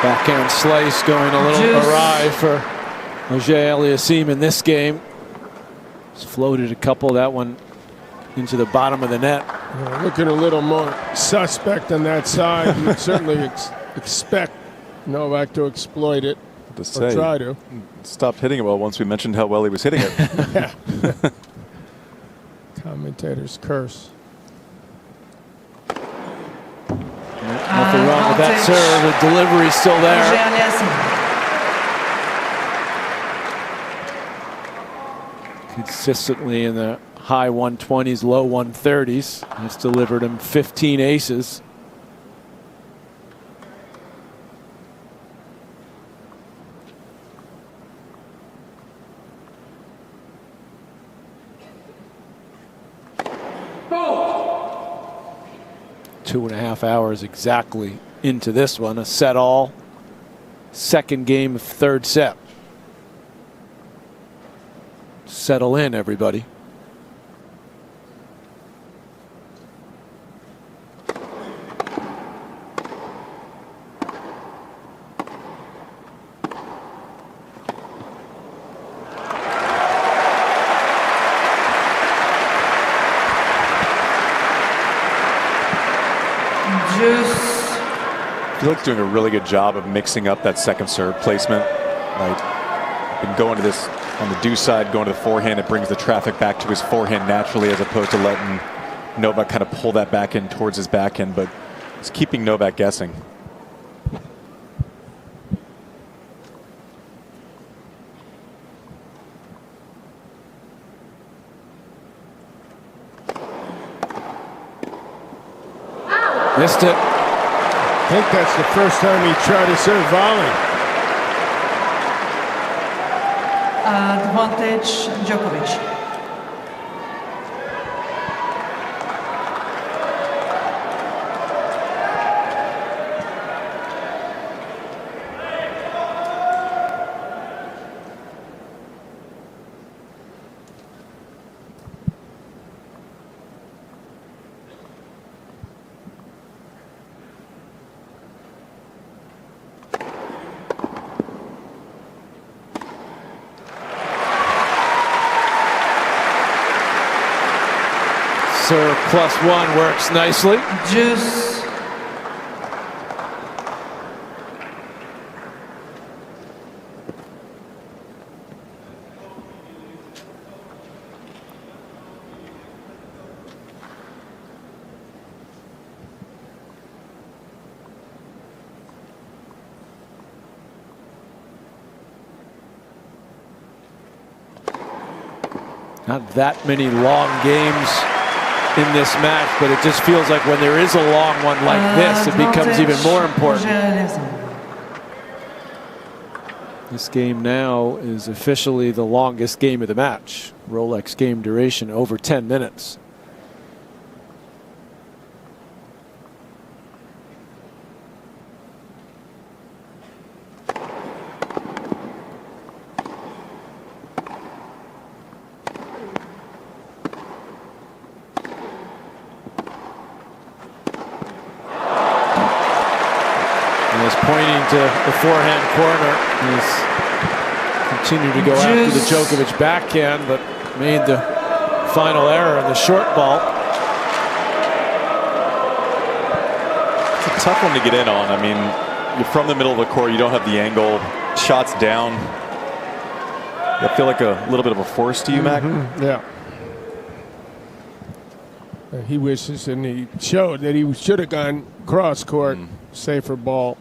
Backhand slice going a little awry for AUGER-ALIASSIME in this game. He's floated a couple, that one into the bottom of the net. Looking a little more suspect on that side. You'd certainly expect Novak to exploit it. to say. Try to. Stopped hitting it well once we mentioned how well he was hitting it. Yeah. Commentators curse. Nothing wrong with that serve. The delivery's still there. Consistently in the high 120s, low 130s. He's delivered him 15 aces. Oh. 2.5 hours exactly into this one. A set all. Second game of third set. Settle in, everybody. Felix doing a really good job of mixing up that second serve placement. Like, been going to this on the deuce side, going to the forehand. It brings the traffic back to his forehand naturally, as opposed to letting Novak kind of pull that back in towards his backhand. But it's keeping Novak guessing. Missed it. I think that's the first time he tried to serve volley. Advantage Djokovic. Serve +1 works nicely. Juice. Not that many long games in this match, but it just feels like when there is a long one like this, it becomes even more important. This game now is officially the longest game of the match. Rolex game duration over 10 minutes. Pointing to the forehand corner. He's continued to go after the Djokovic backhand, but made the final error in the short ball. It's a tough one to get in on. I mean, you're from the middle of the court, you don't have the angle. Shots down. That feel like a little bit of a force to you, Mac? Yeah. He wishes, and he showed that he should have gone cross court, safer ball.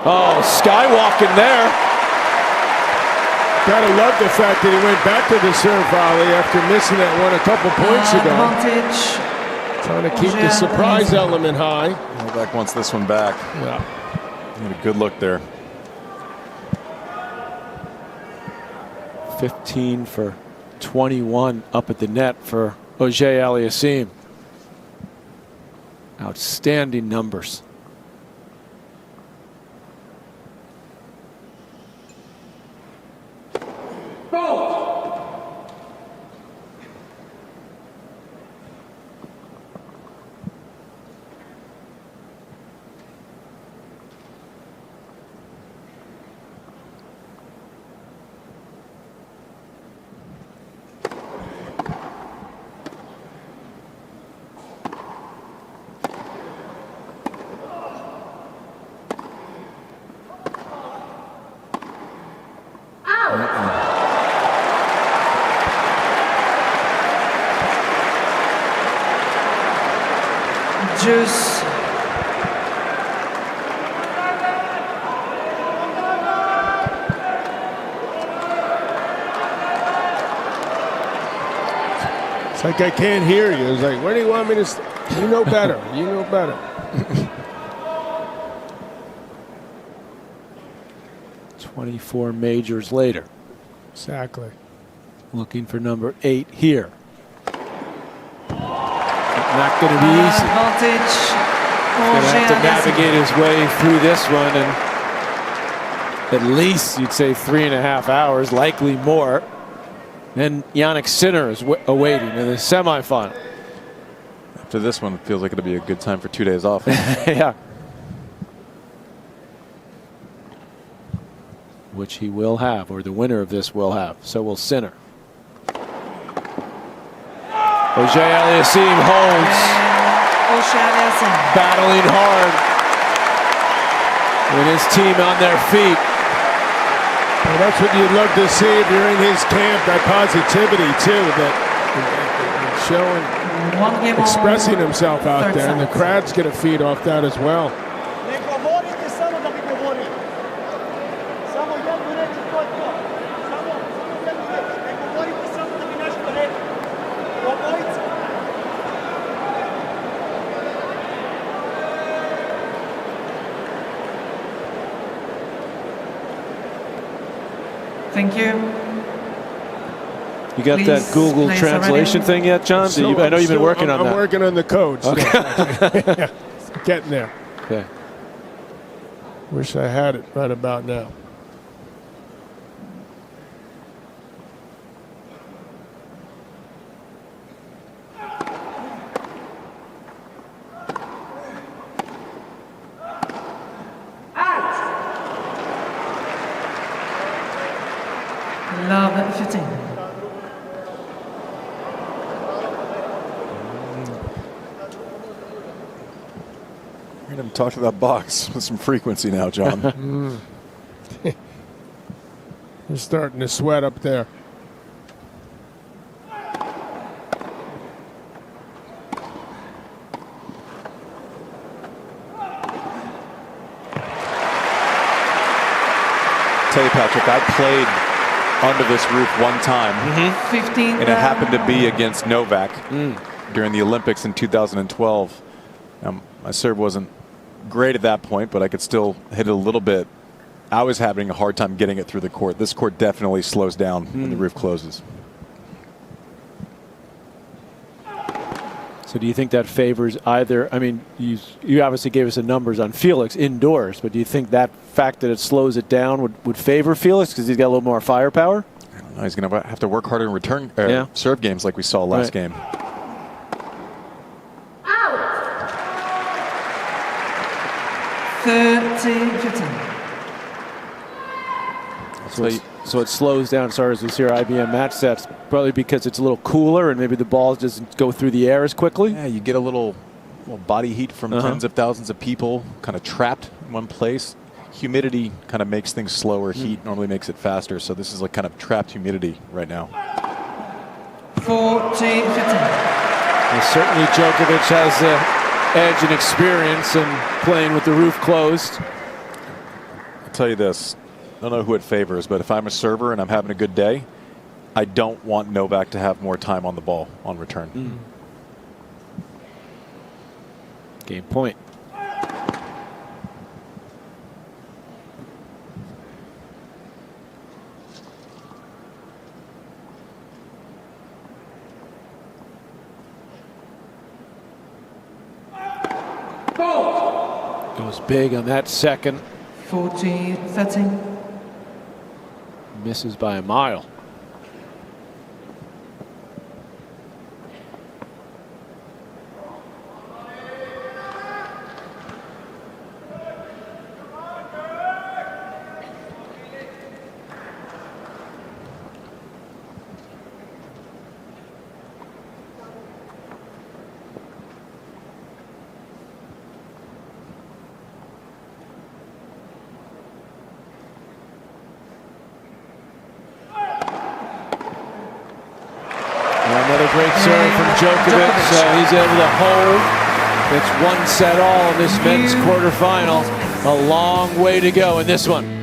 Oh, skywalking there. Gotta love the fact that he went back to the serve volley after missing that one a couple points ago. Trying to keep the surprise element high. Novak wants this one back. Yeah. Had a good look there. 15 for 21 up at the net for AUGER-ALIASSIME. Outstanding numbers. Juice. It's like I can't hear you. It's like, where do you want me to? You know better. You know better. 24 majors later. Exactly. Looking for number 8 here. Not going to be easy. Advantage. He's going to have to navigate his way through this one, and at least you'd say 3.5 hours, likely more. Then Jannik Sinner is awaiting in the semifinal. After this one, it feels like it'll be a good time for 2 days off. Yeah. Which he will have, or the winner of this will have. So will Sinner. AUGER-ALIASSIME holds. Battling hard. With his team on their feet. Well, that's what you'd love to see if you're in his camp, that positivity too, that showing, expressing himself out there, and the crowd's going to feed off that as well. Thank you. You got Please that Google place translation thing yet, John? I know you've been working on that. I'm working on the code. Okay. Yeah, getting there. Okay. Wish I had it right about now. Love 15. We're going to talk to that box with some frequency now, John. You're starting to sweat up there. Tell you, Patrick, I played under this roof one time, 15. and it happened to be against Novak during the Olympics in 2012. My serve wasn't great at that point, but I could still hit it a little bit. I was having a hard time getting it through the court. This court definitely slows down when the roof closes. So do you think that favors either? I mean, you obviously gave us the numbers on Felix indoors, but do you think that fact that it slows it down would favor Felix because he's got a little more firepower? I don't know. He's going to have to work harder in return serve games like we saw last game. 30-15. So it slows down as far as this here IBM match sets, probably because it's a little cooler and maybe the ball doesn't go through the air as quickly. Yeah, you get a little body heat from tens of thousands of people kind of trapped in one place. Humidity kind of makes things slower. Heat normally makes it faster. So this is like kind of trapped humidity right now. 40-15. Well, certainly Djokovic has the edge and experience in playing with the roof closed. I'll tell you this. I don't know who it favors, but if I'm a server and I'm having a good day, I don't want Novak to have more time on the ball on return. Game point. Goes big on that second. 40-13. Misses by a mile. Another great serve from Djokovic. He's able to hold It's one set all in this men's quarterfinal. A long way to go in this one.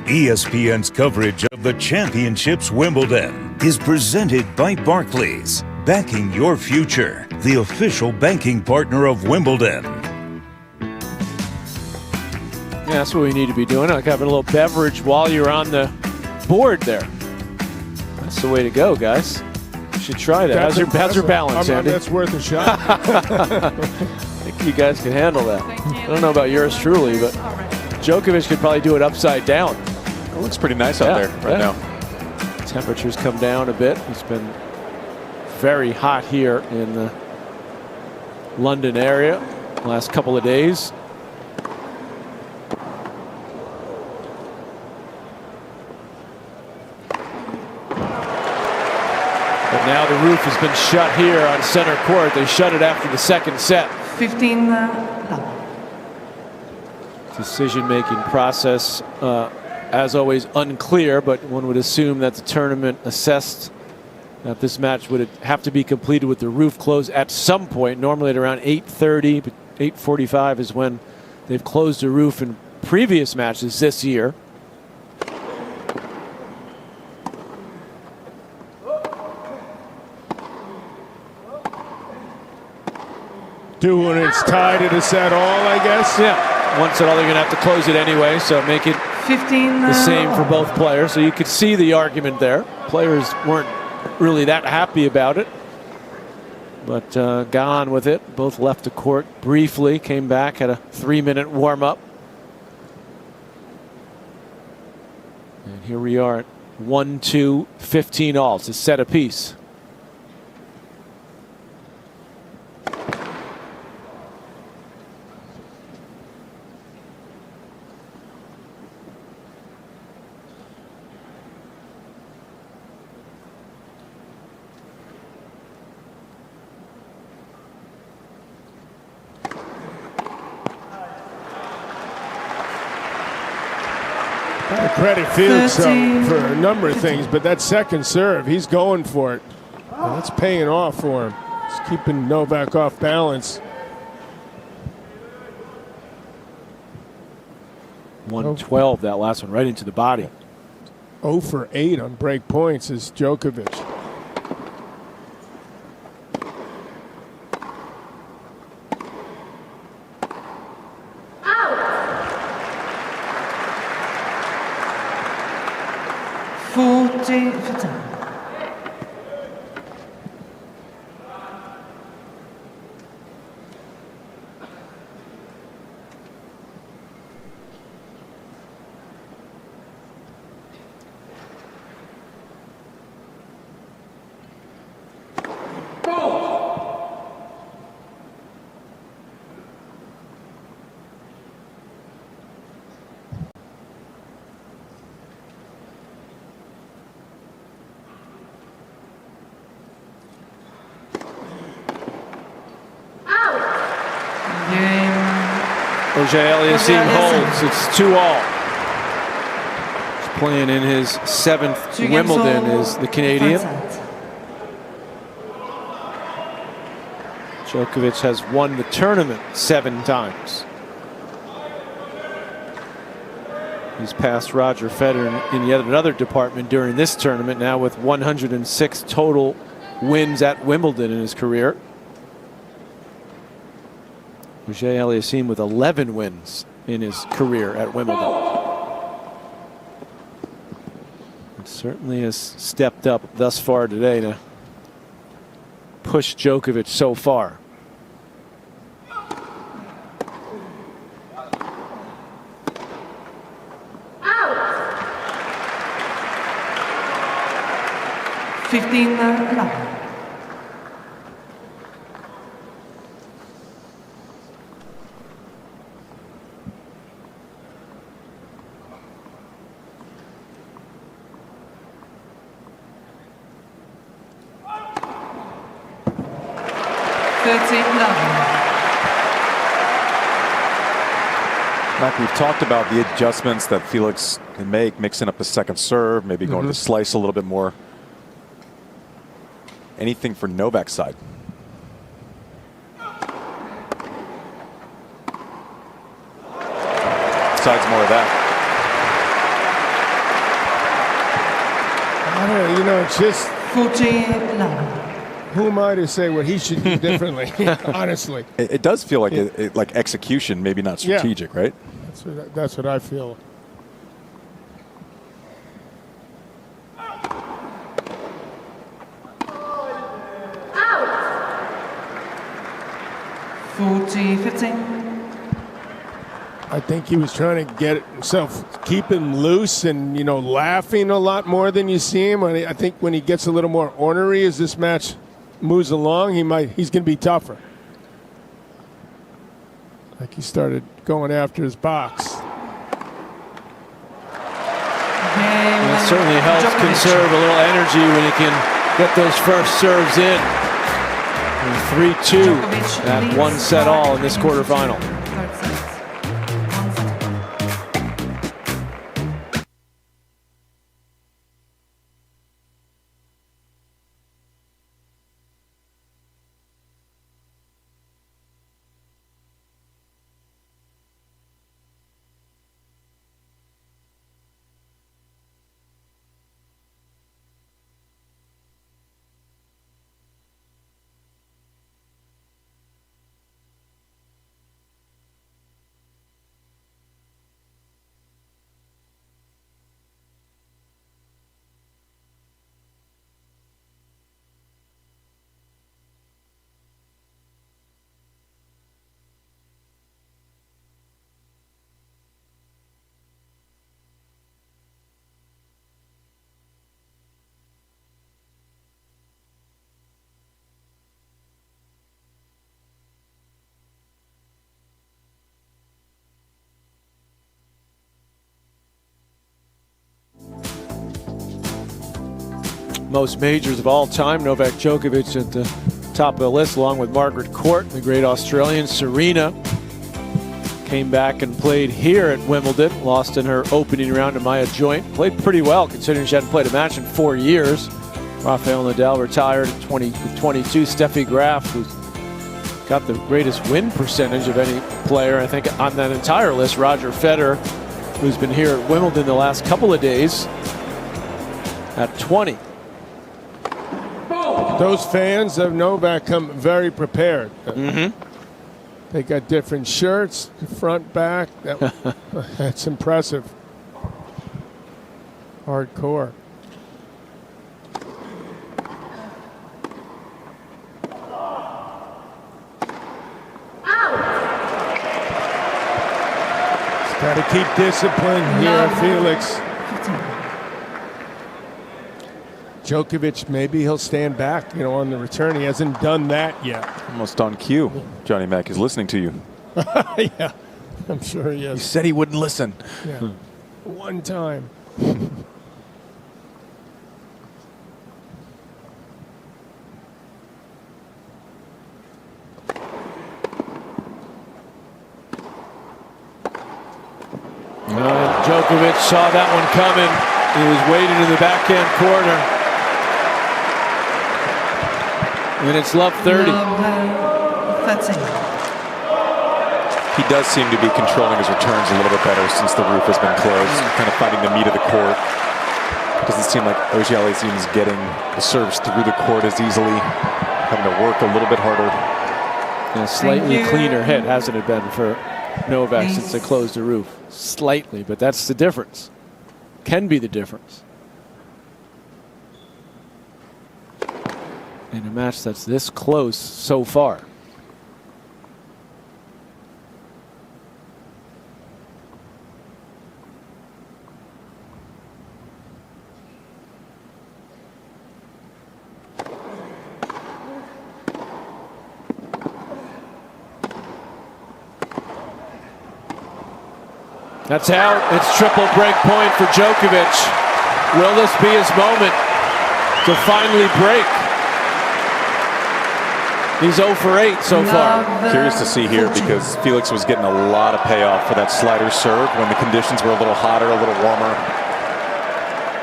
ESPN's coverage of the Championships Wimbledon is presented by Barclays, backing your future, the official banking partner of Wimbledon. Yeah, that's what we need to be doing, like having a little beverage while you're on the board there. That's the way to go, guys. You should try that. How's your balance, Andy? That's worth a shot. I think you guys can handle that. I don't know about yours truly, but Djokovic could probably do it upside down. It looks pretty nice out there right now. Temperatures come down a bit. It's been very hot here in the London area the last couple of days. But now the roof has been shut here on center court. They shut it after the second set. 15 love. Decision-making process, as always, unclear, but one would assume that the tournament assessed that this match would have to be completed with the roof closed at some point, normally at around 8:30, but 8:45 is when they've closed the roof in previous matches this year. When it's tied at a set all, I guess. Yeah. One set all, they're going to have to close it anyway, so make it 15 the same for both players. So you could see the argument there. Players weren't really that happy about it, but got on with it. Both left the court briefly, came back, had a 3-minute warm-up. And here we are at 1-2, 15 all. It's a set apiece. Credit Felix for a number of things, but that second serve, he's going for it. And that's paying off for him. He's keeping Novak off balance. 112, that last one, right into the body. 0 for 8 on break points is Djokovic. AUGER-ALIASSIME holds. It's 2 all. It's playing in his 7th Wimbledon is the Canadian. Djokovic has won the tournament 7 times. He's passed Roger Federer in yet another department during this tournament, now with 106 total wins at Wimbledon in his career. AUGER-ALIASSIME with 11 wins in his career at Wimbledon. It certainly has stepped up thus far today to push Djokovic so far. Out. 15-11. Mac, we've talked about the adjustments that Felix can make, mixing up the second serve, maybe going to the slice a little bit more. Anything for Novak's side? Besides more of that. I don't know, you know, it's just 14-11. Who am I to say what he should do differently? Honestly, it does feel like like execution, maybe not strategic, right? That's what I feel. Out. 40-15. I think he was trying to get himself, keep him loose and, you know, laughing a lot more than you see him. I think when he gets a little more ornery as this match moves along, he's going to be tougher. Like he started going after his box. It certainly helps conserve a little energy when he can get those first serves in. 3-2 at 1-set-all in this quarterfinal. Most majors of all time, Novak Djokovic at the top of the list, along with Margaret Court, the great Australian. Serena came back and played here at Wimbledon, lost in her opening round to Maya Joint. Played pretty well, considering she hadn't played a match in 4 years. Rafael Nadal retired at 22. Steffi Graf, who's got the greatest win percentage of any player, I think, on that entire list. Roger Federer, who's been here at Wimbledon the last couple of days, at 20. Those fans of Novak come very prepared. They got different shirts, front, back. That's impressive. Hardcore. Got to keep discipline here, Felix. Djokovic, maybe he'll stand back, you know, on the return. He hasn't done that yet. Almost on cue. Johnny Mac is listening to you. Yeah, I'm sure he is. You said he wouldn't listen. Yeah. One time. Djokovic saw that one coming. He was waiting in the backhand corner. And it's love 30. He does seem to be controlling his returns a little bit better since the roof has been closed, kind of fighting the meat of the court. Doesn't seem like AUGER-ALIASSIME is getting the serves through the court as easily, having to work a little bit harder. And a slightly cleaner hit, hasn't it been, for Novak since they closed the roof? Slightly, but that's the difference. Can be the difference. In a match that's this close so far. That's out. It's triple break point for Djokovic. Will this be his moment to finally break? He's 0 for 8 so far. Curious to see here because Felix was getting a lot of payoff for that slider serve when the conditions were a little hotter, a little warmer.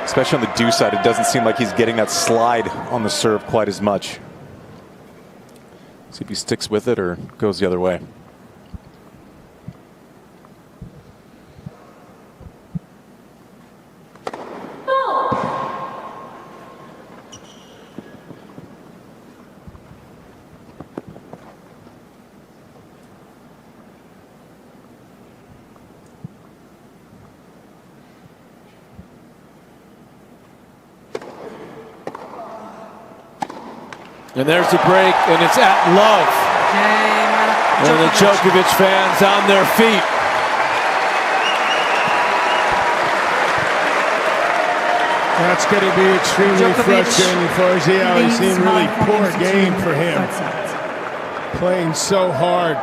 Especially on the deuce side, it doesn't seem like he's getting that slide on the serve quite as much. See if he sticks with it or goes the other way. And there's the break, and it's at love. And the Djokovic fans on their feet. That's going to be extremely frustrating for AUGER-ALIASSIME. Really poor game for him. Playing so hard.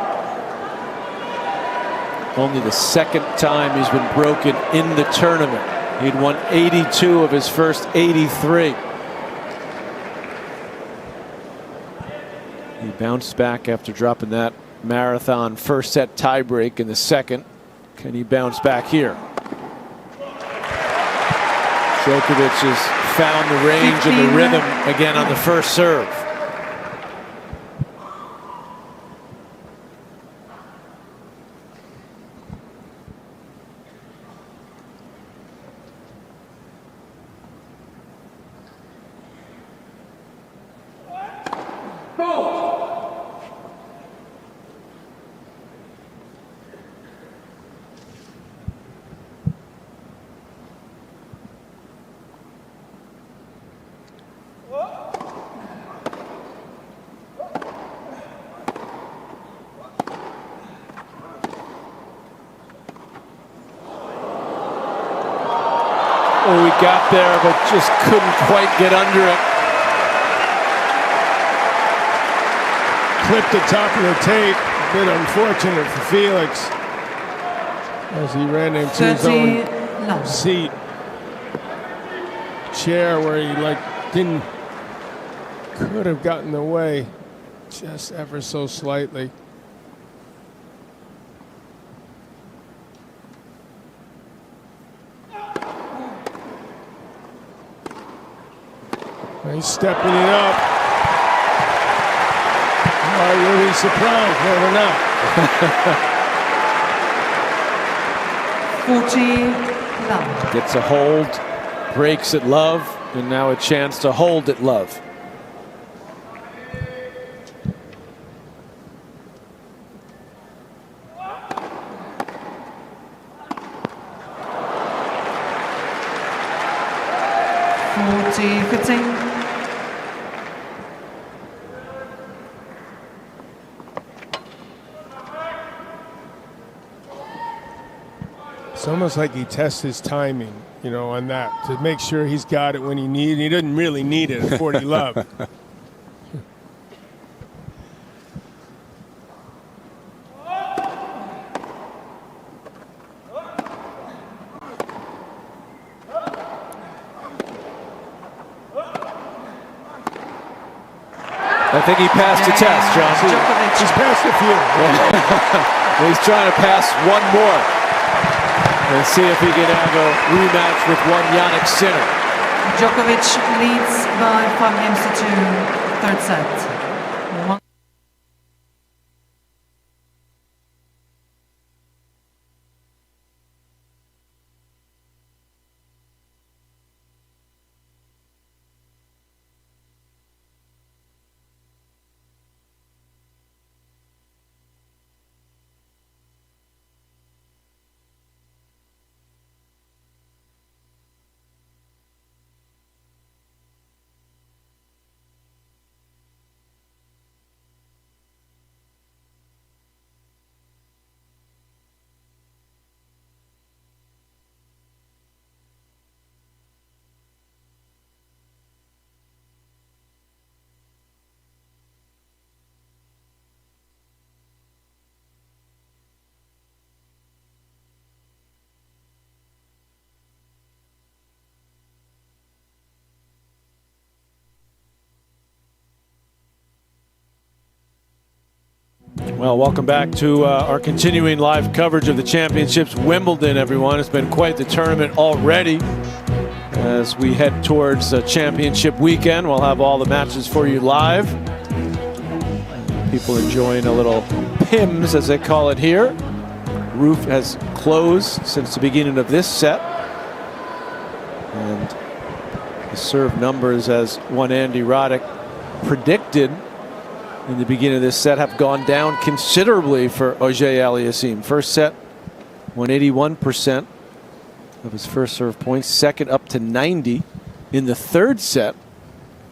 Only the second time he's been broken in the tournament. He'd won 82 of his first 83. He bounced back after dropping that marathon first set tiebreak in the second. Can he bounce back here? Djokovic has found the range and the rhythm again on the first serve. Oh, he got there, but just couldn't quite get under it. Clipped the top of the tape. A bit unfortunate for Felix as he ran into his own seat. Chair where he could have gotten away just ever so slightly. He's stepping it up. Are you really surprised? No, we're not. 40 love. Gets a hold, breaks at love, and now a chance to hold at love. Fitting. It's almost like he tests his timing, on that to make sure he's got it when he needs it. He doesn't really need it at 40 love. I think he passed the test, John. He's passed a few. He's trying to pass one more. And see if he can have a rematch with one Jannik Sinner. Djokovic leads by 5 games to 2, third set. Well, welcome back to our continuing live coverage of the championships. Wimbledon, everyone. It's been quite the tournament already. As we head towards championship weekend, we'll have all the matches for you live. People enjoying a little PIMS, as they call it here. Roof has closed since the beginning of this set. And the serve numbers, as one Andy Roddick predicted in the beginning of this set, have gone down considerably for AUGER-ALIASSIME. First set, 181% of his first serve points. Second, up to 90. In the third set,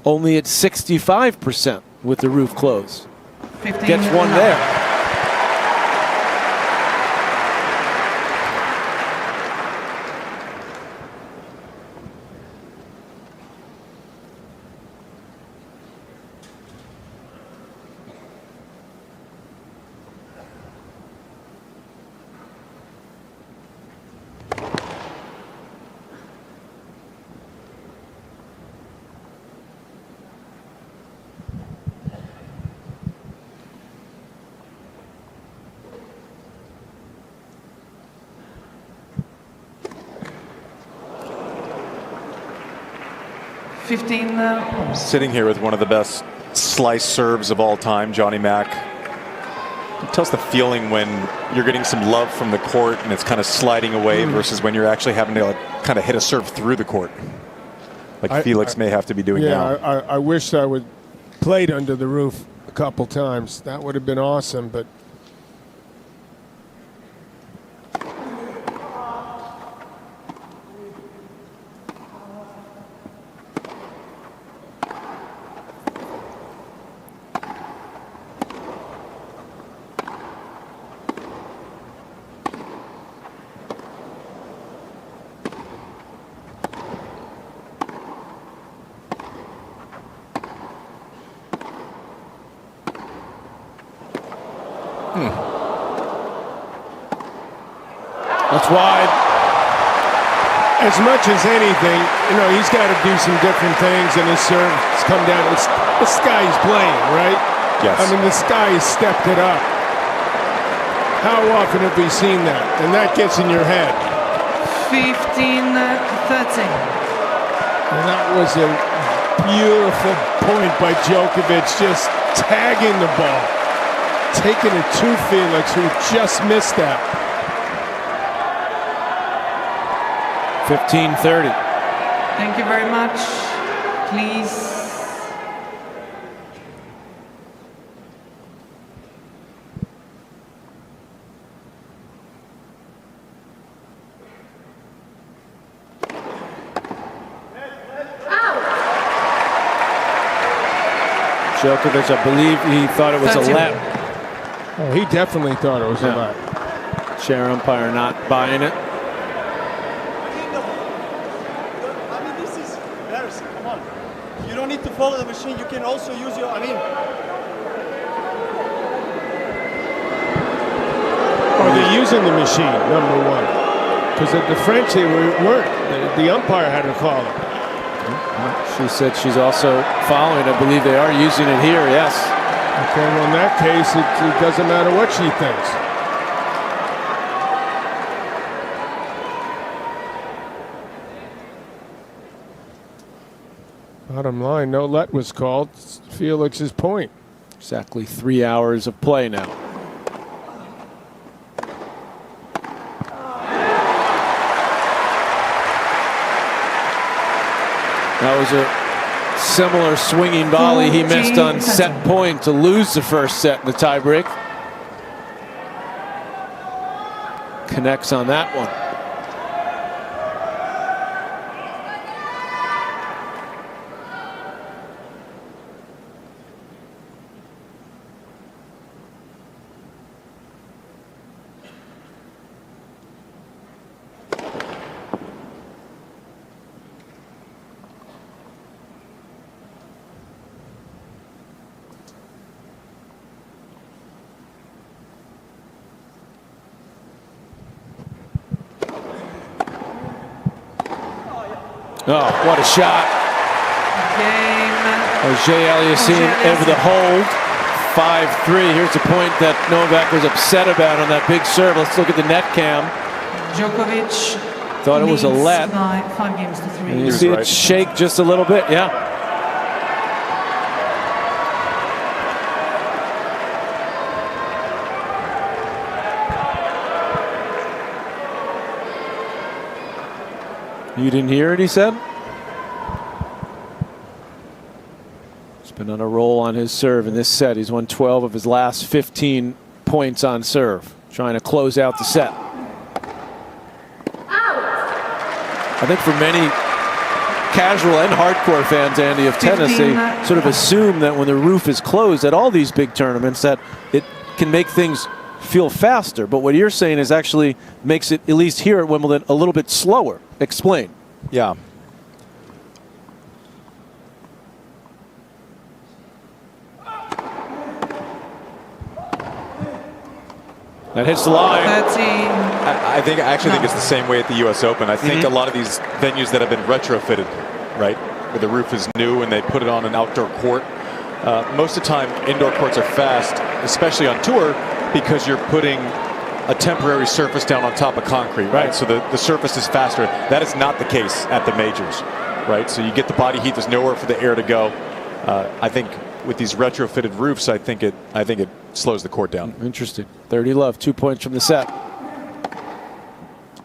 only at 65% with the roof closed. Gets one there. Sitting here with one of the best slice serves of all time, Johnny Mac. Tell us the feeling when you're getting some love from the court and it's kind of sliding away versus when you're actually having to kind of hit a serve through the court, like Felix may have to be doing now. I wish I would played under the roof a couple times. That would have been awesome, but That's wide. As much as anything, you know, he's got to do some different things, and his serve has come down. It's this guy he's playing, right? Yes. I mean, this guy has stepped it up. How often have we seen that? And that gets in your head. 15-13. And that was a beautiful point by Djokovic, just tagging the ball, taking it to Felix, who just missed that. 15-30. Thank you very much. Please. Djokovic, I believe he thought it was a lap. Oh, he definitely thought it was a lap. Chair umpire not buying it. You don't need to follow the machine. You can also use your, Oh, they're using the machine, number one. Because at the French, they weren't. The umpire had to call it. She said she's also following. I believe they are using it here, yes. Okay, well, in that case, it doesn't matter what she thinks. Bottom line, no let was called. It's Felix's point. Exactly 3 hours of play now. That was a similar swinging volley he missed on set point to lose the first set in the tiebreak. Connects on that one. Oh, what a shot. AUGER-ALIASSIME over the hold. 5-3. Here's the point that Novak was upset about on that big serve. Let's look at the net cam. Djokovic thought it was a let. by 5-3. And you see it shake just a little bit. Yeah. You didn't hear it, he said? He's been on a roll on his serve in this set. He's won 12 of his last 15 points on serve, trying to close out the set. I think for many casual and hardcore fans, Andy, of tennis, they sort of assume that when the roof is closed at all these big tournaments that it can make things feel faster. But what you're saying is actually makes it, at least here at Wimbledon, a little bit slower. Explain. Yeah. That hits the line. I actually think it's the same way at the U.S. Open. I think a lot of these venues that have been retrofitted, right, where the roof is new and they put it on an outdoor court, most of the time indoor courts are fast, especially on tour, because you're putting a temporary surface down on top of concrete, right? So the surface is faster. That is not the case at the majors, right? So you get the body heat. There's nowhere for the air to go. I think with these retrofitted roofs, I think it slows the court down. Interesting. 30-love, 2 points from the set.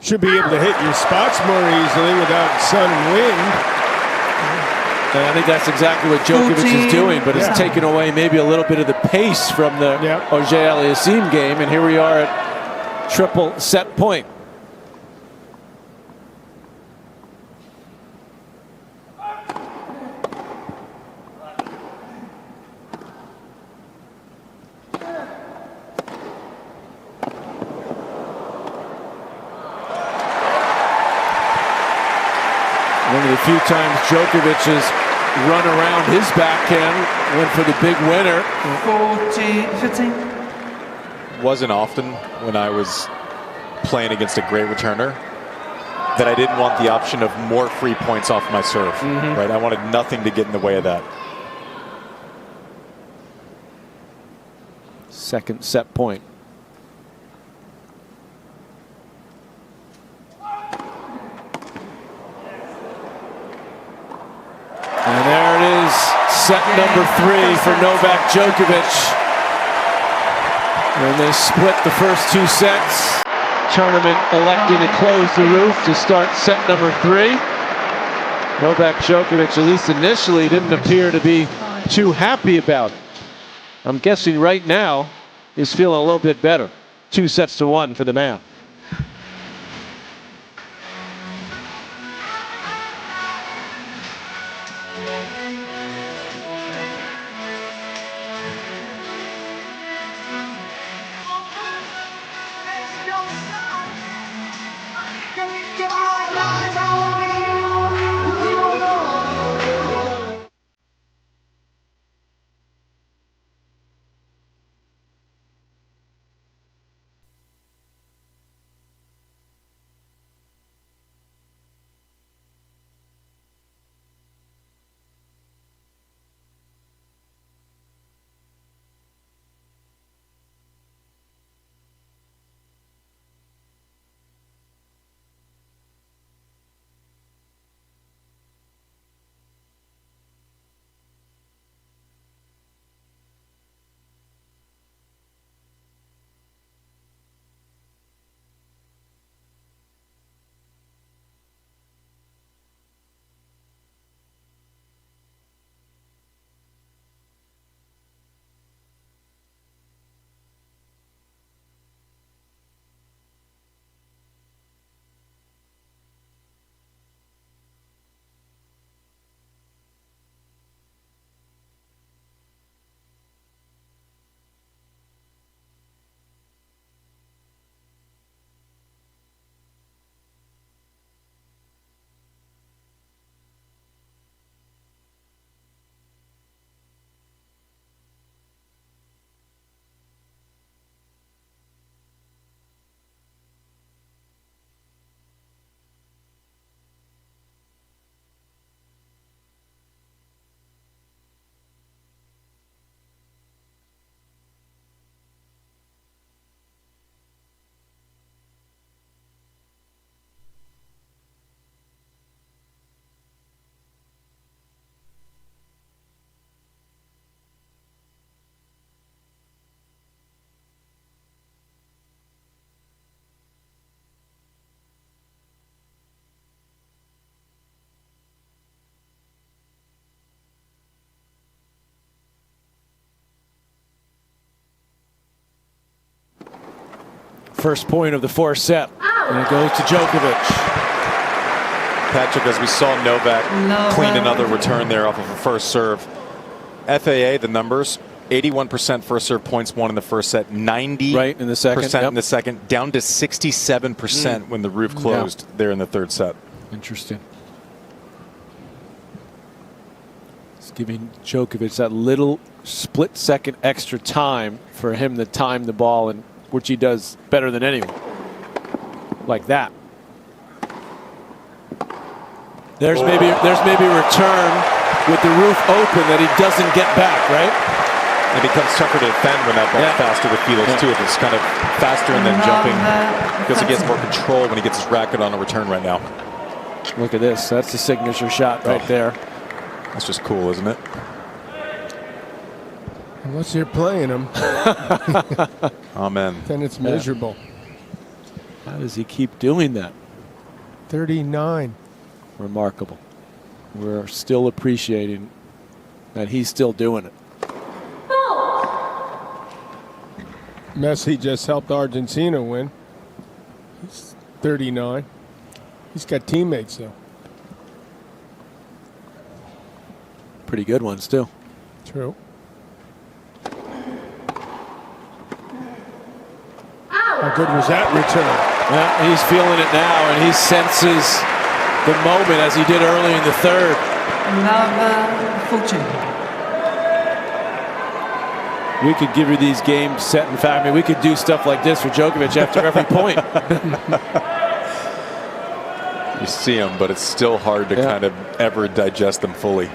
Should be able to hit your spots more easily without sun and wind. And I think that's exactly what Djokovic is doing, but it's taken away maybe a little bit of the pace from the AUGER-ALIASSIME game, and here we are at triple set point. One of the few times Djokovic has run around his backhand, went for the big winner. 40-15. Wasn't often when I was playing against a great returner that I didn't want the option of more free points off my serve. Right? I wanted nothing to get in the way of that. Second set point. And there it is, set number 3 for Novak Djokovic. And they split the first 2 sets. Tournament electing to close the roof to start set number 3. Novak Djokovic, at least initially, didn't appear to be too happy about it. I'm guessing right now he's feeling a little bit better. 2-1 for the man. First point of the fourth set. And it goes to Djokovic. Patrick, as we saw Novak clean another return there off of a first serve. FAA, the numbers, 81% first serve points won in the first set, 90% right in the second, in the second, down to 67% when the roof closed there in the third set. Interesting. It's giving Djokovic that little split second extra time for him to time the ball, and which he does better than anyone. Like that. There's maybe a return with the roof open that he doesn't get back, right? It becomes tougher to defend when that ball's faster with Felix too. If it's kind of faster and then jumping, because he gets more control when he gets his racket on a return right now. Look at this. That's the signature shot right there. That's just cool, isn't it? Unless you're playing him. Amen. Then it's miserable. How does he keep doing that? 39. Remarkable. We're still appreciating that he's still doing it. Messi just helped Argentina win. He's 39. He's got teammates, though. Pretty good ones, too. True. How good was that return? Yeah, he's feeling it now, and he senses the moment as he did early in the third. Number 14. We could give you these games set in fact. I mean, we could do stuff like this for Djokovic after every point. You see them, but it's still hard to kind of ever digest them fully.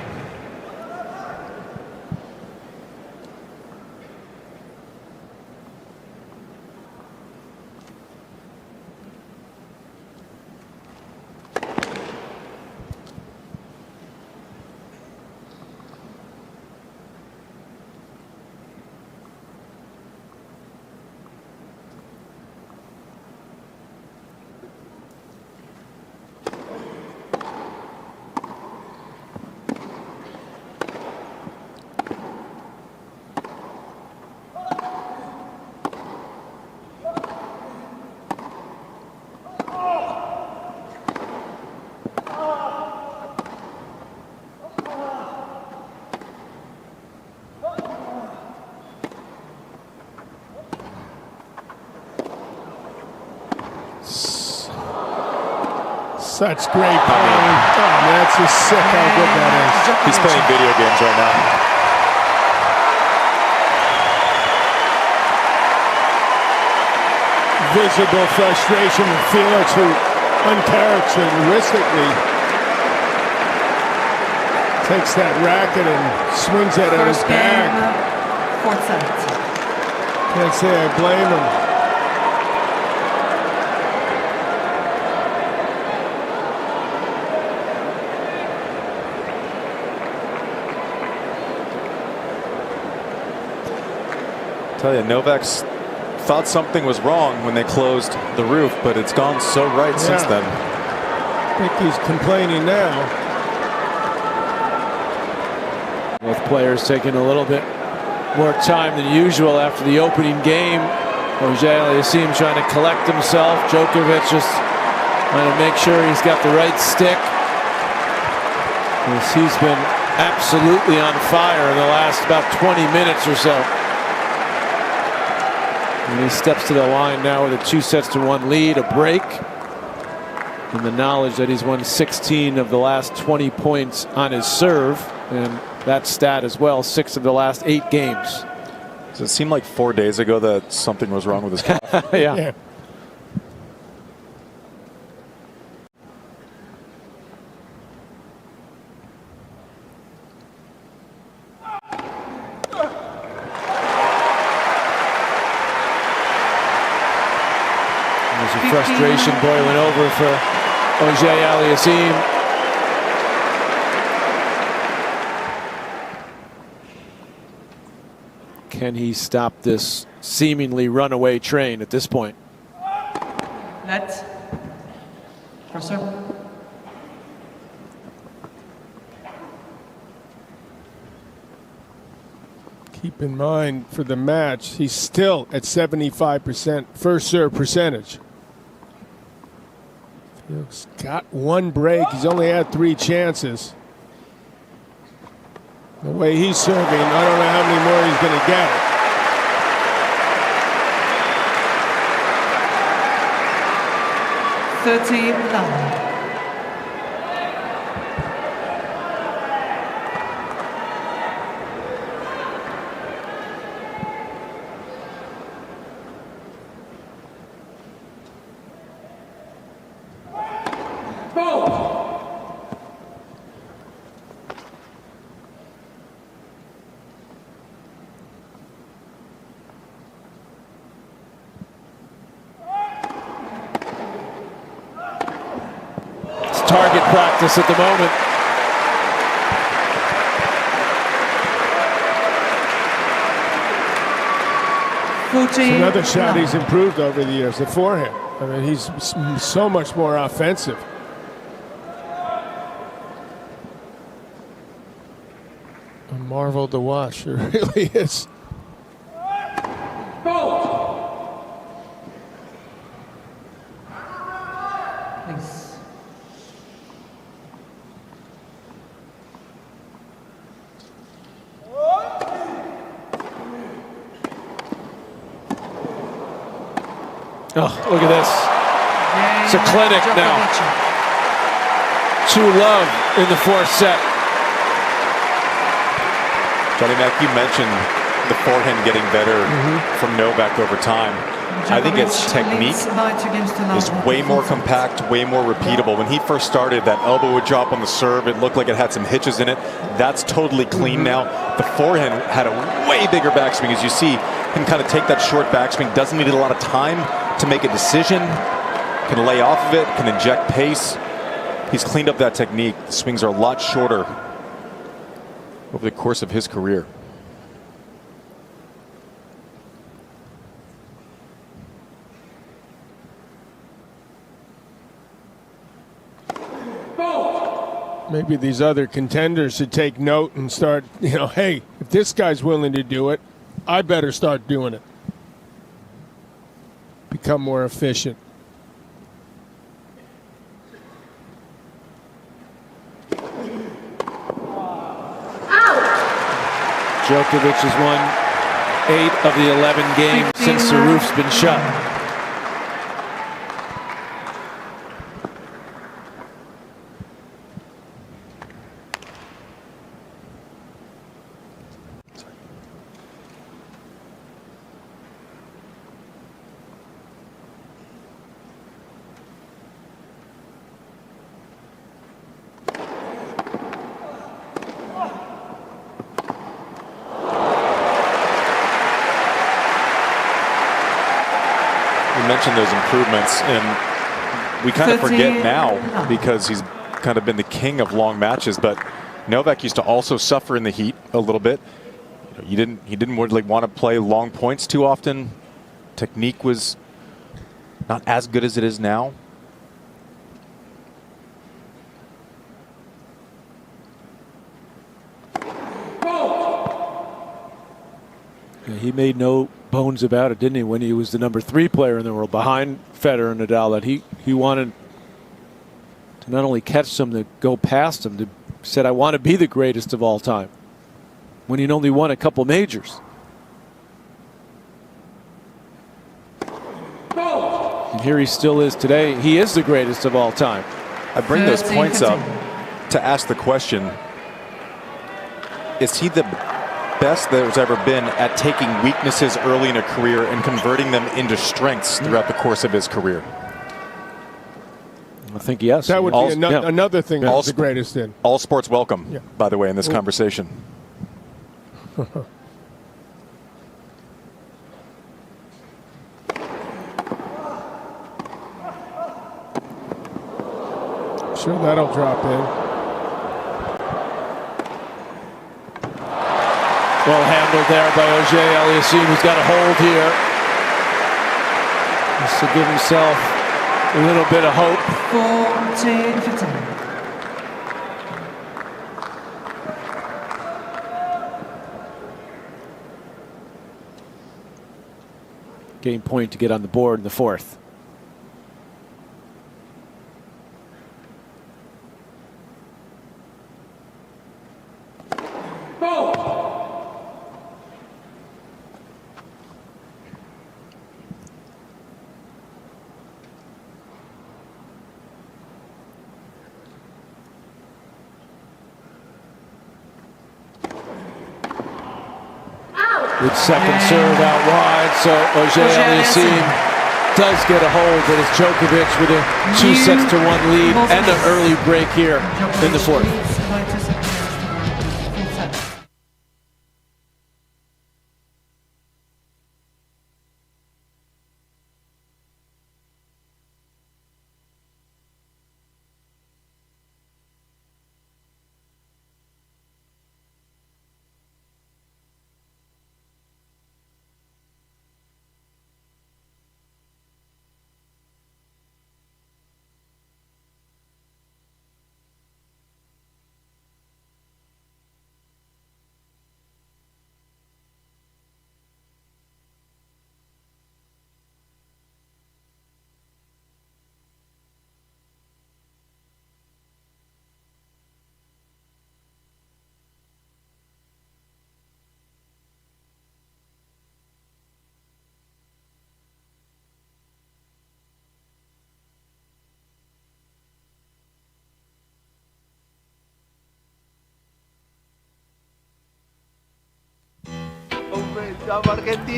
Such great playing. Oh, that's just sick how good that is. He's playing video games right now. Visible frustration with Felix, who uncharacteristically takes that racket and swings it at his bag. Fourth set. Can't say I blame him. Tell you, Novak's thought something was wrong when they closed the roof, but it's gone so right since then. I think he's complaining now. Both players taking a little bit more time than usual after the opening game. AUGER-ALIASSIME trying to collect himself. Djokovic just trying to make sure he's got the right stick. He's been absolutely on fire in the last about 20 minutes or so. And he steps to the line now with a 2-1 lead, a break. And the knowledge that he's won 16 of the last 20 points on his serve. And that stat as well, 6 of the last 8 games. Does it seem like 4 days ago that something was wrong with his calf? Yeah. There's a frustration boiling over for AUGER-ALIASSIME. Can he stop this seemingly runaway train at this point? Net. First serve. Keep in mind, for the match, he's still at 75% first serve percentage. He's got one break. He's only had 3 chances. The way he's serving, I don't know how many more he's going to get. 30-11. Target practice at the moment. It's another shot he's improved over the years, the forehand. I mean, he's so much more offensive. A marvel to watch, it really is. Oh, look at this. It's a clinic now. 2-love in the 4th set. Johnny Mac, you mentioned the forehand getting better from Novak over time. I think its technique is way more compact, way more repeatable. When he first started, that elbow would drop on the serve. It looked like it had some hitches in it. That's totally clean now. The forehand had a way bigger backswing. As you see, can kind of take that short backswing. Doesn't need a lot of time to make a decision. Can lay off of it, can inject pace. He's cleaned up that technique. The swings are a lot shorter over the course of his career. Maybe these other contenders should take note and start, hey, if this guy's willing to do it, I better start doing it. Become more efficient. Djokovic has won 8 of the 11 games since the roof's been shut. Mentioned those improvements, and we kind of forget now because he's kind of been the king of long matches, but Novak used to also suffer in the heat a little bit. He didn't really want to play long points too often. Technique was not as good as it is now. He made no bones about it, didn't he, when he was the #3 player in the world behind Federer and Nadal, that he wanted to not only catch them, to go past them. He said, I want to be the greatest of all time, when he'd only won a couple majors. And here he still is today. He is the greatest of all time. I bring those points up to ask the question, is he the best there's ever been at taking weaknesses early in a career and converting them into strengths throughout the course of his career? I think yes. That would be another thing that's the greatest in. All sports welcome, by the way, in this conversation. Sure, that'll drop in. Well handled there by AUGER-ALIASSIME, who's got a hold here. Just to give himself a little bit of hope. 14-15. game point to get on the board in the fourth. With second serve out wide, so AUGER-ALIASSIME does get a hold, but it's Djokovic with a 2-1 lead and an early break here in the fourth.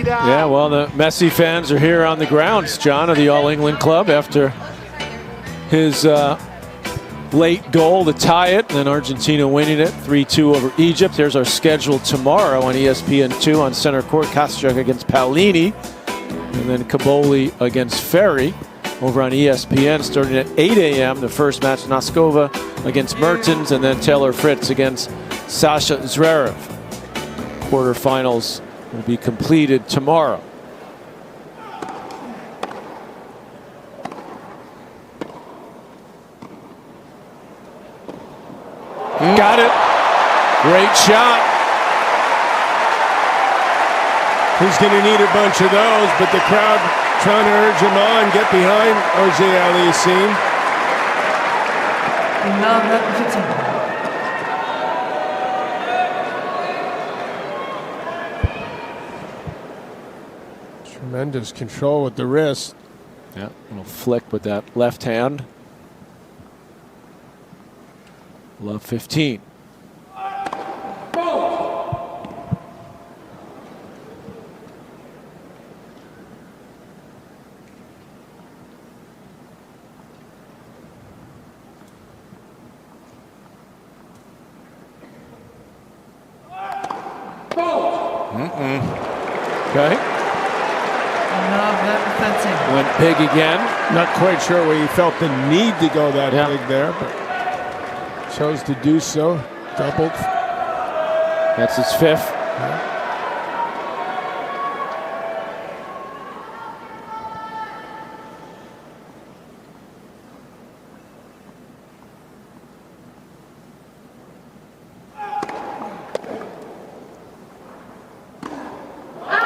Yeah, well, the Messi fans are here on the grounds, John, of the All England Club after his late goal to tie it, and then Argentina winning it 3-2 over Egypt. There's our schedule tomorrow on ESPN2 on center court. Kostyuk against Paolini, and then Kaboli against Ferry over on ESPN starting at 8 a.m. The first match, Noskova against Mertens, and then Taylor Fritz against Sasha Zverev. Quarterfinals will be completed tomorrow. Got it. Great shot. He's going to need a bunch of those, but the crowd trying to urge him on, get behind AUGER-ALIASSIME. Tremendous control with the wrist. Yeah, little flick with that left hand. Love 15. Okay. Went big again. Not quite sure where he felt the need to go that big there, but chose to do so. Doubled. That's his fifth.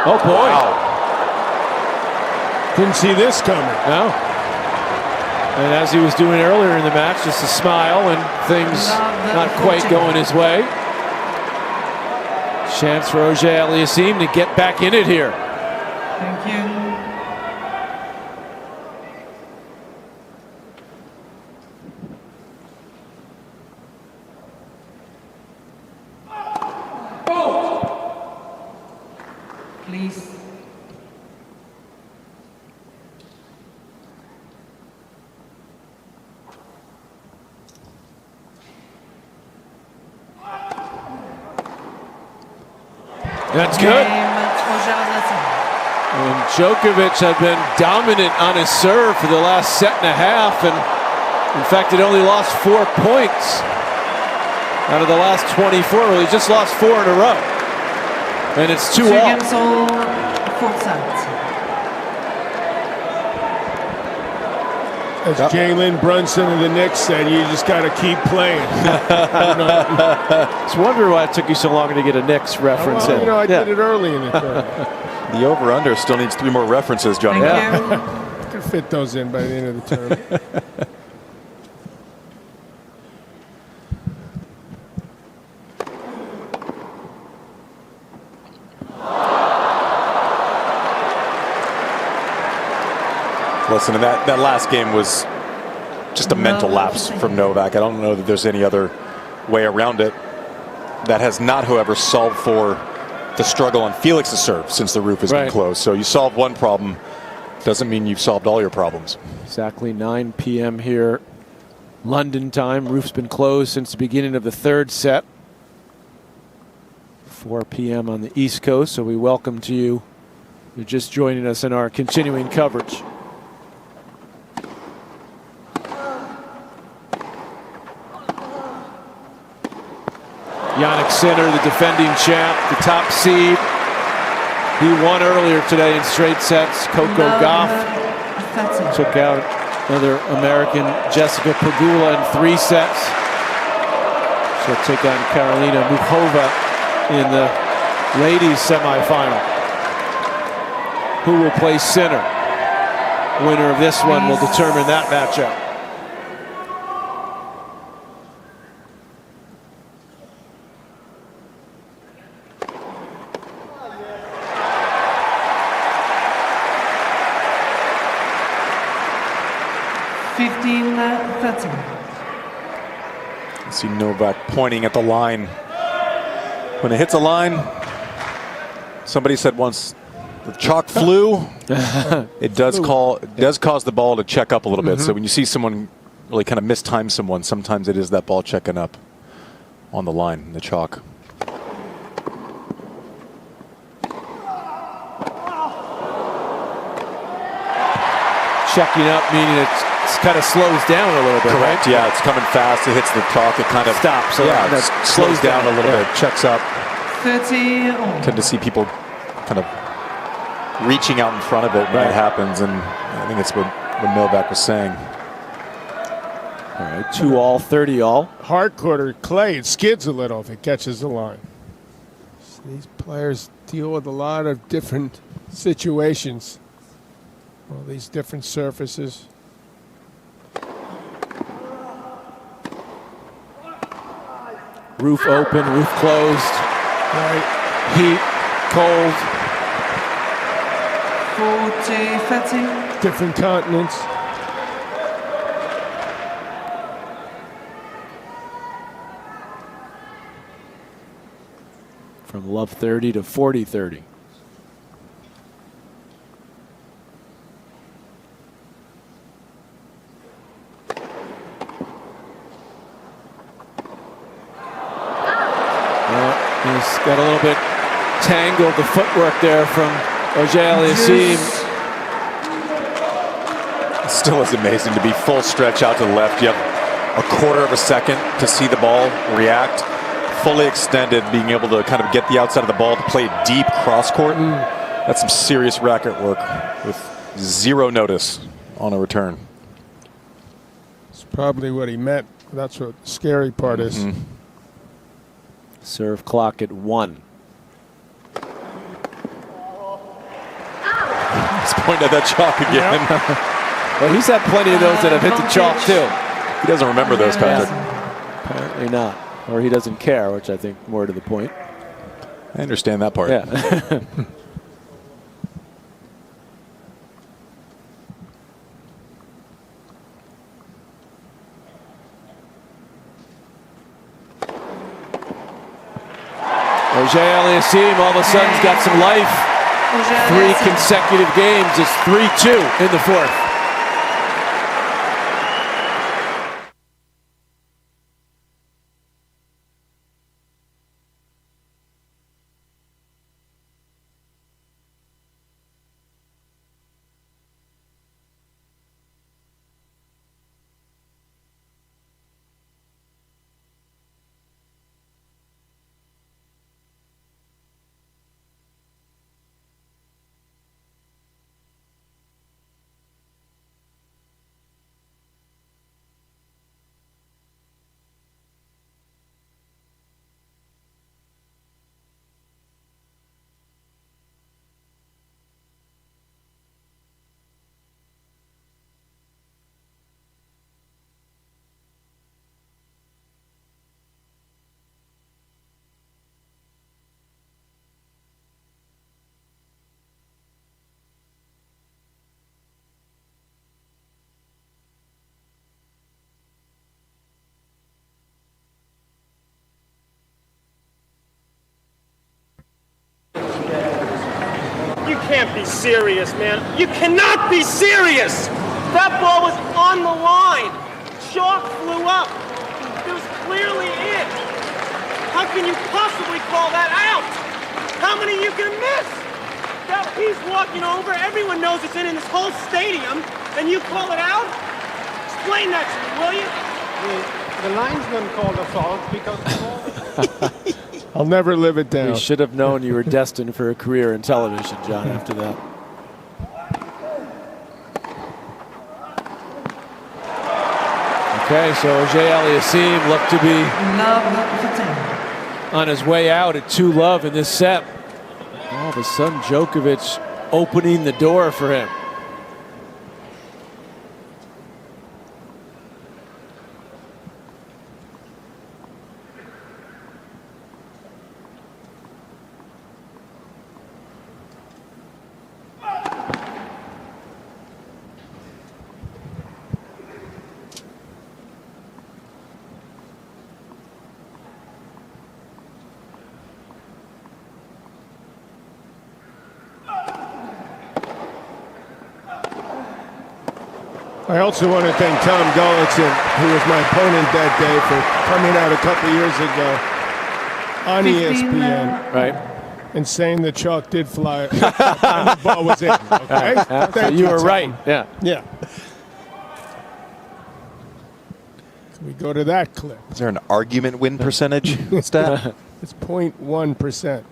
Oh boy. Wow. Didn't see this coming. No. And as he was doing earlier in the match, just a smile and things not quite going his way. Chance for AUGER-ALIASSIME to get back in it here. Thank you. Please. That's good. And Djokovic had been dominant on his serve for the last set and a half, and in fact, it only lost 4 points out of the last 24. Well, he just lost 4 in a row, and it's 2-all. As Jalen Brunson of the Knicks said, you just got to keep playing. It's wondering why it took you so long to get a Knicks reference in. You know, I did it early in the tournament. The over-under still needs 3 more references, Johnny. Yeah. Can fit those in by the end of the term. Listen, that last game was just a mental lapse from Novak. I don't know that there's any other way around it. That has not, however, solved for the struggle on Felix's serve since the roof has been closed. So you solve one problem, doesn't mean you've solved all your problems. Exactly 9 p.m. here, London time. Roof's been closed since the beginning of the 3rd set. 4 p.m. on the East Coast, so we welcome to you. You're just joining us in our continuing coverage. Yannick Sinner, the defending champ, the top seed. He won earlier today in straight sets. Coco Gauff took out another American, Jessica Pegula, in 3 sets. She'll take on Karolina Muchova in the ladies semifinal. Who will play Sinner? Winner of this one will determine that matchup. See Novak pointing at the line. When it hits a line, somebody said once, the chalk flew. It does cause the ball to check up a little bit. So when you see someone really kind of mistime someone, sometimes it is that ball checking up on the line, the chalk. Checking up, meaning it kind of slows down a little bit. Correct. Right? Yeah, it's coming fast. It hits the chalk. It kind of stops. So yeah, it slows down a little bit. Checks up. 30 Tend to see people kind of reaching out in front of it when that happens, and I think it's what Novak was saying. All right, 2-all, 30-all. Hard quarter clay, it skids a little if it catches the line. So these players deal with a lot of different situations. All these different surfaces. Roof open, roof closed. Right. Heat, cold. 40, 30. Different continents. From love 30 to 40-30. He's got a little bit tangled, the footwork there from AUGER-ALIASSIME. Still is amazing to be full stretch out to the left. You have a quarter of a second to see the ball react. Fully extended, being able to kind of get the outside of the ball to play deep cross court. That's some serious racket work with 0 notice on a return. It's probably what he meant. That's what the scary part is. Serve clock at 1. He's pointing at that chalk again. Well, he's had plenty of those that have hit the chalk too. He doesn't remember those, Patrick. Apparently not. Or he doesn't care, which I think more to the point. I understand that part. Yeah. AUGER-ALIASSIME all of a sudden has got some life. 3 consecutive games. It's 3-2 in the 4th. can't be serious, man. You cannot be serious. That ball was on the line. Chalk flew up. It was clearly in. How can you possibly call that out? How many you can miss? That piece walking over, everyone knows it's in this whole stadium, and you call it out? Explain that to me, will you? The linesman called a foul because I'll never live it down. You should have known you were destined for a career in television, John, after that. Okay, so AUGER-ALIASSIME looked to be on his way out at 2-love in this set. All of a sudden, Djokovic opening the door for him. I also want to thank Tom Gullickson, who was my opponent that day, for coming out a couple years ago on ESPN, right, and saying the chalk did fly. And the ball was in. Okay, so Thank you were Tom. right. Yeah. Yeah. Can we go to that clip? Is there an argument win percentage stat? It's 0.1%.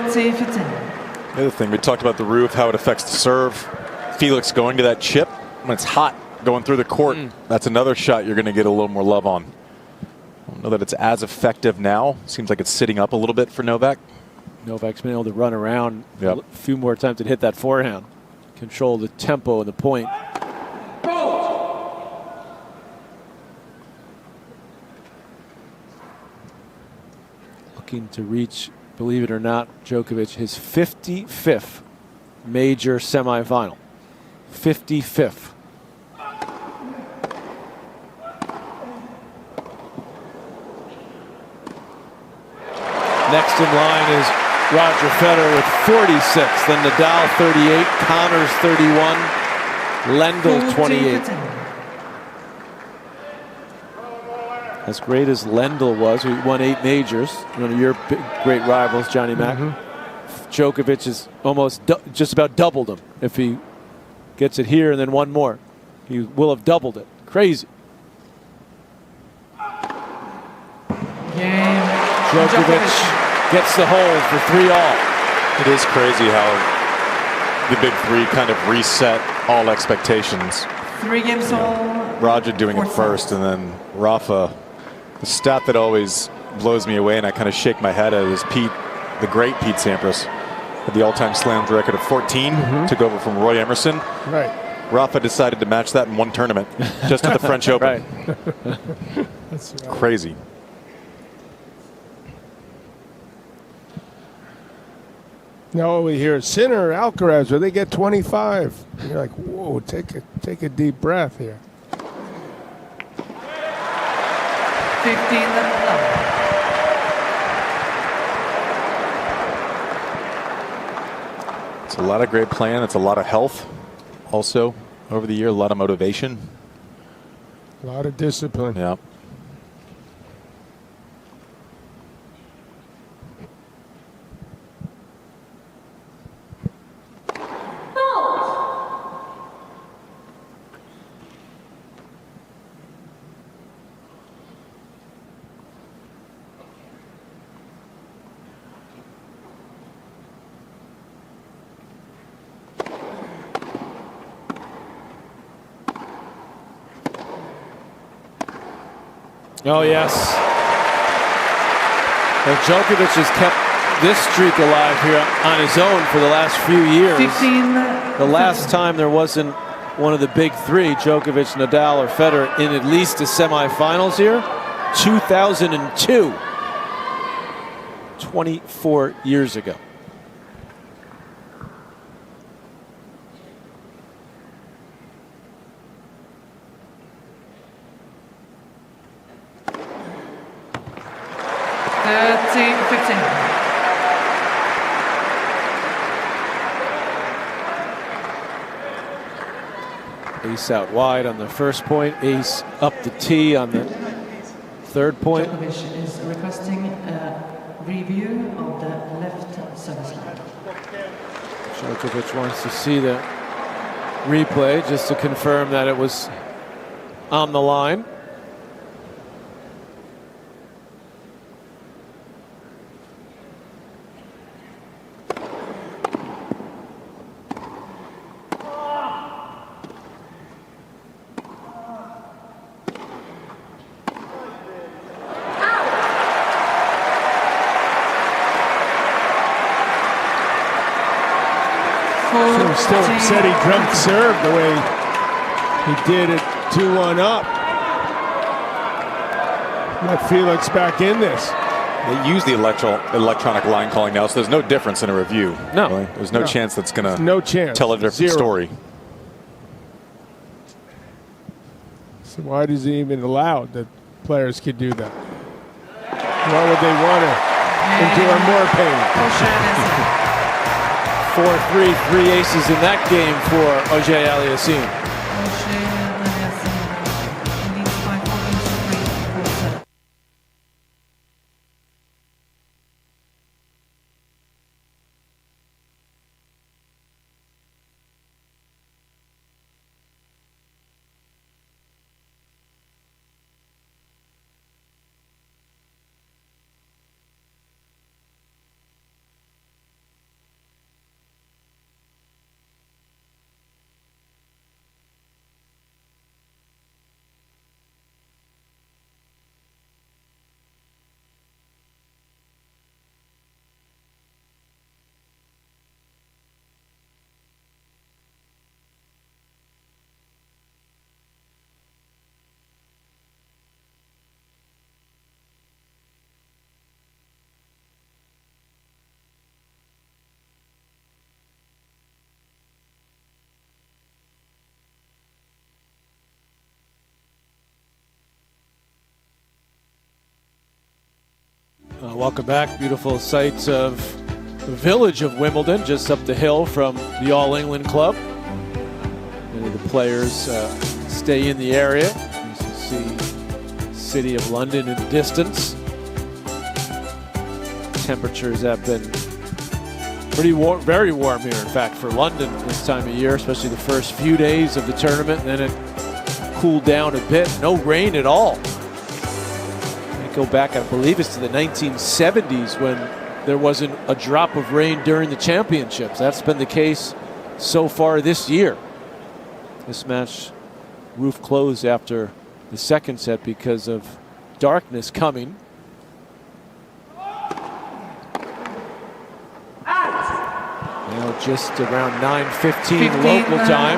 The other thing, we talked about the roof, how it affects the serve. Felix going to that chip when it's hot, going through the court. That's another shot you're going to get a little more love on. I don't know that it's as effective now. Seems like it's sitting up a little bit for Novak. Novak's been able to run around a few more times and hit that forehand. Control the tempo and the point. Looking to reach, believe it or not, Djokovic, his 55th major semifinal. 55th. Next in line is Roger Federer with 46, then Nadal 38, Connors 31, Lendl 28. As great as Lendl was, who won 8 majors, one of your great rivals, Johnny Mac. Djokovic has almost just about doubled him. If he gets it here and then one more, he will have doubled it. Crazy. Djokovic gets the hold for 3-all. It is crazy how the big three kind of reset all expectations. 3 games all. Roger doing it first, and then Rafa. The stat that always blows me away, and I kind of shake my head at, is Pete, the great Pete Sampras, had the all-time slams record of 14, took over from Roy Emerson. Right. Rafa decided to match that in one tournament, just at the French Open. That's right. Crazy. Now we hear Sinner, Alcaraz, where they get 25. And you're like, whoa, take a deep breath here. 15 love. It's a lot of great playing. It's a lot of health also over the year, a lot of motivation. A lot of discipline. Yeah. Oh, yes. Well, Djokovic has kept this streak alive here on his own for the last few years. 15. The last time there wasn't one of the big three, Djokovic, Nadal, or Federer, in at least the semifinals here, 2002. 24 years ago. 30-15. Ace out wide on the first point, ace up the tee on the third point. Djokovic is requesting a review of the left service line. Djokovic wants to see the replay just to confirm that it was on the line. Still said he dreamt serve the way he did it 2-1 up. Let Felix back in this. They use the electronic line calling now, so there's no difference in a review. No. Really. There's no chance that's going to tell a different story. So why does he even allow that players could do that? Why would they want to endure more pain? 4-3, 3 aces in that game for AUGER-ALIASSIME. Leads by 4-3. Welcome back. Beautiful sights of the village of Wimbledon, just up the hill from the All England Club. Many of the players stay in the area. As you see, city of London in the distance. Temperatures have been pretty warm, very warm here, in fact, for London this time of year, especially the first few days of the tournament. And then it cooled down a bit. No rain at all. Go back, I believe it's to the 1970s when there wasn't a drop of rain during the championships. That's been the case so far this year. This match, roof closed after the second set because of darkness coming. Now just around 9:15 local time.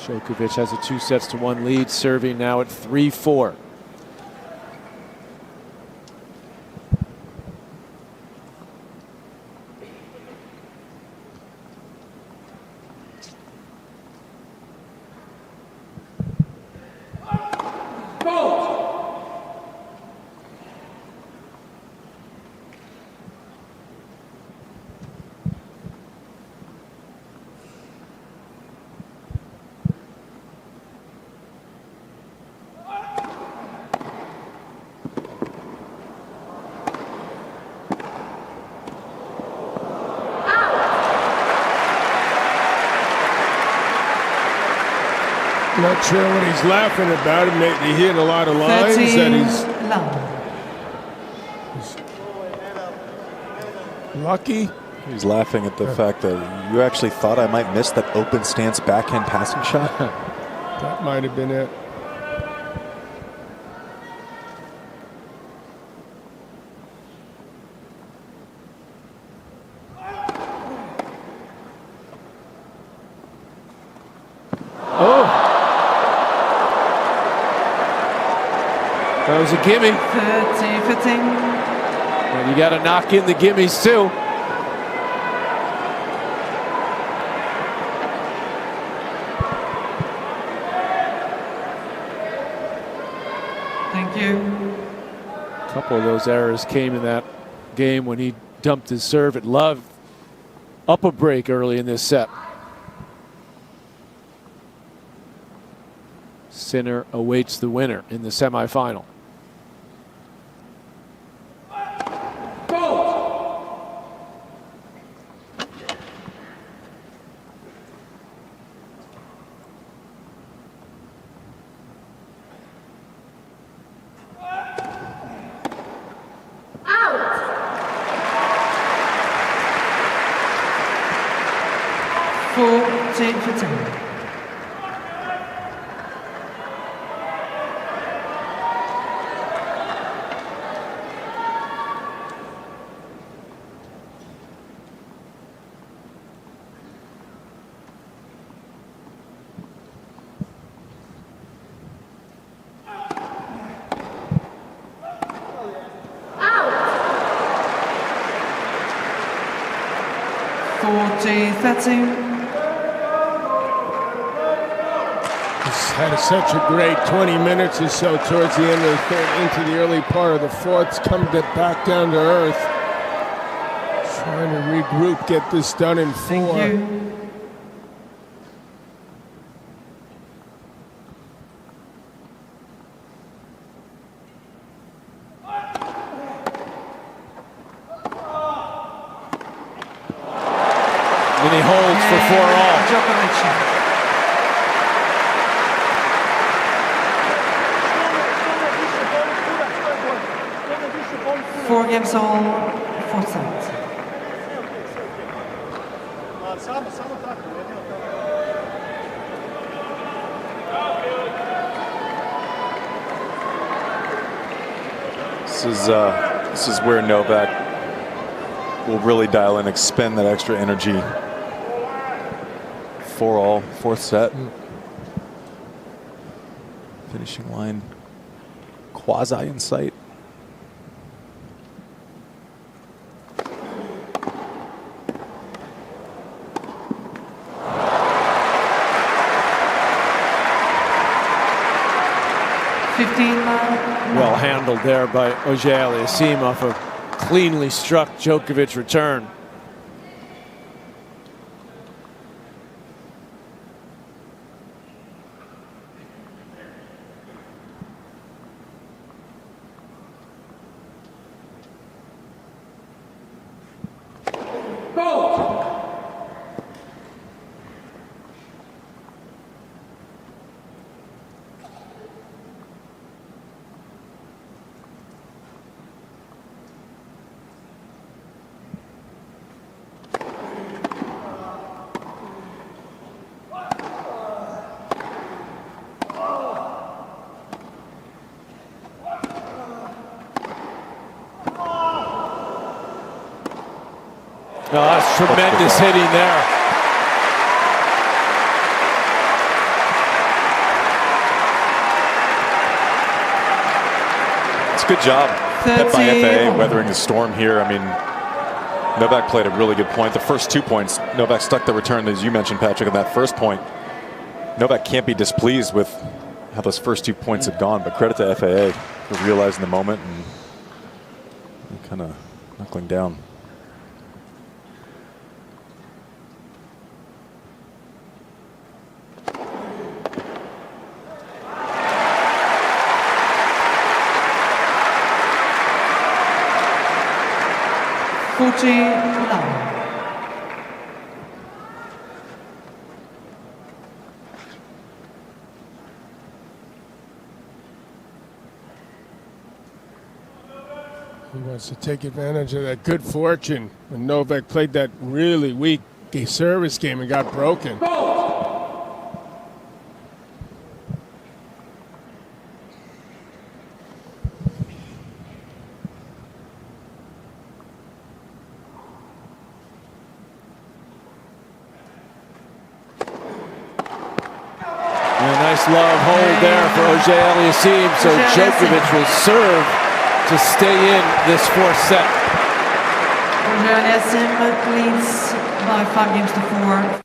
Djokovic has a 2-1 lead, serving now at 3-4. Not sure what he's laughing about. He hit a lot of lines that he's lucky. He's laughing at the fact that you actually thought I might miss that open stance backhand passing shot. That might have been it. That was a gimme. 30-15. And you got to knock in the gimmies too. Thank you. couple of those errors came in that game when he dumped his serve at love up a break early in this set. Sinner awaits the winner in the semifinal. He's had such a great 20 minutes or so towards the end of the third into the early part of the fourth. Come back down to earth. Trying to regroup, get this done in 4. And he holds for 4-all. Four games all, 4 sets. This is where Novak will really dial in, expend that extra energy. 4-all, 4th set. Finishing line quasi in sight. Well handled there by AUGER-ALIASSIME off a cleanly struck Djokovic return. Oh, that's tremendous hitting there. It's a good job by FAA weathering the storm here. I mean, Novak played a really good point. The first 2 points, Novak stuck the return, as you mentioned, Patrick, on that first point. Novak can't be displeased with how those first 2 points had gone, but credit to FAA for realizing the moment and kind of knuckling down. He wants to take advantage of that good fortune when Novak played that really weak service game and got broken. Nice love hold there for AUGER-ALIASSIME, so Djokovic will serve to stay in this 4th set. AUGER-ALIASSIME leads by 5 games to 4.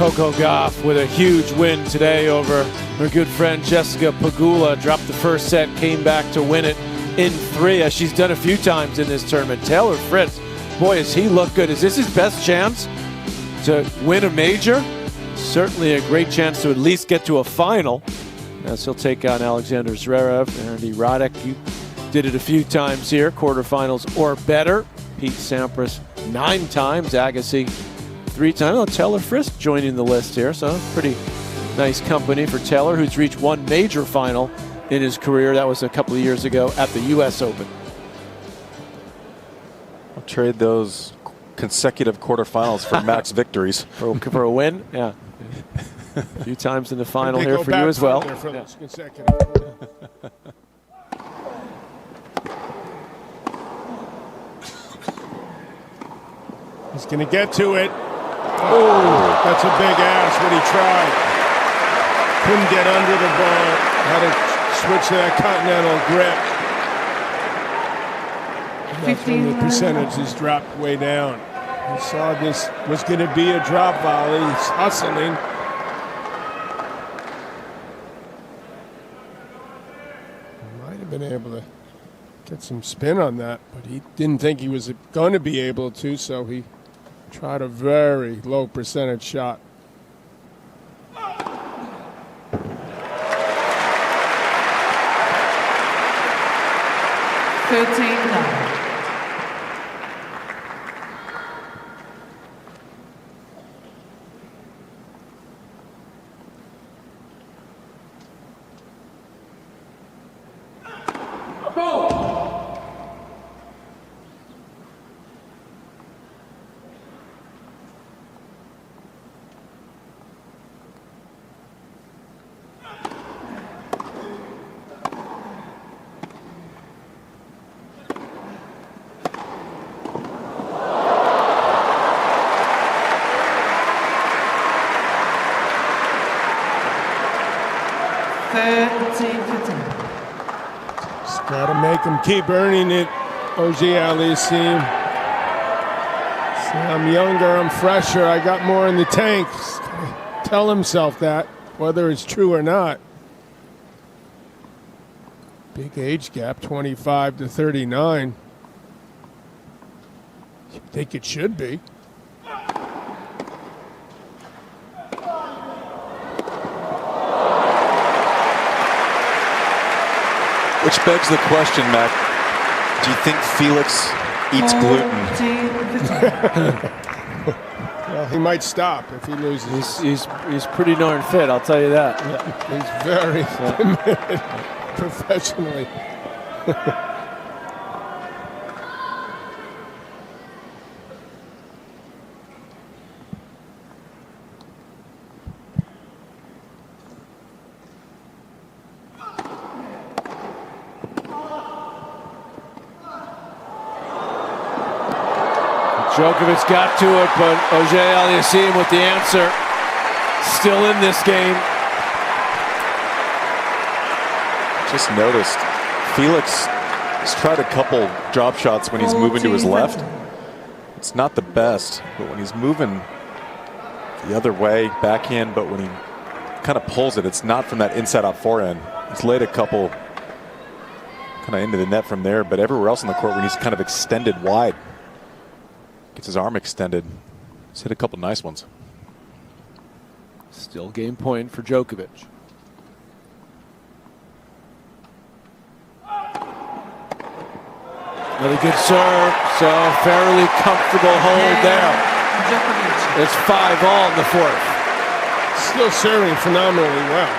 Coco Gauff with a huge win today over her good friend Jessica Pegula. Dropped the first set, came back to win it in 3, as she's done a few times in this tournament. Taylor Fritz, boy, does he look good. Is this his best chance to win a major? Certainly a great chance to at least get to a final, as he'll take on Alexander Zverev. Andy Roddick, you did it a few times here, quarterfinals or better. Pete Sampras 9 times, Agassi 3 times. Oh, Taylor Fritz joining the list here, so pretty nice company for Taylor, who's reached one major final in his career. That was a couple of years ago at the U.S. Open. I'll trade those consecutive quarterfinals for max victories. For a win? Yeah. A few times in the final here for you as well. Yeah. He's going to get to it. Oh, that's a big ass when he tried. Couldn't get under the ball. Had to switch to that continental grip. That's when the percentages dropped way down. He saw this was going to be a drop volley. He's hustling. Might have been able to get some spin on that, but he didn't think he was going to be able to, so he tried a very low percentage shot. Just gotta make him keep earning it, AUGER-ALIASSIME. See, I'm younger, I'm fresher, I got more in the tank. Just gotta tell himself that, whether it's true or not. Big age gap, 25 to 39. You think it should be. Which begs the question, Mac, do you think Felix eats gluten? Well, he might stop if he loses. He's pretty darn fit, I'll tell you that. He's very committed professionally. Djokovic got to it, but AUGER-ALIASSIME with the answer. Still in this game. Just noticed Felix has tried a couple drop shots when he's moving to his left. It's not the best, but when he's moving the other way, backhand, but when he kind of pulls it, it's not from that inside out forehand. He's laid a couple kind of into the net from there, but everywhere else in the court when he's kind of extended wide. Gets his arm extended. He's hit a couple nice ones. Still game point for Djokovic. Really good serve, so fairly comfortable hold there. It's 5-all in the fourth. Still serving phenomenally well.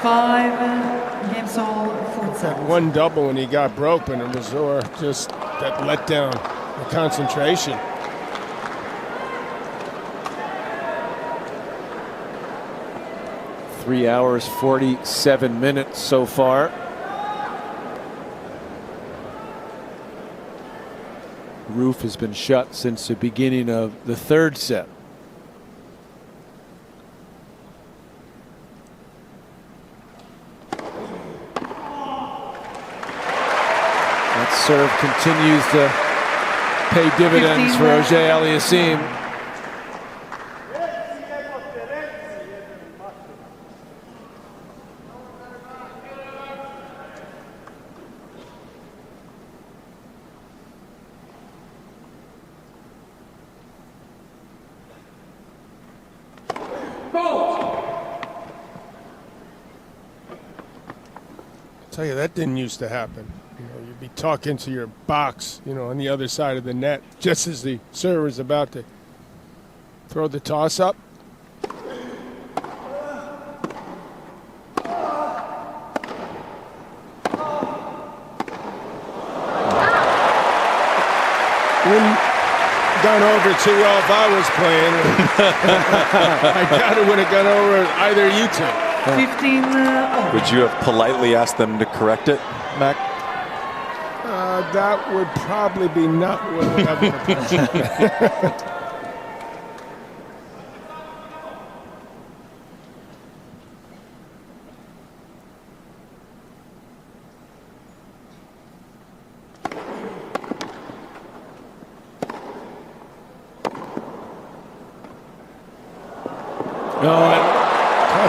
5 games all, 4 That one double when he got broke, and it was just that letdown, the concentration. Three hours, 47 minutes so far. Roof has been shut since the beginning of the third set. That serve continues to pay dividends for AUGER-ALIASSIME. Tell you, that didn't used to happen. You know, you'd be talking to your box, you know, on the other side of the net, just as the server is about to throw the toss up. Wouldn't gone over too well if I was playing. I doubt it would have gone over either of you two. 15 Would you have politely asked them to correct it, Mac? That would probably be not what I would have done.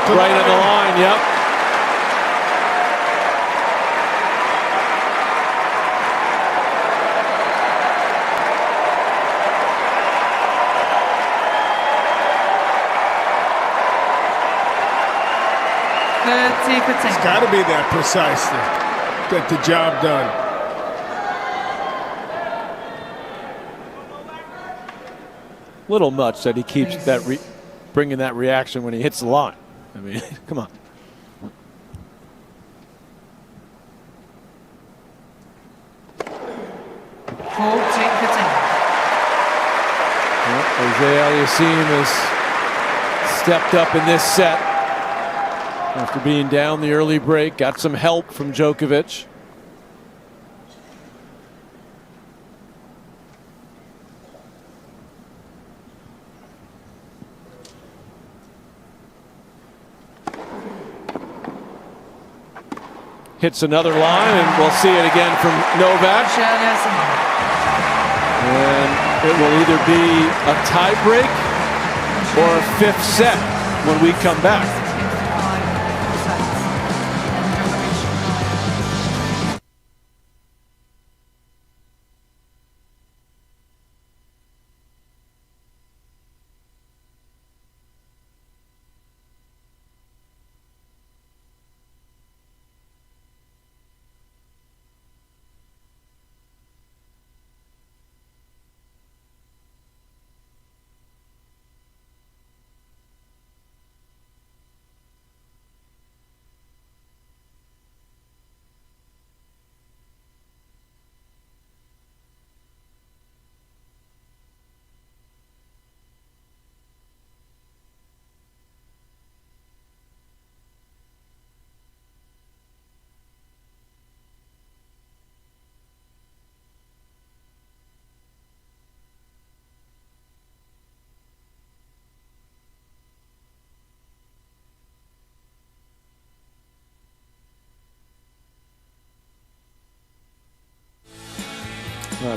Right on the line, yep. It's got to be that precise to get the job done. Little much that he keeps that bringing that reaction when he hits the line. I mean, come on. AUGER-ALIASSIME has stepped up in this set after being down the early break. Got some help from Djokovic. Hits another line, and we'll see it again from Novak. And it will either be a tie break or a fifth set when we come back.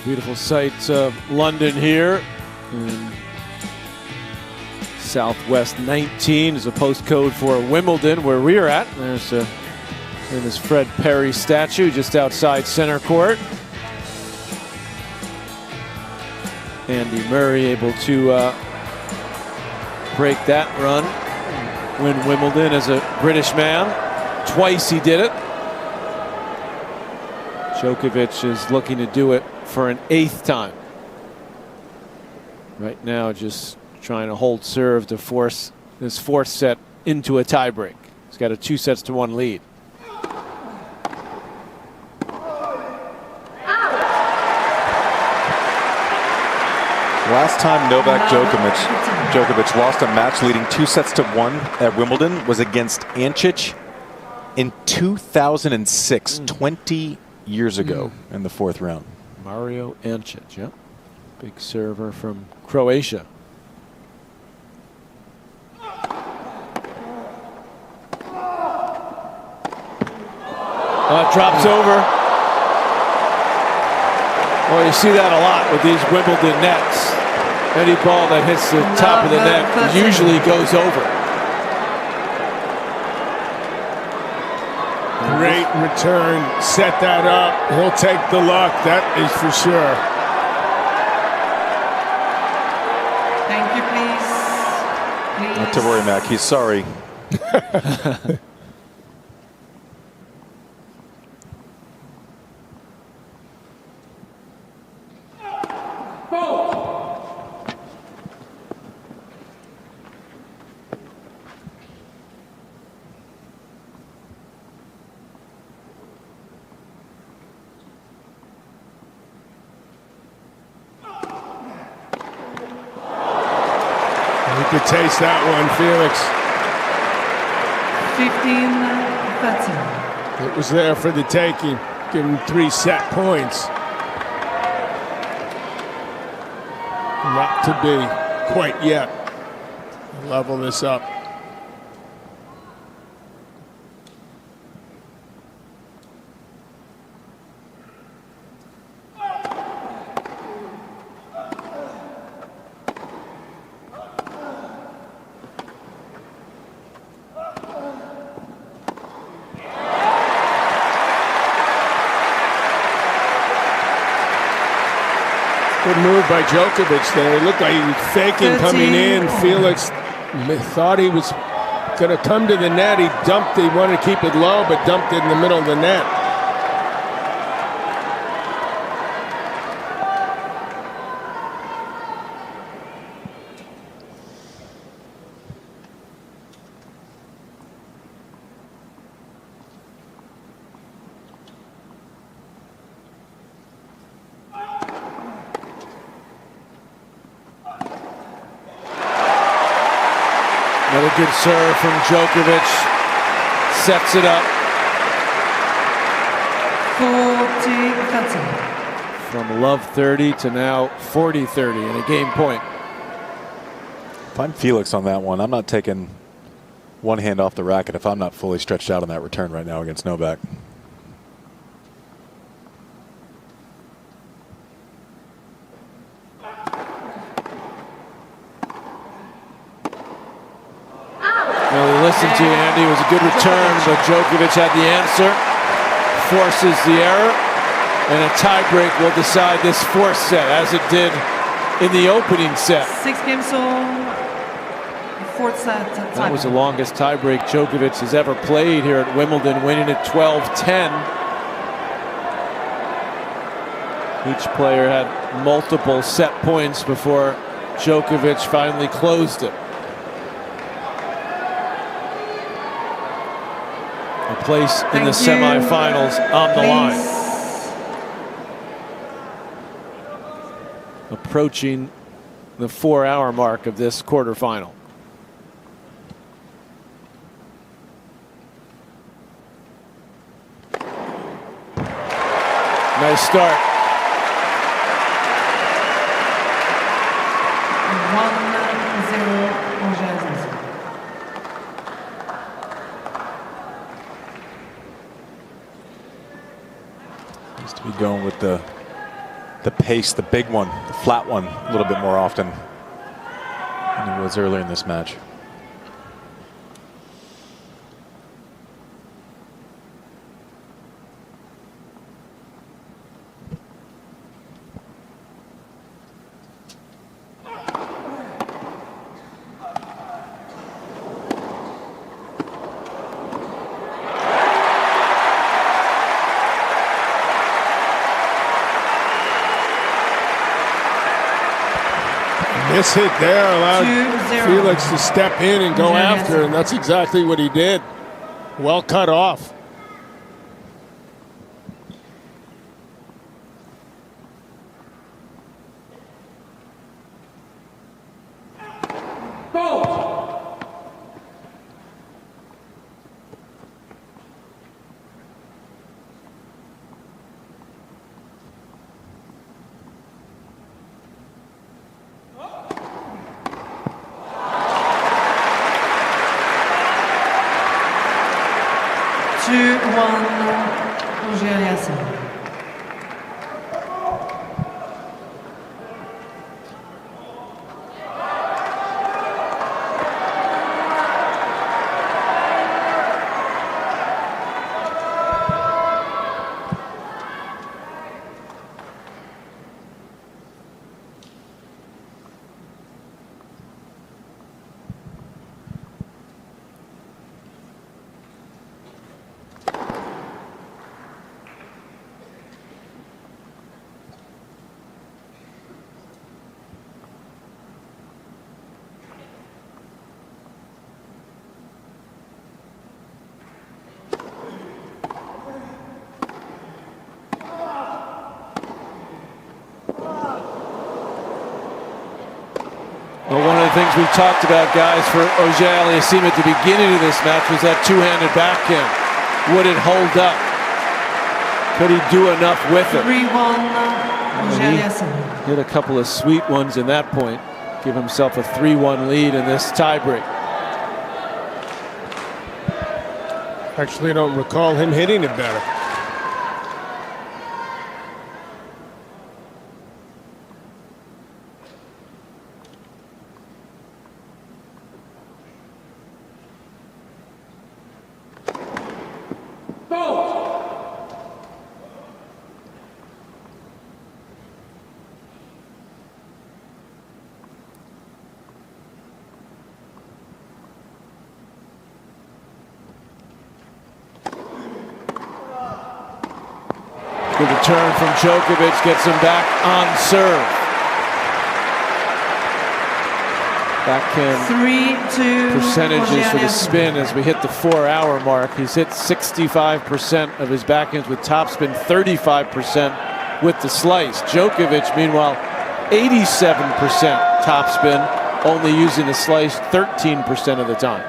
Beautiful sights of London here in Southwest 19 is a postcode for Wimbledon where we are at. There's this Fred Perry statue just outside center court. Andy Murray able to break that run, win Wimbledon as a British man. Twice he did it. Djokovic is looking to do it for an 8th time. Right now just trying to hold serve to force this 4th set into a tiebreak. He's got a 2-1 lead. Last time Novak Djokovic lost a match leading 2-1 at Wimbledon was against Ancic in 2006, 20 years ago in the 4th round. Mario Ancic, yep. Big server from Croatia. Drops over. Well, you see that a lot with these Wimbledon nets. Any ball that hits the top of the net usually goes over. Great return, set that up. He'll take the luck, that is for sure. Thank you, please. Not to worry, Mac, he's sorry. could taste that one, Felix. 15-13. It was there for the taking. Give him 3 set points. Not to be quite yet. Level this up. Good move by Djokovic there. It looked like he was faking coming in. Felix thought he was going to come to the net. He dumped. He wanted to keep it low, but dumped it in the middle of the net. Another good serve from Djokovic. Sets it up. 40-13. From love 30 to now 40-30 and a game point. If I'm Felix on that one, I'm not taking one hand off the racket if I'm not fully stretched out on that return right now against Novak. Listen to you, Andy. It was a good return, but Djokovic had the answer. Forces the error, and a tiebreak will decide this fourth set, as it did in the opening set. 6 games on. Fourth set. That was the longest tiebreak Djokovic has ever played here at Wimbledon, winning it 12-10. Each player had multiple set points before Djokovic finally closed it. A place in the semifinals on the line. Approaching the 4-hour mark of this quarterfinal. Nice start. 1-0 AUGER-ALIASSIME. To be going with the pace, the big one, the flat one, a little bit more often than it was earlier in this match. This hit there allowed Felix to step in and go after, and that's exactly what he did. Well cut off. the things we talked about, guys, for AUGER-ALIASSIME at the beginning of this match was that two-handed backhand. Would it hold up? Could he do enough with it? 3-1, AUGER-ALIASSIME. Hit a couple of sweet ones in that point. Give himself a 3-1 lead in this tiebreak. Actually, I don't recall him hitting it better. Good return from Djokovic, gets him back on serve. Backhand percentages for the spin as we hit the 4-hour mark. He's hit 65% of his backhands with topspin, 35% with the slice. Djokovic, meanwhile, 87% topspin, only using the slice 13% of the time.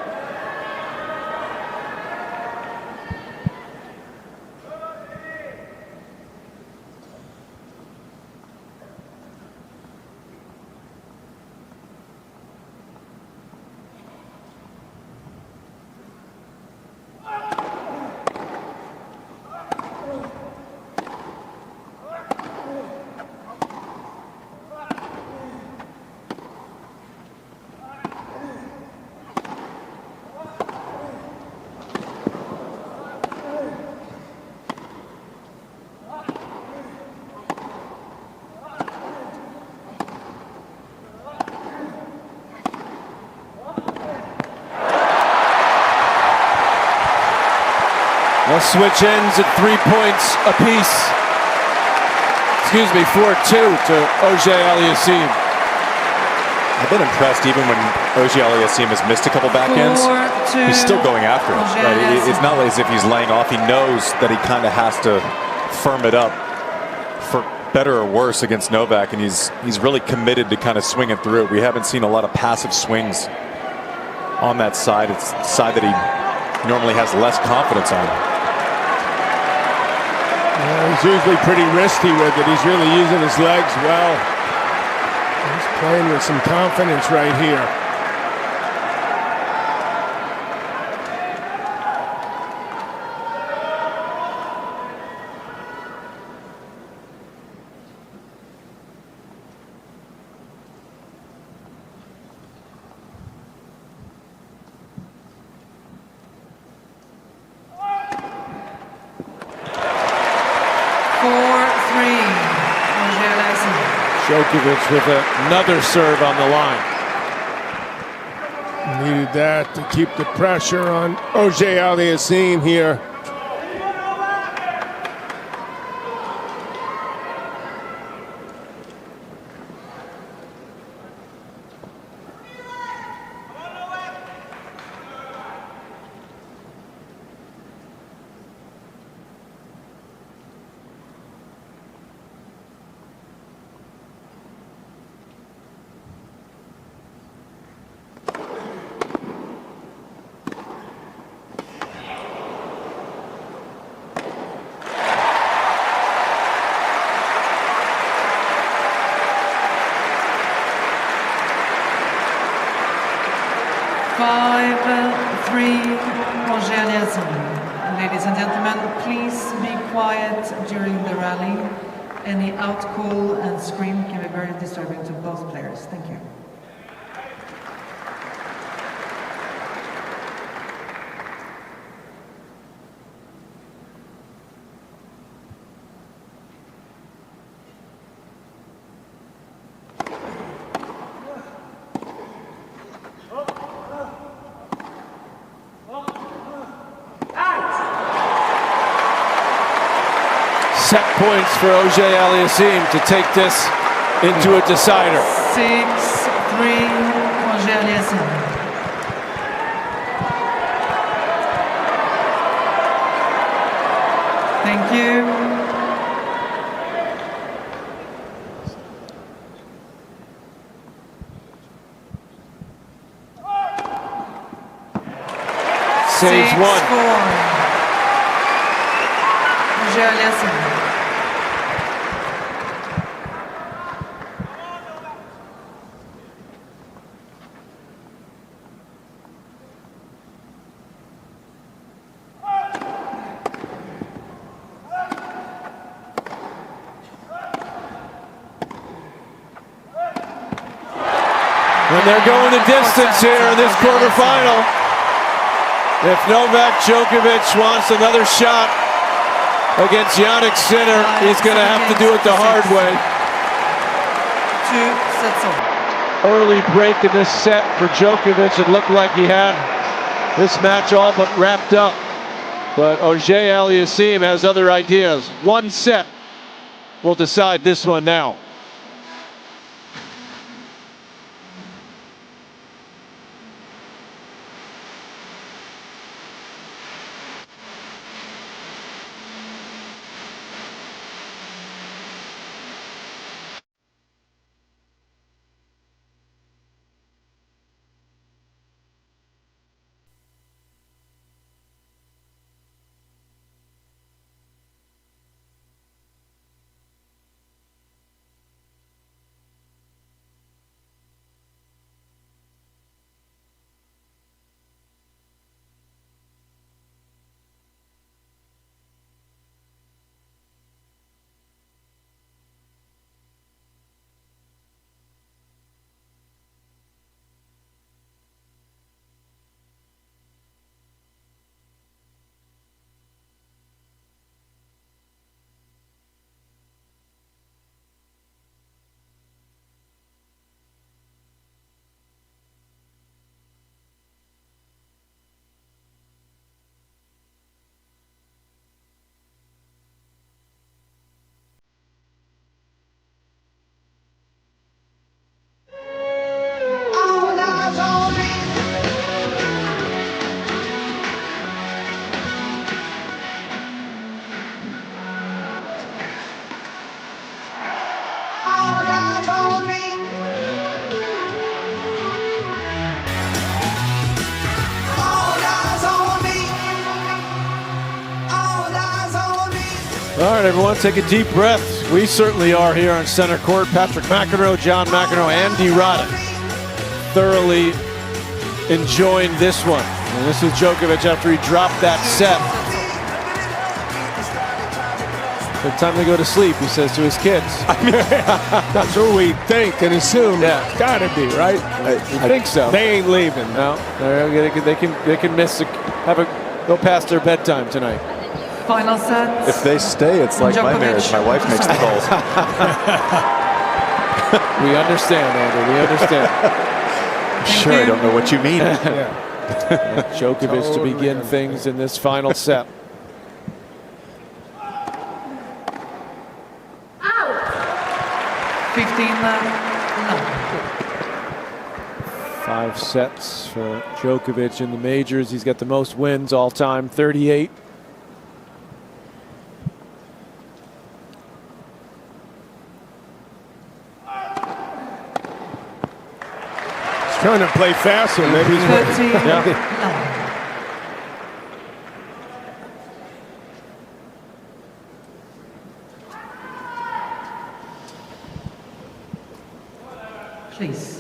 Well, switch ends at 3 points apiece. Excuse me, 4-2 to AUGER-ALIASSIME. I've been impressed even when AUGER-ALIASSIME has missed a couple backhands. He's still going after it. Right? It's not as if he's laying off. He knows that he kind of has to firm it up for better or worse against Novak, and he's really committed to kind of swinging through it. We haven't seen a lot of passive swings on that side. It's the side that he normally has less confidence on. He's usually pretty risky with it. He's really using his legs well. He's playing with some confidence right here. Djokovic with another serve on the line. Needed that to keep the pressure on AUGER-ALIASSIME here. Ladies and gentlemen, please be quiet during the rally. Any out-call and scream can be very disturbing to both players. Thank you. Set points for AUGER-ALIASSIME to take this into a decider. 6-3 AUGER-ALIASSIME. Thank you. saves one. 6-4. AUGER-ALIASSIME. And they're going the distance here in this quarterfinal. If Novak Djokovic wants another shot against Jannik Sinner, he's going to have to do it the hard way. 2 sets all. Early break in this set for Djokovic. It looked like he had this match all but wrapped up. But AUGER-ALIASSIME has other ideas. One set will decide this one now. All right, everyone, take a deep breath. We certainly are here on center court. Patrick McEnroe, John McEnroe, Andy Roddick thoroughly enjoying this one. And this is Djokovic after he dropped that set. Good time to go to sleep, he says to his kids. That's what we think and assume. Yeah. It's gotta be, right? I think so. They ain't leaving. No, they can miss go past their bedtime tonight. Final set. If they stay, it's like my marriage. My wife makes the calls. We understand, Andy. We understand. Sure, I don't know what you mean. Djokovic to begin things in this final set. 5 sets for Djokovic in the majors. He's got the most wins all time, 38. He's trying to play faster. Maybe he's Please.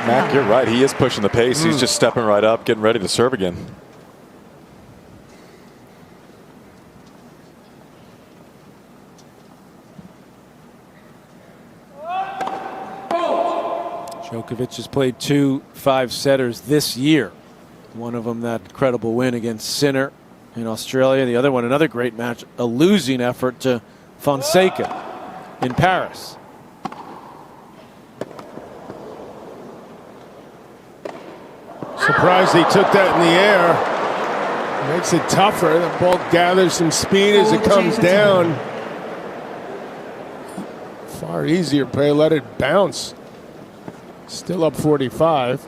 Mac, you're right. He is pushing the pace. He's just stepping right up, getting ready to serve again. Djokovic has played 2 5-setters this year. One of them that incredible win against Sinner in Australia. The other one, another great match, a losing effort to Fonseca in Paris. surprised he took that in the air. Makes it tougher. The ball gathers some speed as it comes down. Far easier play, let it bounce. Still up 45.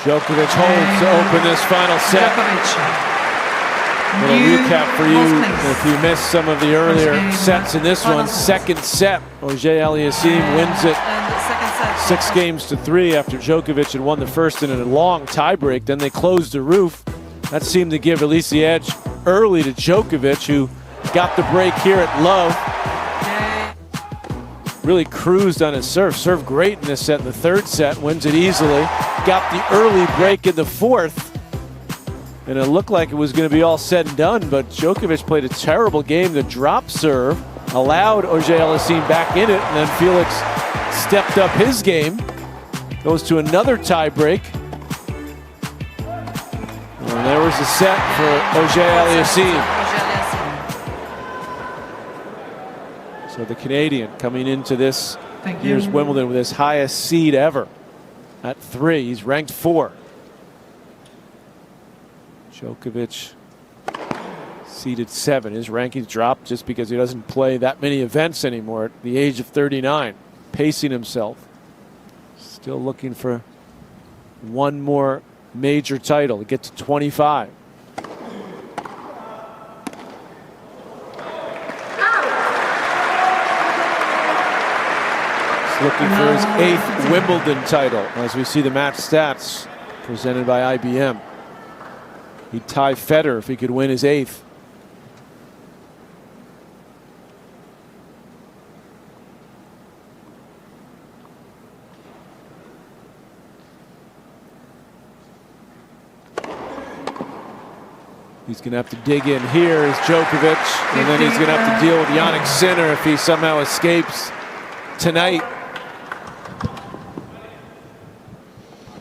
Djokovic holds to open this final set. Little recap for you if you missed some of the earlier sets in this one. Second set, AUGER-ALIASSIME wins it 6-3 after Djokovic had won the first in a long tiebreak. Then they closed the roof. That seemed to give at least the edge early to Djokovic, who got the break here at love. Really cruised on his serve. Served great in this set. In the third set, wins it easily. Got the early break in the fourth. And it looked like it was going to be all said and done, but Djokovic played a terrible game. The drop serve allowed AUGER-ALIASSIME back in it, and then Felix stepped up his game. Goes to another tie break. And there was the set for AUGER-ALIASSIME. So the Canadian coming into this year's Wimbledon with his highest seed ever at 3. He's ranked 4. Djokovic seeded 7. His rankings dropped just because he doesn't play that many events anymore at the age of 39. Pacing himself. Still looking for one more major title to get to 25. Looking for his 8th Wimbledon title as we see the match stats presented by IBM. He'd tie Federer if he could win his 8th. He's going to have to dig in here as Djokovic, and then he's going to have to deal with Jannik Sinner if he somehow escapes tonight.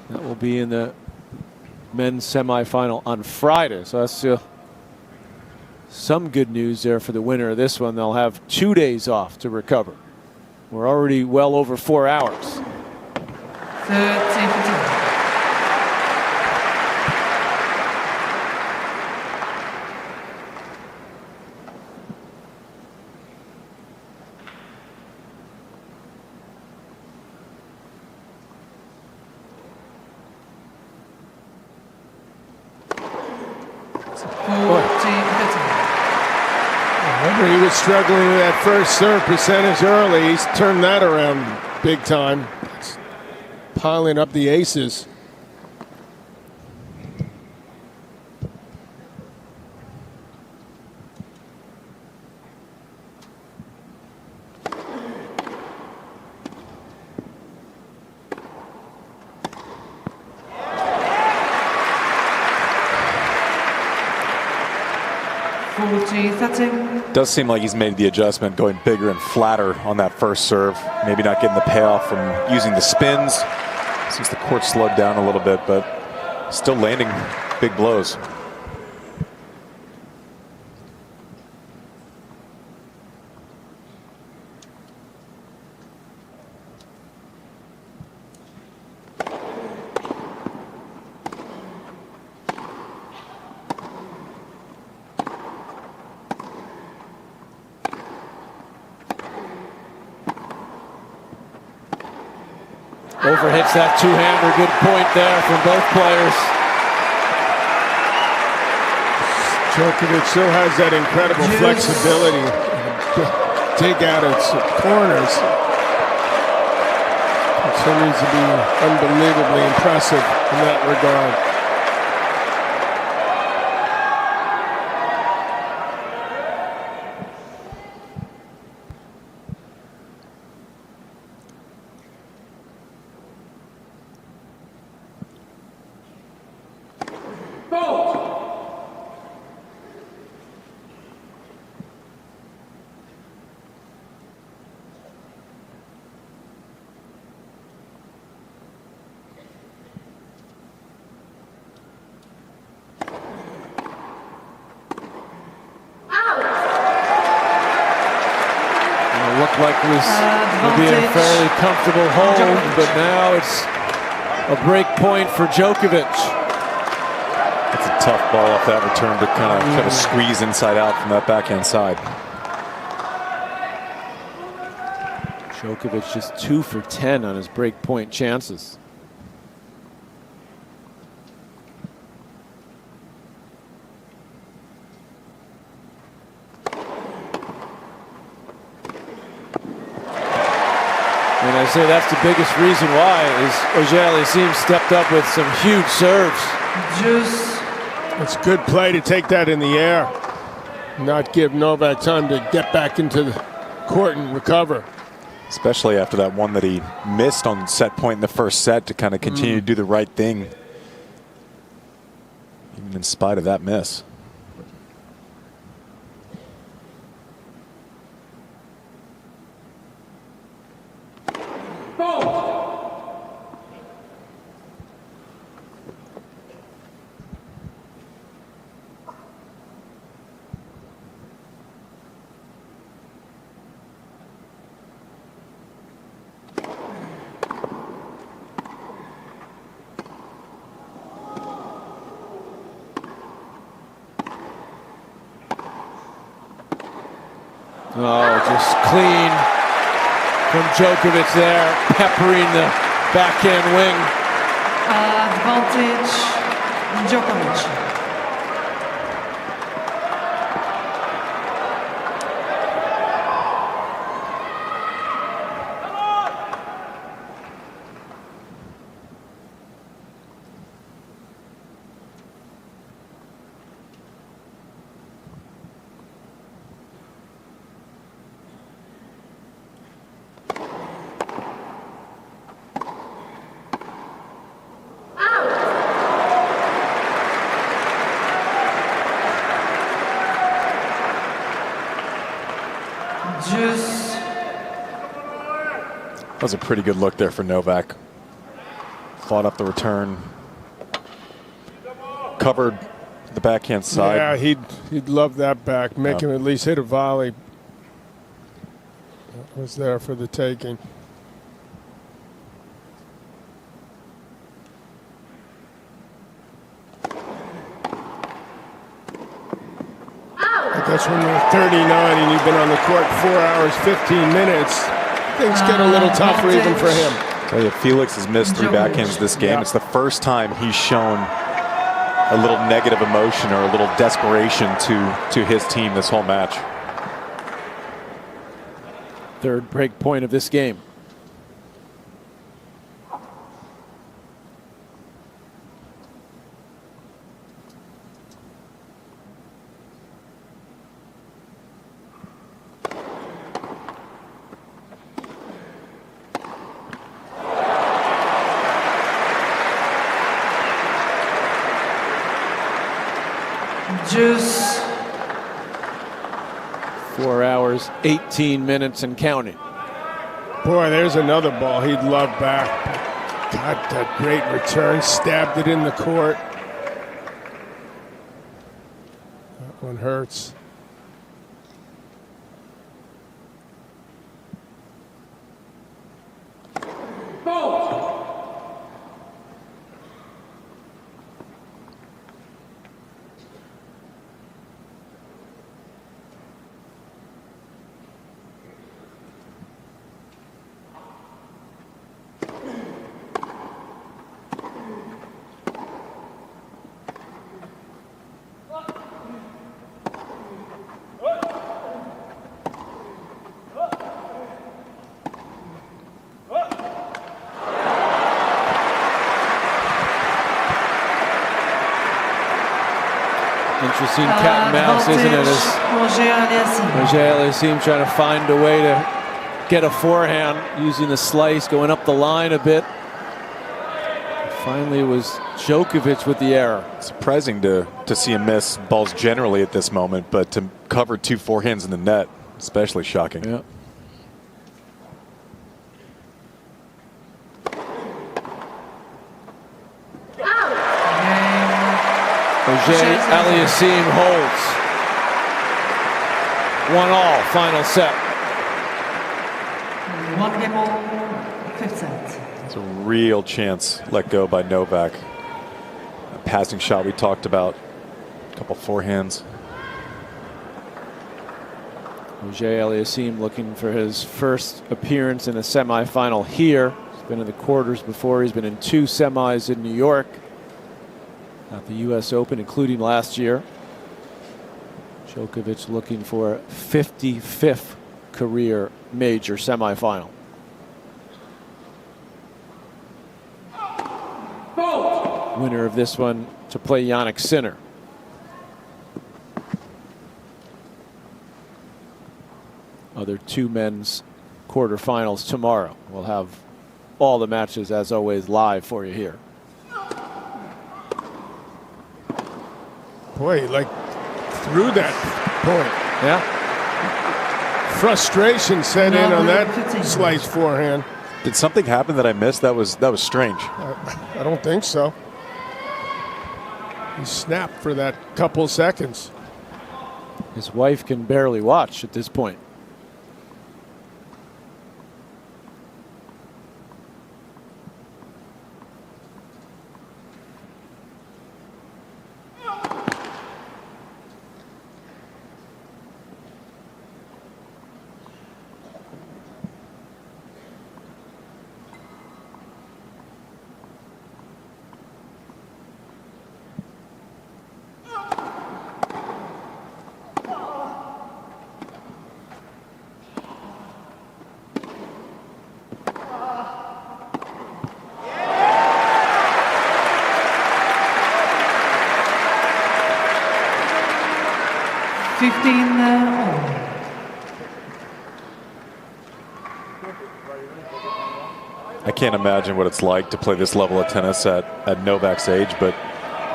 That will be in the men's semifinal on Friday. So that's some good news there for the winner of this one. They'll have 2 days off to recover. We're already well over 4 hours. Remember, he was struggling with that first serve percentage early. He's turned that around big time. It's piling up the aces. Does seem like he's made the adjustment, going bigger and flatter on that first serve. Maybe not getting the payoff from using the spins since the court slowed down a little bit, but still landing big blows. Overhits that two-hander. Good point there from both players. Djokovic still has that incredible flexibility. Dig out its corners. Continues to be unbelievably impressive in that regard. Novak was would be a fairly comfortable hold, but now it's a break point for Djokovic. It's a tough ball off that return to kind of squeeze inside out from that backhand side. Djokovic just 2 for 10 on his break point chances. And I say that's the biggest reason why is AUGER-ALIASSIME stepped up with some huge serves. It's good play to take that in the air. Not give Novak time to get back into the court and recover. Especially after that one that he missed on set point in the first set to kind of continue to do the right thing. Even in spite of that miss. Oh, just clean from Djokovic there, peppering the backhand wing. Advantage, Djokovic. That was a pretty good look there for Novak. Fought up the return. Covered the backhand side. Yeah, he'd love that back. Make him at least hit a volley. That was there for the taking. I guess when you're 39 and you've been on the court 4 hours, 15 minutes, things get a little tougher even for him. Tell you, Felix has missed 3 backhands this game. It's the first time he's shown a little negative emotion or a little desperation to his team this whole match. Third break point of this game. Juice. 4 hours, 18 minutes and counting. Boy, there's another ball he'd love back. Got that great return, stabbed it in the court. That one hurts. Interesting cat and mouse, isn't it? AUGER-ALIASSIME trying to find a way to get a forehand using the slice, going up the line a bit. Finally, it was Djokovic with the error. Surprising to see him miss balls generally at this moment, but to cover 2 forehands in the net, especially shocking. Yeah. AUGER-ALIASSIME holds. 1-all, final set. One game all, fifth set. It's a real chance let go by Novak. A passing shot we talked about. A couple forehands. AUGER-ALIASSIME looking for his first appearance in a semifinal here. He's been in the quarters before. He's been in 2 semis in New York at the U.S. Open, including last year. Djokovic looking for a 55th career major semifinal. Winner of this one to play Jannik Sinner. Other 2 men's quarterfinals tomorrow. We'll have all the matches, as always, live for you here. Boy, like through that point. Yeah. Frustration set in on that slice forehand. Did something happen that I missed? That was strange. I don't think so. He snapped for that couple seconds. His wife can barely watch at this point. I can't imagine what it's like to play this level of tennis at Novak's age, but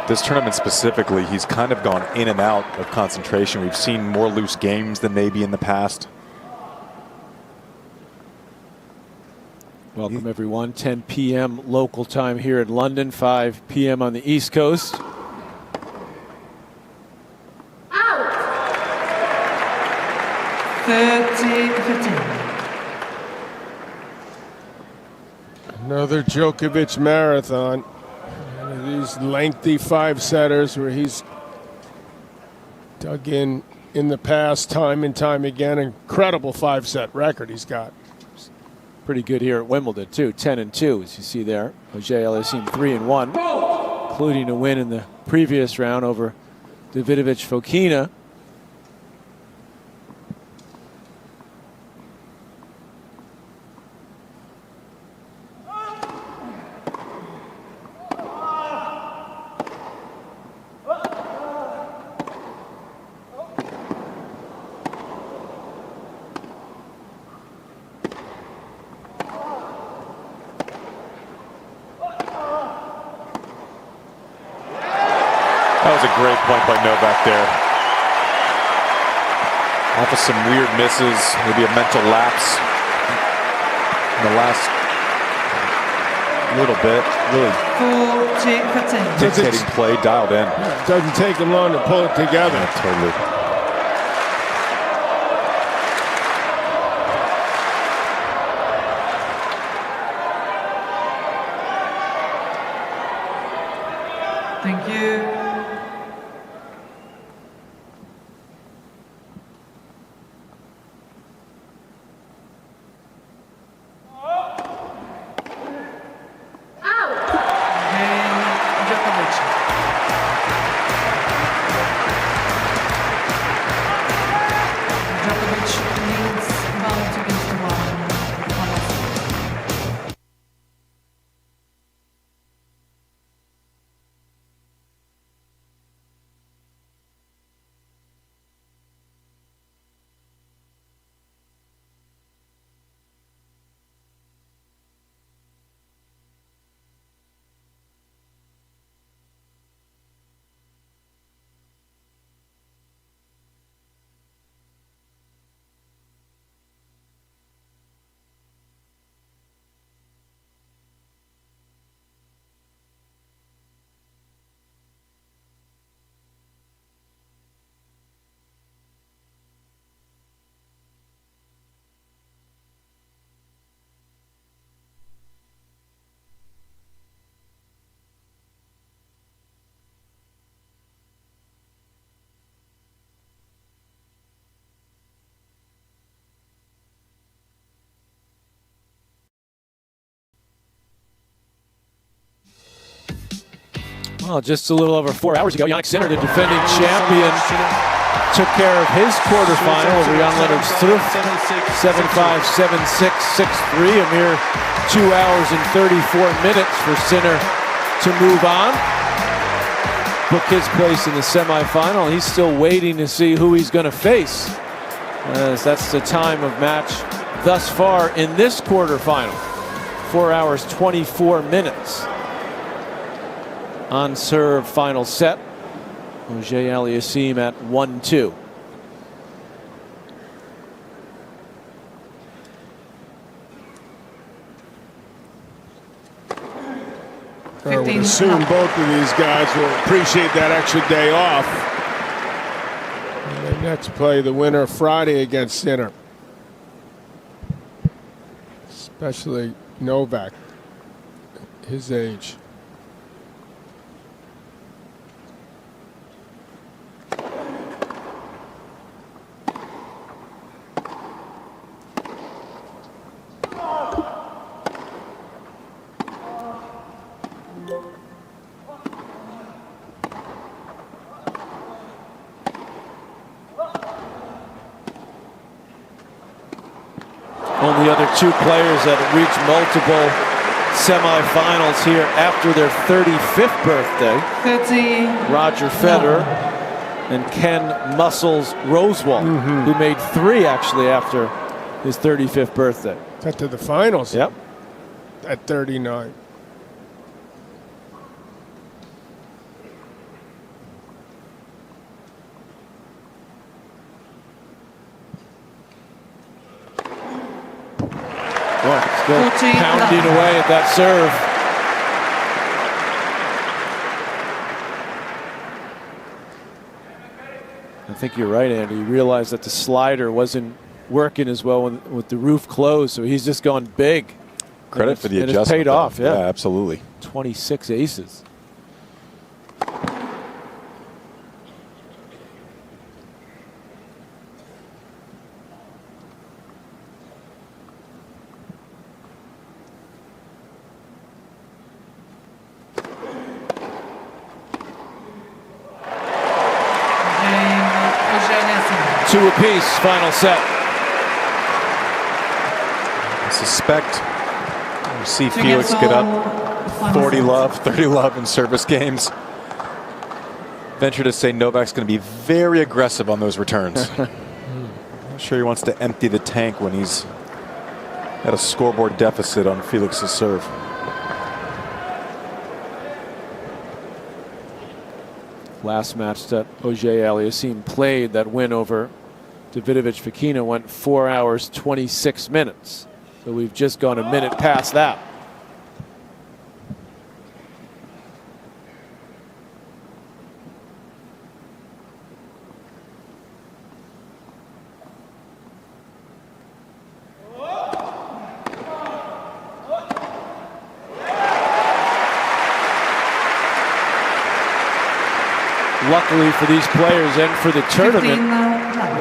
this tournament specifically, he's kind of gone in and out of concentration. We've seen more loose games than maybe in the past. Welcome everyone, 10 p.m. local time here in London, 5 p.m. on the East Coast. Out. 30-15. Another Djokovic marathon. One of these lengthy 5-setters where he's dug in the past time and time again. Incredible 5-set record he's got. Pretty good here at Wimbledon too, 10-2 as you see there. AUGER-ALIASSIME 3-1, including a win in the previous round over Davidovich Fokina. That was a great point by Novak there. Off of some weird misses, maybe a mental lapse in the last little bit. Really dictating play, dialed in. It doesn't take him long to pull it together. Yeah, totally. Thank you. Well, just a little over 4 hours ago, Jannik Sinner, the defending champion, took care of his quarterfinal over Jan-Lennard Struff, 7-5, 7-6, 6-3. A mere 2 hours and 34 minutes for Sinner to move on. Book his place in the semifinal. He's still waiting to see who he's going to face, as that's the time of match thus far in this quarterfinal. 4 hours, 24 minutes. On serve, final set. AUGER-ALIASSIME at 1-2. I would assume both of these guys will appreciate that extra day off. And they next play the winner Friday against Sinner. Especially Novak, his age. Only other two players that have reached multiple semifinals here after their 35th birthday. 30. Roger Federer and Ken Muscles Rosewall, who made 3 actually after his 35th birthday. Got to the finals. Yep. At 39. Still pounding away at that serve. I think you're right, Andy. You realize that the slider wasn't working as well with the roof closed, so he's just gone big. Credit for the adjustment. It's paid off, yeah. Absolutely. 26 aces. Two apiece, final set. I suspect we'll see Felix get up 40 love, 30 love in service games. Venture to say Novak's going to be very aggressive on those returns. I'm sure he wants to empty the tank when he's at a scoreboard deficit on Felix's serve. Last match that AUGER-ALIASSIME played, that win over Davidovich-Fokina, went 4 hours, 26 minutes. So we've just gone a minute past that. Luckily for these players and for the tournament,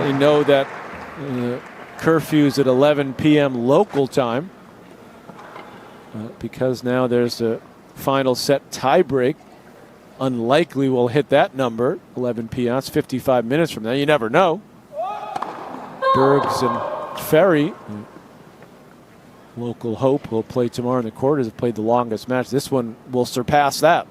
they know that curfew's at 11 p.m. local time, because now there's a final set tiebreak. Unlikely we'll hit that number, 11 p.m. It's 55 minutes from now. You never know. Bergs and Ferry, local hope, will play tomorrow in the quarters. Have played the longest match. This one will surpass that.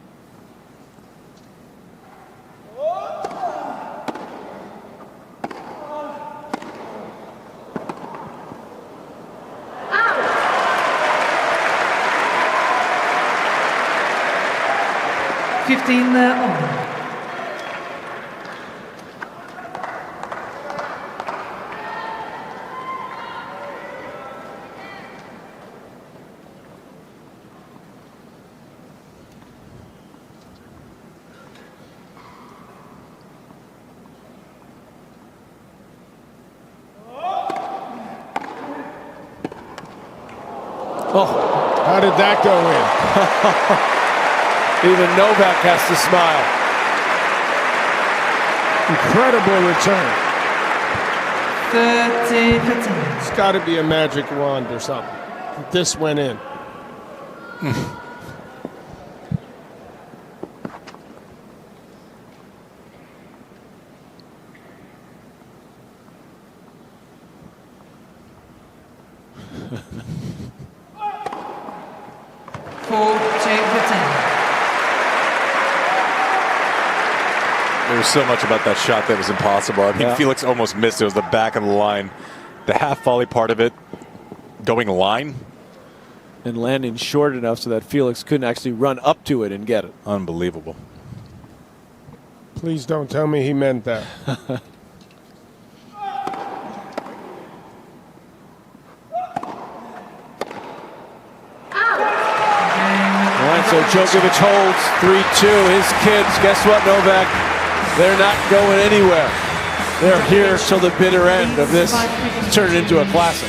Oh, how did that go in? Even Novak has to smile. Incredible return. 30-15. It's got to be a magic wand or something. This went in. There was so much about that shot that was impossible. I mean, Felix almost missed. It was the back of the line. The half volley part of it, going line. And landing short enough so that Felix couldn't actually run up to it and get it. Unbelievable. Please don't tell me he meant that. All right, so Djokovic holds 3-2. His kids, guess what, Novak? They're not going anywhere. They're here till the bitter end of this, turn it into a classic.